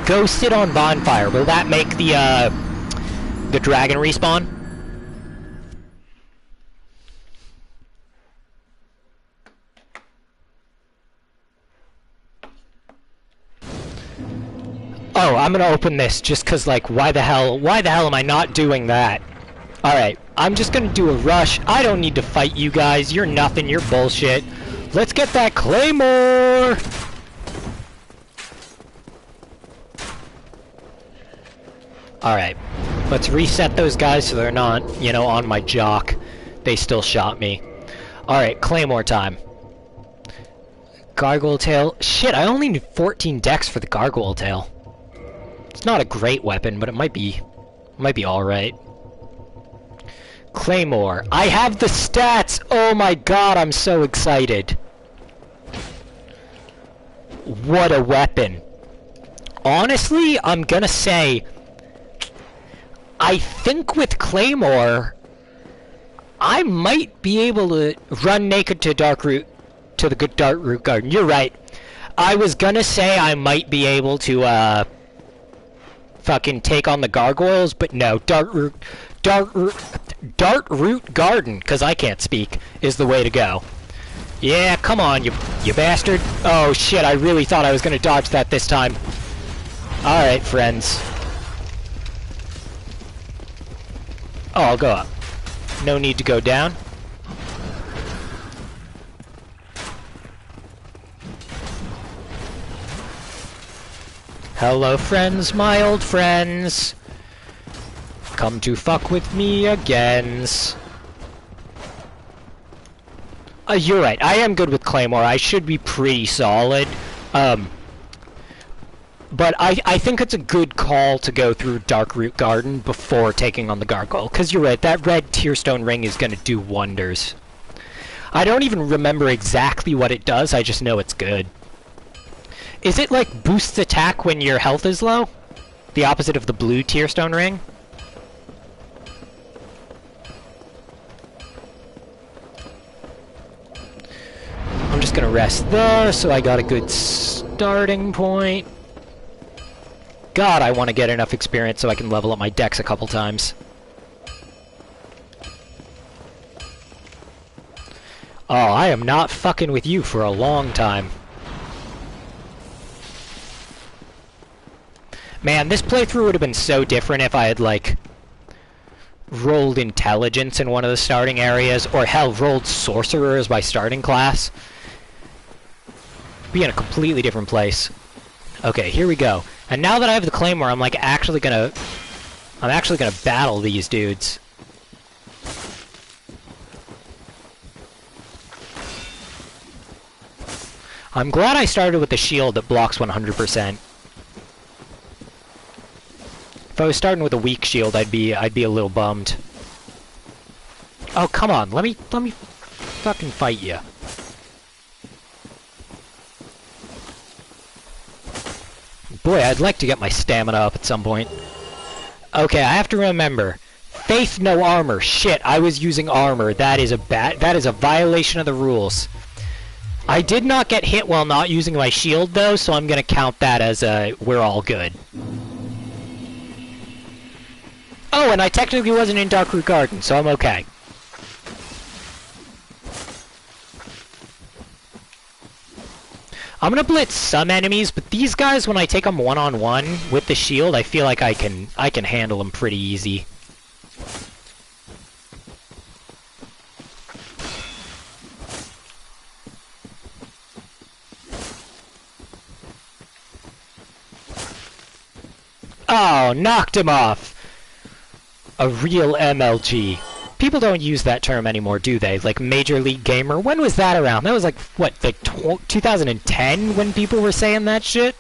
Go sit on bonfire. Will that make the dragon respawn? Oh, I'm gonna open this just cause, like, why the hell am I not doing that? Alright, I'm just gonna do a rush. I don't need to fight you guys. You're nothing, you're bullshit. Let's get that Claymore! Alright, let's reset those guys so they're not, you know, on my jock. They still shot me. Alright, Claymore time. Gargoyle Tail. Shit, I only need 14 dex for the Gargoyle Tail. It's not a great weapon, but it might be alright. Claymore. I have the stats! Oh my god, I'm so excited. What a weapon. Honestly, I'm gonna say, I think with Claymore, I might be able to run naked to Darkroot, to the good Darkroot Garden. You're right. I was gonna say I might be able to, fucking take on the gargoyles, but no, Darkroot Garden, because I can't speak, is the way to go. Yeah, come on, you bastard. Oh shit, I really thought I was gonna dodge that this time. Alright, friends. Oh, I'll go up. No need to go down. Hello, friends, my old friends. Come to fuck with me again. You're right. I am good with Claymore. I should be pretty solid. But I think it's a good call to go through Darkroot Garden before taking on the Gargoyle. Because you're right, that red Tearstone Ring is going to do wonders. I don't even remember exactly what it does, I just know it's good. Is it like boosts attack when your health is low? The opposite of the blue Tearstone Ring? I'm just gonna rest there, so I got a good starting point. God, I want to get enough experience so I can level up my dex a couple times. Oh, I am not fucking with you for a long time. Man, this playthrough would have been so different if I had, like, rolled Intelligence in one of the starting areas, or hell, rolled Sorcerer as my starting class. Be in a completely different place. Okay, here we go. And now that I have the Claymore, I'm actually gonna battle these dudes. I'm glad I started with the shield that blocks 100%. If I was starting with a weak shield, I'd be a little bummed. Oh, come on, let me fucking fight you. Boy, I'd like to get my stamina up at some point. Okay, I have to remember, Faith, no armor. Shit, I was using armor. That is a violation of the rules. I did not get hit while not using my shield, though, so I'm gonna count that as we're all good. Oh, and I technically wasn't in Darkroot Garden, so I'm okay. I'm gonna blitz some enemies, but these guys, when I take them one-on-one with the shield, I feel like I can handle them pretty easy. Oh, knocked him off! A real MLG. People don't use that term anymore, do they? Like, Major League Gamer? When was that around? That was like, what, like 2010 when people were saying that shit?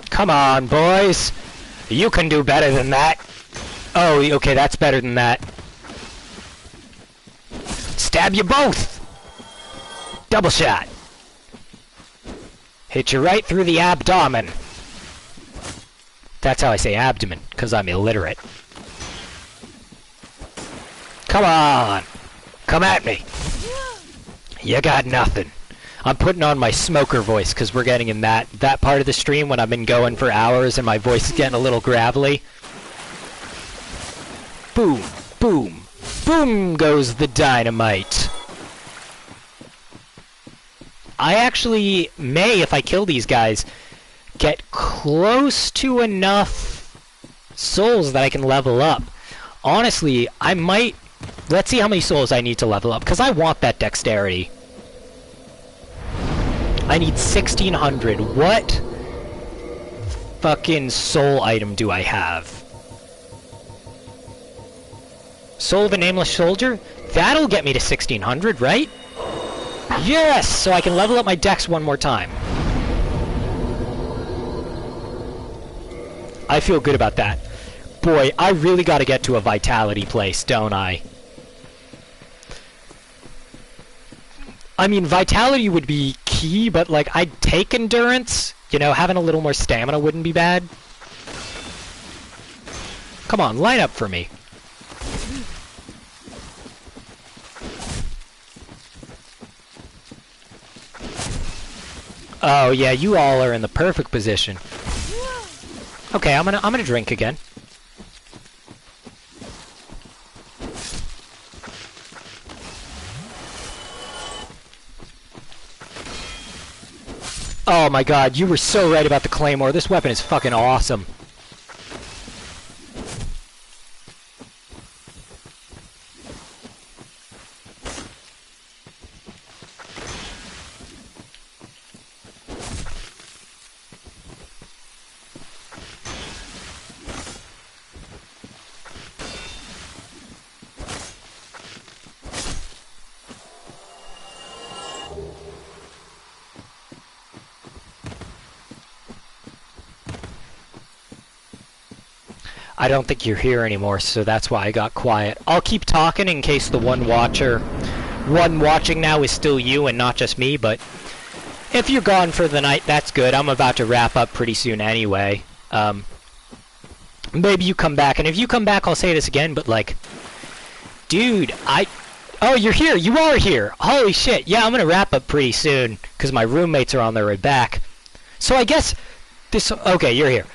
Come on, boys! You can do better than that! Oh, okay, that's better than that. Stab you both! Double shot! Hit you right through the abdomen. That's how I say abdomen, because I'm illiterate. Come on! Come at me! You got nothing. I'm putting on my smoker voice, because we're getting in that part of the stream when I've been going for hours and my voice is getting a little gravelly. Boom! Boom! Boom goes the dynamite! I actually may, if I kill these guys, get close to enough souls that I can level up. Honestly, I might... Let's see how many souls I need to level up, because I want that dexterity. I need 1,600. What fucking soul item do I have? Soul of a Nameless Soldier? That'll get me to 1,600, right? Yes! So I can level up my dex one more time. I feel good about that. Boy, I really gotta get to a vitality place, don't I? I mean, vitality would be key, but, like, I'd take endurance. You know, having a little more stamina wouldn't be bad. Come on, line up for me. Oh yeah, you all are in the perfect position. Okay, I'm gonna drink again. Oh my god, you were so right about the claymore. This weapon is fucking awesome. I don't think you're here anymore, so that's why I got quiet. I'll keep talking in case the one watching now is still you and not just me, but if you're gone for the night, that's good. I'm about to wrap up pretty soon anyway. Maybe you come back, and if you come back, I'll say this again, but like, dude, oh, you're here. You are here. Holy shit. Yeah, I'm gonna wrap up pretty soon, because my roommates are on their way back. So I guess this... Okay, you're here.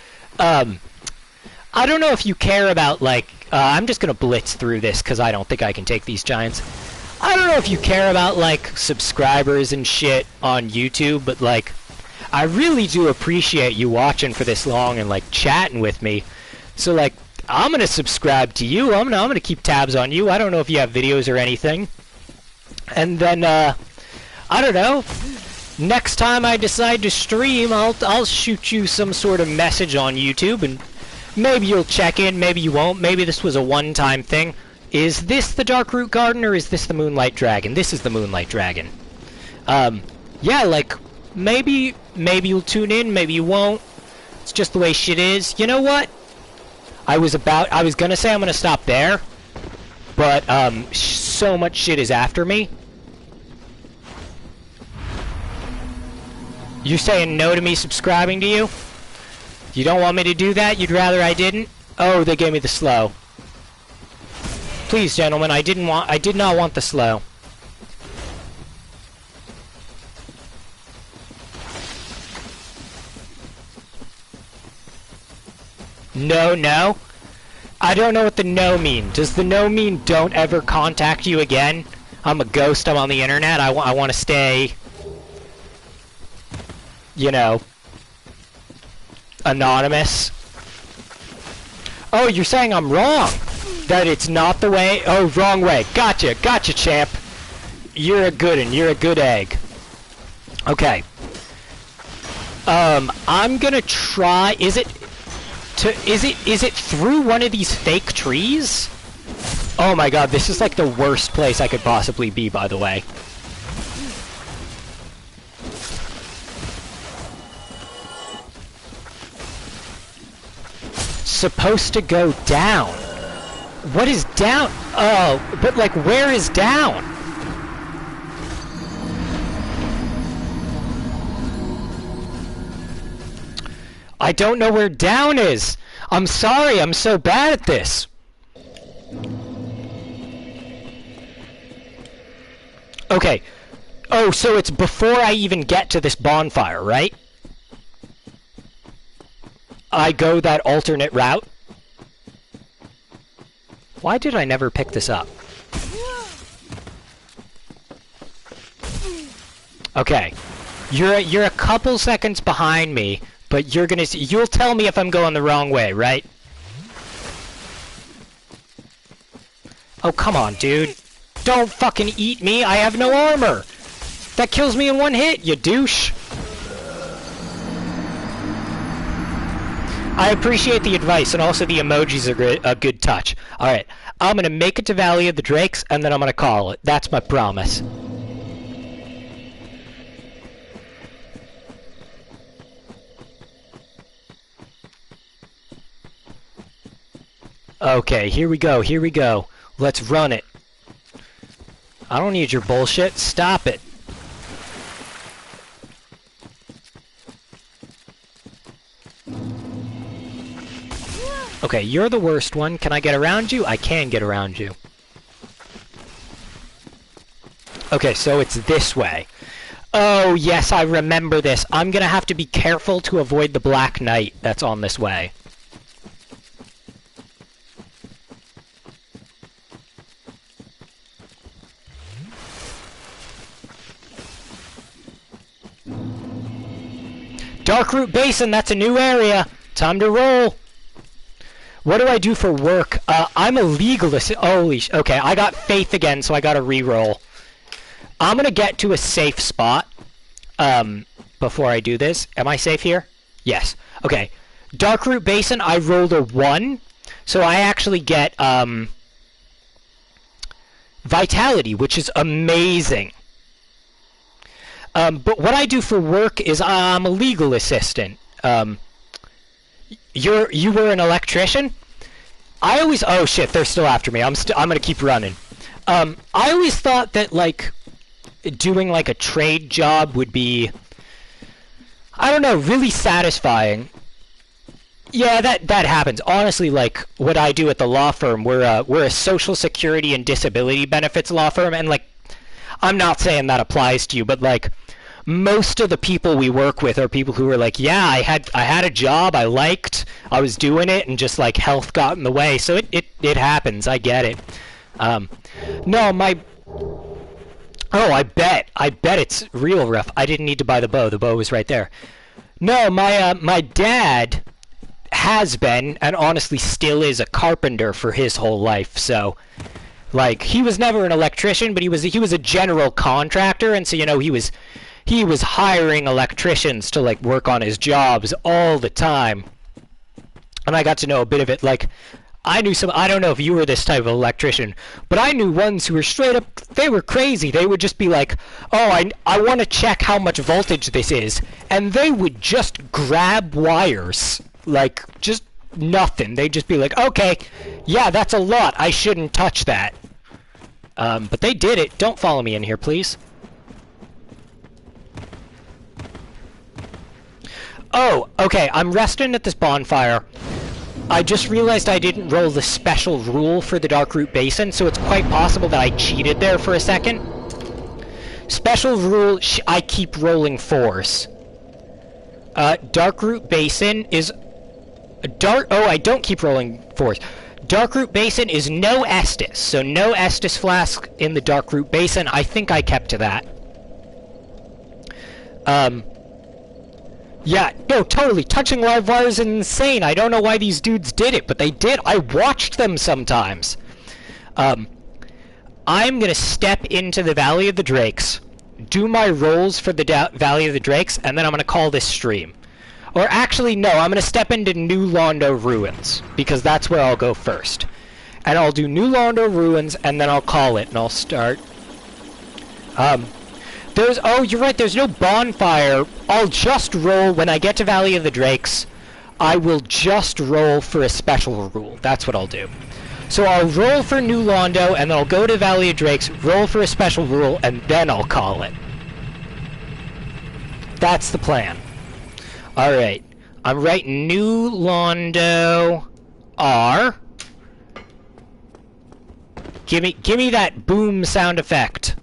I don't know if you care about, like... I'm just gonna blitz through this, because I don't think I can take these giants. I don't know if you care about, like, subscribers and shit on YouTube, but, like, I really do appreciate you watching for this long and, like, chatting with me. So, like, I'm gonna subscribe to you. I'm gonna keep tabs on you. I don't know if you have videos or anything. And then, I don't know. Next time I decide to stream, I'll shoot you some sort of message on YouTube, and maybe you'll check in, maybe you won't. Maybe this was a one-time thing. Is this the Darkroot Garden, or is this the Moonlight Dragon? This is the Moonlight Dragon. Yeah, like, maybe you'll tune in, maybe you won't. It's just the way shit is. You know what? I was gonna say I'm gonna stop there, but, so much shit is after me. You saying no to me subscribing to you? You don't want me to do that? You'd rather I didn't? Oh, they gave me the slow. Please, gentlemen, I did not want the slow. No, no? I don't know what the no mean. Does the no mean don't ever contact you again? I'm a ghost, I'm on the internet, I want to stay, you know, anonymous. Oh, you're saying I'm wrong. That it's not the way? Oh, wrong way. Gotcha, gotcha, champ. You're a good one, you're a good egg. Okay. I'm gonna try, is it through one of these fake trees? Oh my god, this is like the worst place I could possibly be, by the way. Supposed to go down. What is down? Oh, but like, where is down? I don't know where down is. I'm sorry, I'm so bad at this. Okay. Oh, so it's before I even get to this bonfire, right? I go that alternate route. Why did I never pick this up? Okay. You're a couple seconds behind me, but you'll tell me if I'm going the wrong way, right? Oh, come on, dude. Don't fucking eat me, I have no armor! That kills me in one hit, you douche! I appreciate the advice, and also the emojis are a good touch. Alright, I'm gonna make it to Valley of the Drakes, and then I'm gonna call it. That's my promise. Okay, here we go, here we go. Let's run it. I don't need your bullshit. Stop it. Okay, you're the worst one. Can I get around you? I can get around you. Okay, so it's this way. Oh, yes, I remember this. I'm gonna have to be careful to avoid the Black Knight that's on this way. Darkroot Basin, that's a new area. Time to roll. What do I do for work? I'm a legalist. Holy sh... Okay, I got faith again, so I gotta re-roll. I'm gonna get to a safe spot before I do this. Am I safe here? Yes. Okay. Darkroot Basin, I rolled a 1, so I actually get Vitality, which is amazing. But what I do for work is I'm a legal assistant. You were an electrician? I always... Oh shit, they're still after me. I'm gonna keep running. I always thought that, like, doing, like, a trade job would be... I don't know, really satisfying. Yeah, that happens. Honestly, like, what I do at the law firm, we're a Social Security and Disability Benefits law firm, and, like, I'm not saying that applies to you, but, like, most of the people we work with are people who are like, yeah, I had a job I liked, I was doing it, and just, like, health got in the way, so it happens, I get it. No, my... Oh, I bet it's real rough. I didn't need to buy the bow was right there. No, my dad has been, and honestly still is, a carpenter for his whole life, so... Like, he was never an electrician, but he was a general contractor, and so, you know, he was hiring electricians to, like, work on his jobs all the time. And I got to know a bit of it. Like, I don't know if you were this type of electrician, but I knew ones who were straight up, they were crazy. They would just be like, oh, I want to check how much voltage this is. And they would just grab wires. Like, just nothing. They'd just be like, okay, yeah, that's a lot. I shouldn't touch that. But they did it. Don't follow me in here, please. Oh, okay, I'm resting at this bonfire. I just realized I didn't roll the special rule for the Darkroot Basin, so it's quite possible that I cheated there for a second. Special rule, I keep rolling 4s. Darkroot Basin is... Oh, I don't keep rolling 4s. Darkroot Basin is no Estus, so no Estus flask in the Darkroot Basin. I think I kept to that. Yeah, no, totally. Touching live wires is insane. I don't know why these dudes did it, but they did. I watched them sometimes. I'm gonna step into the Valley of the Drakes, do my rolls for the Valley of the Drakes, and then I'm gonna call this stream. Or actually, no, I'm gonna step into New Londo Ruins, because that's where I'll go first. And I'll do New Londo Ruins, and then I'll call it, and I'll start. Oh, you're right, there's no bonfire. I'll just roll, when I get to Valley of the Drakes, I will just roll for a special rule. That's what I'll do. So I'll roll for New Londo, and then I'll go to Valley of Drakes, roll for a special rule, and then I'll call it. That's the plan. Alright. I'm writing New Londo R. Give me that boom sound effect.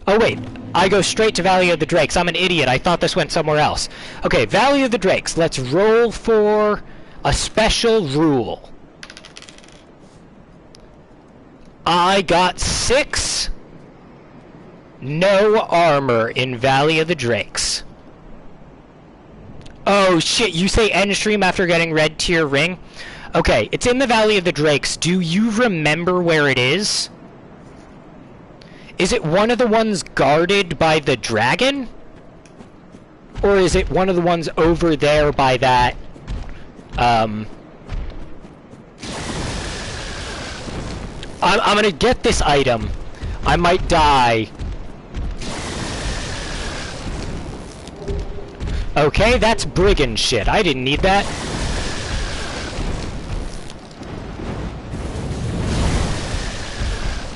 Oh wait, I go straight to Valley of the Drakes. I'm an idiot. I thought this went somewhere else. Okay, Valley of the Drakes. Let's roll for a special rule. I got 6. No armor in Valley of the Drakes. Oh shit, you say end stream after getting red tier ring? Okay, it's in the Valley of the Drakes. Do you remember where it is? Is it one of the ones guarded by the dragon? Or is it one of the ones over there by that, I'm gonna get this item. I might die. Okay, that's brigand shit. I didn't need that.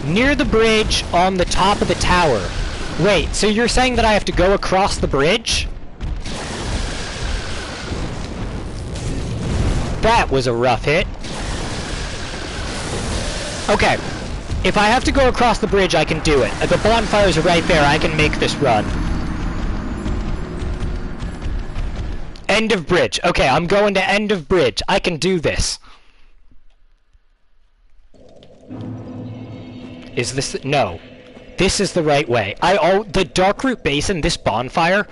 Near the bridge on the top of the tower. Wait, so you're saying that I have to go across the bridge? That was a rough hit. Okay. If I have to go across the bridge, I can do it. The bonfires are right there. I can make this run. End of bridge. Okay, I'm going to end of bridge. I can do this. Is this... No. This is the right way. The Darkroot Basin, this bonfire,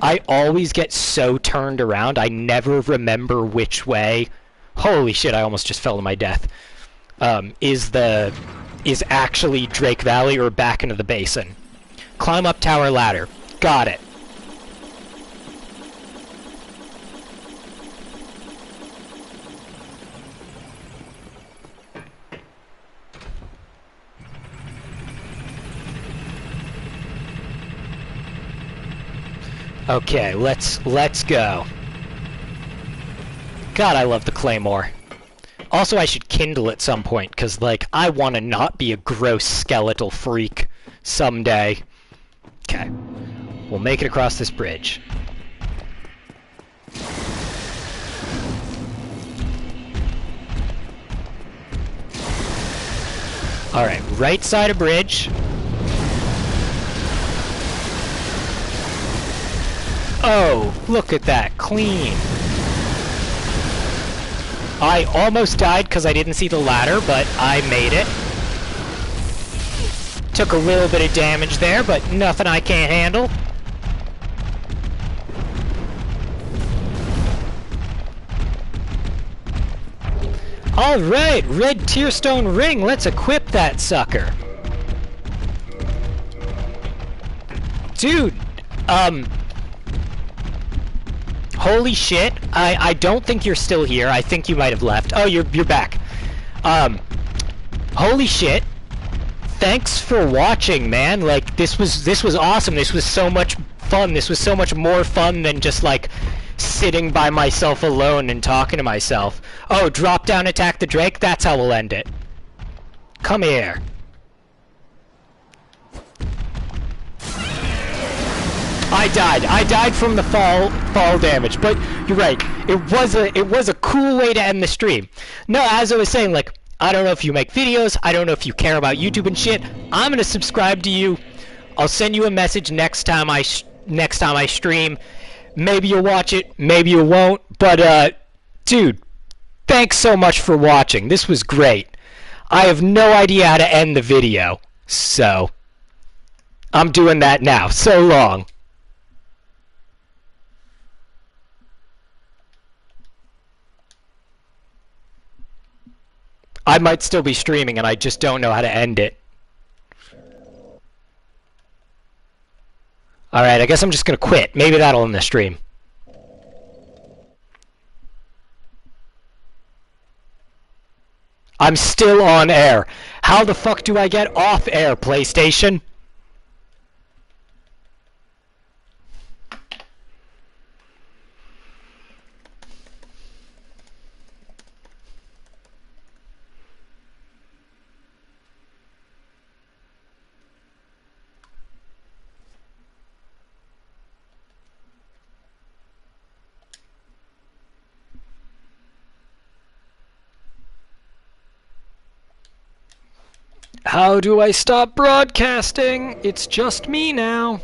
I always get so turned around. I never remember which way. Holy shit, I almost just fell to my death. Is actually Drake Valley or back into the basin. Climb up tower ladder. Got it. Okay, let's go. God, I love the claymore. Also, I should kindle at some point, because, like, I want to not be a gross skeletal freak someday. Okay. We'll make it across this bridge. Alright, right side of bridge. Oh, look at that. Clean. I almost died because I didn't see the ladder, but I made it. Took a little bit of damage there, but nothing I can't handle. Alright, red tearstone ring. Let's equip that sucker. Dude, holy shit, I don't think you're still here. I think you might have left. Oh, you're back. Holy shit. Thanks for watching, man. Like, this was awesome. This was so much fun. This was so much more fun than just, like, sitting by myself alone and talking to myself. Oh, drop down, attack the Drake? That's how we'll end it. Come here. I died from the fall damage. But you're right. It was a cool way to end the stream. No, as I was saying, like, I don't know if you make videos. I don't know if you care about YouTube and shit. I'm gonna subscribe to you. I'll send you a message next time I stream. Maybe you'll watch it. Maybe you won't. But dude, thanks so much for watching. This was great. I have no idea how to end the video, so I'm doing that now. So long. I might still be streaming and I just don't know how to end it. Alright, I guess I'm just gonna quit. Maybe that'll end the stream. I'm still on air. How the fuck do I get off air, PlayStation? How do I stop broadcasting? It's just me now.